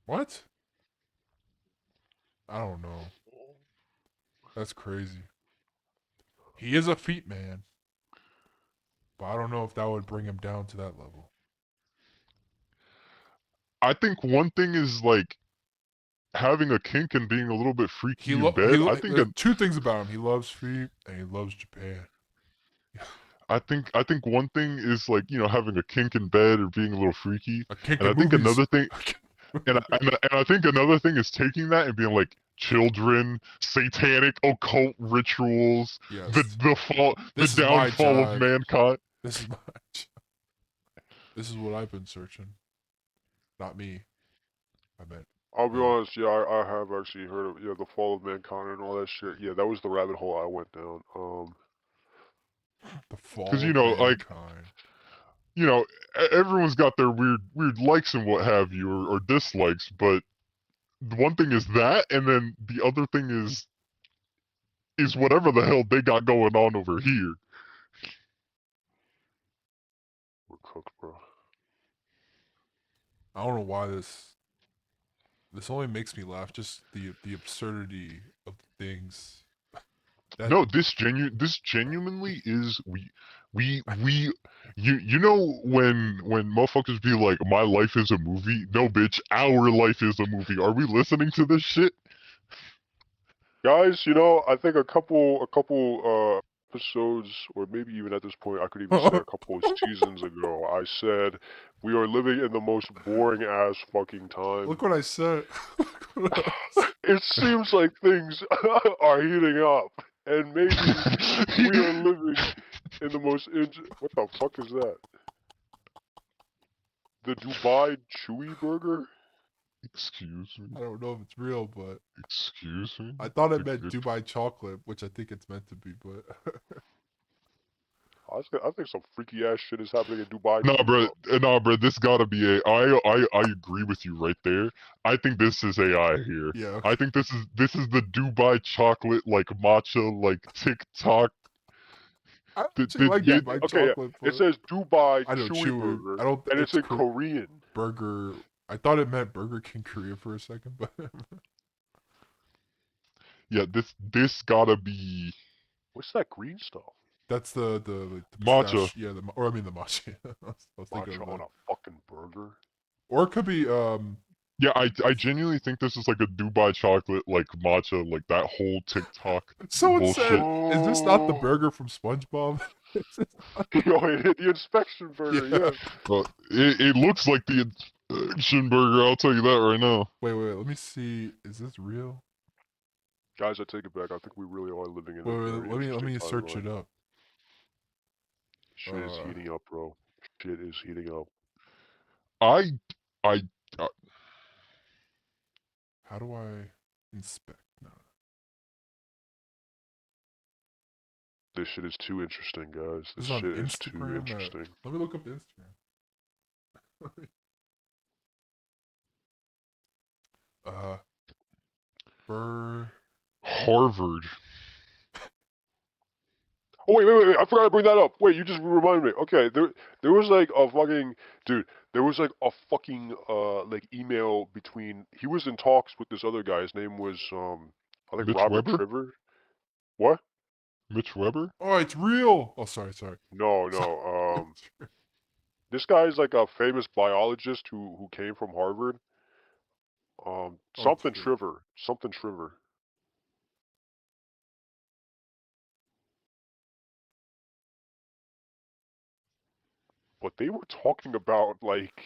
What? I don't know. That's crazy. He is a feet man, but I don't know if that would bring him down to that level. I think one thing is like having a kink and being a little bit freaky in He bed. I think there's two things about him. He loves feet and he loves Japan. I think one thing is like having a kink in bed or being a little freaky, A kink and in I think movies. another thing, and I think another thing is taking that and being like children, satanic occult rituals, Yes. the This is my downfall of job. mankind. This is my job. This is what I've been searching. Not me. I bet. I'll be honest, yeah, I have actually heard of the fall of mankind and all that shit. Yeah, that was the rabbit hole I went down. The Because fall of mankind. everyone's got their weird likes and what have you or dislikes, but one thing is that, and then the other thing is whatever the hell they got going on over here. we're cooked, bro. I don't know why this only makes me laugh. Just the absurdity of things. That No, this genuinely is we you know when motherfuckers be like, my life is a movie. No, bitch, our life is a movie. Are we listening to this shit? Guys, I think a couple episodes, or maybe even at this point, I could even say a couple of seasons ago, I said we are living in the most boring ass fucking time. look what I said. It seems like things are heating up, and maybe we are living in the most. What the fuck is that? The Dubai Chewy Burger? Excuse me. I don't know if it's real, but Excuse me. I thought it meant Dubai chocolate, which I think it's meant to be. But I think some freaky ass shit is happening in Dubai Nah, too, bro. bro. Nah, bro. This gotta be a. I agree with you right there. I think this is AI here. yeah, I okay. think this is the Dubai chocolate like matcha like TikTok. I actually like Did, Dubai Okay, yeah. chocolate, It but says Dubai I know Chewy chewy. Burger, I don't. and it's in Korean. Burger. I thought it meant Burger King Korea for a second, but yeah, this gotta be. What's that green stuff? That's the Matcha. pistachio. Yeah, or I mean the matcha. I was thinking Matcha of on that. a fucking burger? Or it could be Yeah, I genuinely think this is like a Dubai chocolate, like matcha, like that whole TikTok someone said, bullshit. is this not the Oh. burger from SpongeBob? Oh, the inspection burger, Yeah. yeah. Well, it looks like the inspection burger. I'll tell you that right now. Wait, let me see. Is this real? Guys, I take it back. I think we really are living in Wait, a very let interesting me search timeline. it up. Shit is heating up, bro. Shit is heating up. I, I, How do I inspect? No. This shit is too interesting, guys. This This is on shit is too Instagram. interesting. Let me look up Instagram. uh, Burr. Harvard. Oh wait! I forgot to bring that up. Wait, you just reminded me. Okay, there was like a fucking dude. There was like a fucking like email between. He was in talks with this other guy. His name was I think Mitch Robert Weber? Trevor. What? Mitch Weber? Oh, it's real. Oh, sorry. No, Sorry. no. This guy's like a famous biologist who came from Harvard. Oh, it's Something real. Shriver. Something Shriver. But they were talking about like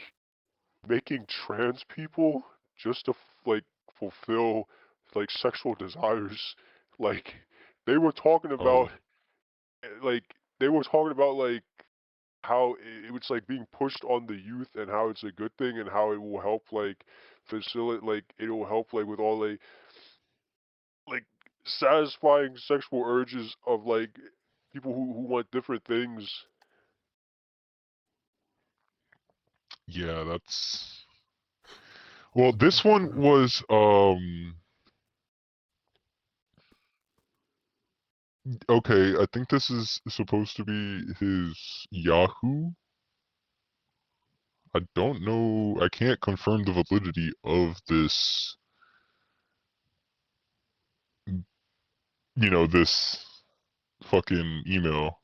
making trans people just to like fulfill like sexual desires. Like they were talking Oh, about like they were talking about like how it was like being pushed on the youth and how it's a good thing and how it will help like facilitate like it will help like with all like satisfying sexual urges of like people who want different things. yeah, that's. Well, this one was okay, I think this is supposed to be his Yahoo. I don't know. I can't confirm the validity of this, this fucking email.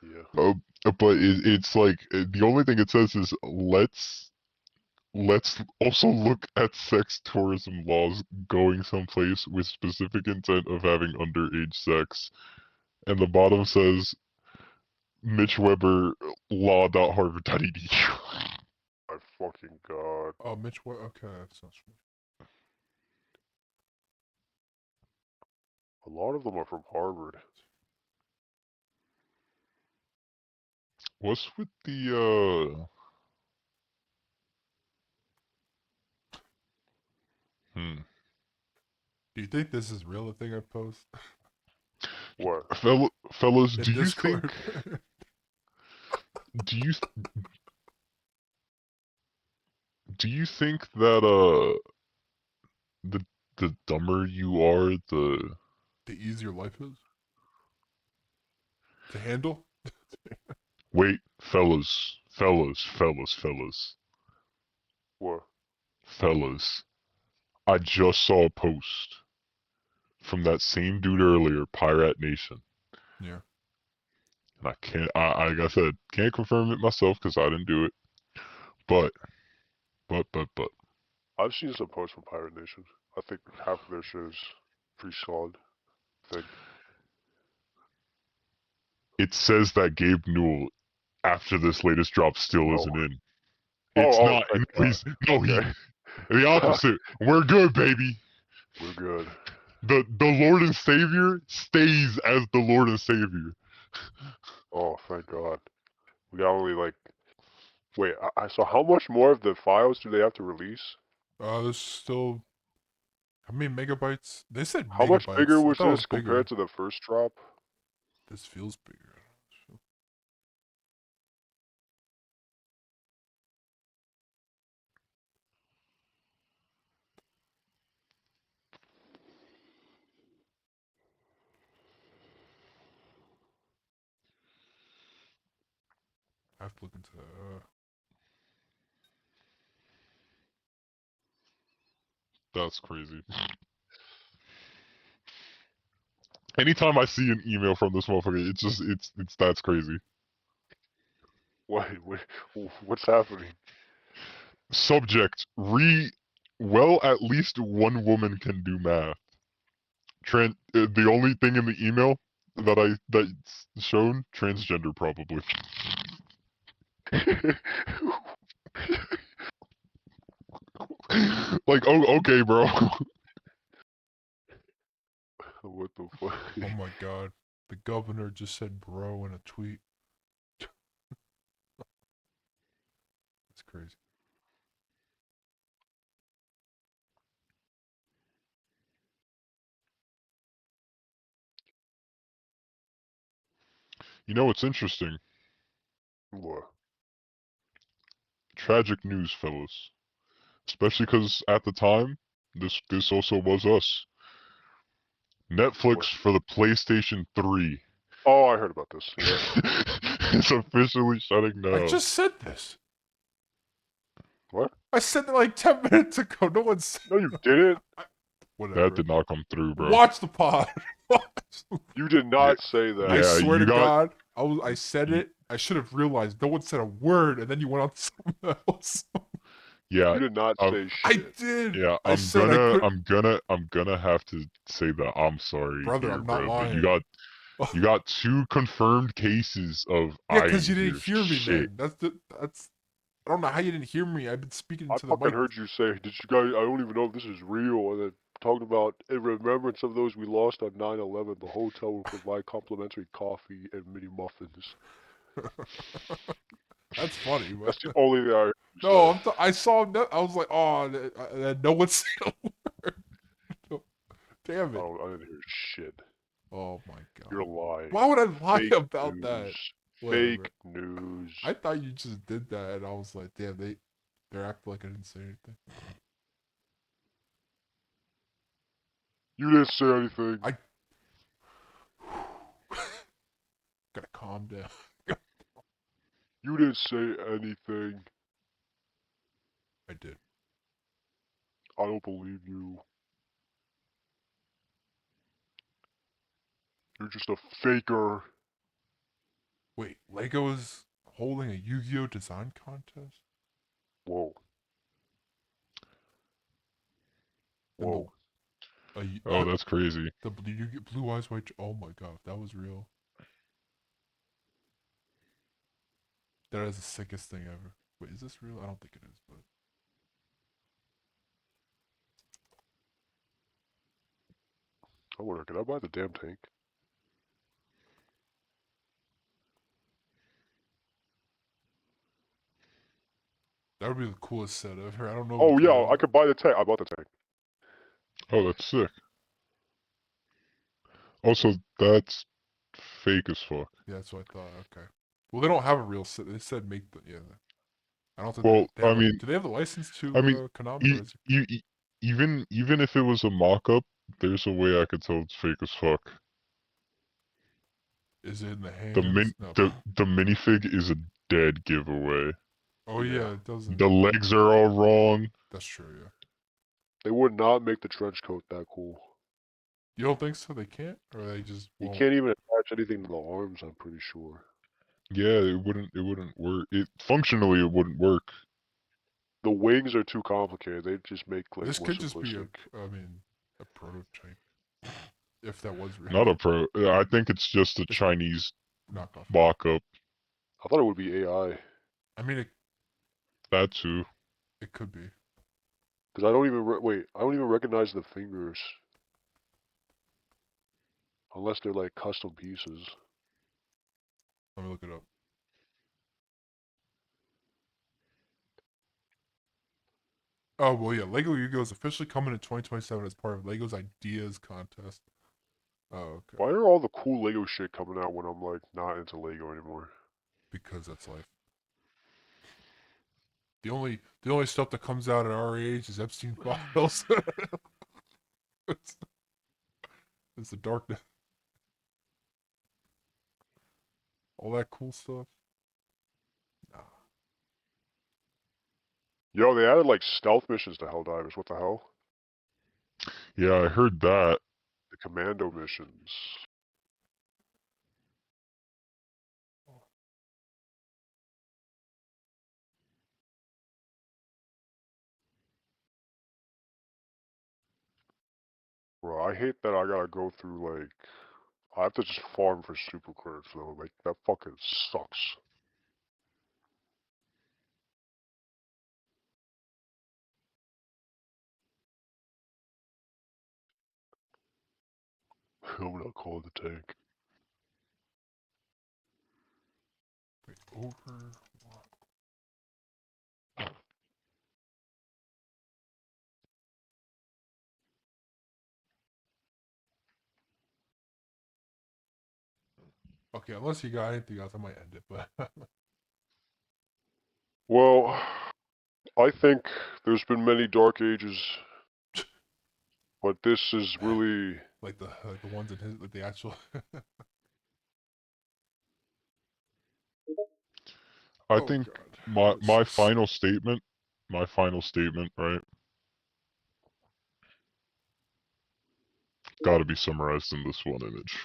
Yeah. Uh, but it's like the only thing it says is let's also look at sex tourism laws going someplace with specific intent of having underage sex. And the bottom says Mitch Weber law.harvard.edu. My fucking god. Oh, Mitch. What? Okay, that sounds familiar. A lot of them are from Harvard. What's with the Do you think this is real? The thing I post What? fellas, in Discord? do you do you think that the dumber you are, the easier life is to handle. wait, fellas, What? I just saw a post from that same dude earlier, Pirate Nation. Yeah. And I can't, like I said, can't confirm it myself because I didn't do it. But. I've seen some posts from Pirate Nation. I think half of their shit is pretty solid. I think. It says that Gabe Newell, after this latest drop, still No. isn't in. It's Oh, not. thank No, God. he. Okay. The opposite. We're good, baby. We're good. The Lord and Savior stays as the Lord and Savior. Oh, thank God. We got only like. Wait, so how much more of the files do they have to release? There's still how many megabytes? They said How much bigger megabytes. I was thought it was this bigger. compared to the first drop? This feels bigger. I have to look into that. That's crazy. Anytime I see an email from this motherfucker, it's that's crazy. What's happening? Subject: well, at least one woman can do math. The only thing in the email that's shown, transgender probably. Like, oh, okay, bro. What the fuck? Oh my god. The governor just said bro in a tweet. That's crazy. You know what's interesting? What? Tragic news, fellas. Especially because at the time, this also was us. Netflix for the PlayStation 3. Oh, I heard about this. Yeah. It's officially shutting down. I just said this. What? I said that like 10 minutes ago. No one said. No, you didn't. Whatever. That did not come through, bro. Watch the pod. You did not say that. I Yeah, swear you to got- God, I said you- it. I should have realized. No one said a word, and then you went on to something else. Yeah, You did not say I shit. did. yeah. I said I could. I'm gonna have to say that I'm sorry, Brother, here, I'm not bro. But lying. you got 2 confirmed cases of Yeah, I because you ain't didn't hear me, shit. man. That's. I don't know how you didn't hear me. I've been speaking I to the fucking mic. heard you say, "Did you guys? I don't even know if this is real." And then talking about in remembrance of those we lost on 9/11, the hotel will provide complimentary coffee and mini muffins. That's funny. But... That's the only thing I heard you No, say. I saw him. I was like, oh, no one said a word. Damn it. I didn't hear shit. Oh my god. You're lying. Why would I lie Fake about news. that? Fake news. I thought you just did that, and I was like, damn, they're acting like I didn't say anything. You didn't say anything. Gotta calm down. You didn't say anything. I did. I don't believe you. You're just a faker. Wait, Lego is holding a Yu-Gi-Oh design contest? Whoa. And Whoa. Oh, that's crazy. The Blue Eyes White. Oh my god, if that was real. That is the sickest thing ever. Wait, is this real? I don't think it is, but I wonder, could I buy the damn tank? that would be the coolest set ever. I don't know. Oh yeah, I could buy the tank. I bought the tank. Oh, that's sick. Also, that's fake as fuck. Yeah, that's what I thought. Okay. Well, they don't have a real set. They said make the I don't think. Well, they have I mean, do they have the license to Konami? e- Or is even if it was a mock-up, there's a way I could tell it's fake as fuck. it in the The hands? No. the minifig is a dead giveaway. Oh yeah, it doesn't. The legs are all wrong. That's true. Yeah. They would not make the trench coat that cool. You don't think so? They can't, or they just You won't? can't even attach anything to the arms, I'm pretty sure. Yeah, it wouldn't work. Functionally it wouldn't work. The wings are too complicated. They just make like This more could just be simplistic. a prototype. If that was real. Not a pro. I think it's just a Chinese knockoff. mock-up. I thought it would be AI. I mean, That too. it could be. Because I don't even I don't even recognize the fingers. Unless they're like custom pieces. Let me look it up. Oh well, yeah. Lego Yu-Gi-Oh is officially coming in 2027 as part of Lego's Ideas contest. Oh, okay. Why are all the cool Lego shit coming out when I'm like not into Lego anymore? Because that's life. The only stuff that comes out at our age is Epstein files. it's the darkness. All that cool stuff. Nah. Yo, they added like stealth missions to Helldivers. What the hell? Yeah, I heard that. The commando missions. Bro, I hate that I gotta go through, like, I have to just farm for super credits, though. Like, that fucking sucks. I'm gonna call the tank. Wait, over. Okay, unless you got anything else, I might end it. But Well, I think there's been many dark ages, but this is really... like the ones in his, like the actual. I Oh think God. my final statement, right, got to be summarized in this one image.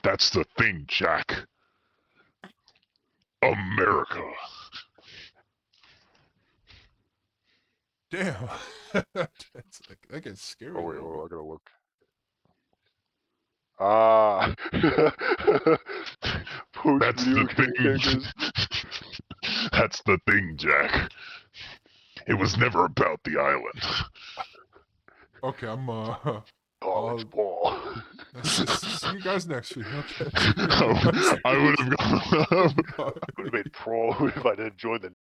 That's the thing, Jack. America. Damn. That's like, that gets scary. Oh, wait, though. hold on, I gotta look. Ah. That's the Post-video game cankers. thing. That's the thing, Jack. It was never about the island. Okay, I'm Oh, it's I'll Paul. see you guys next week. Okay. I would have gone. I would have been pro if I didn't join the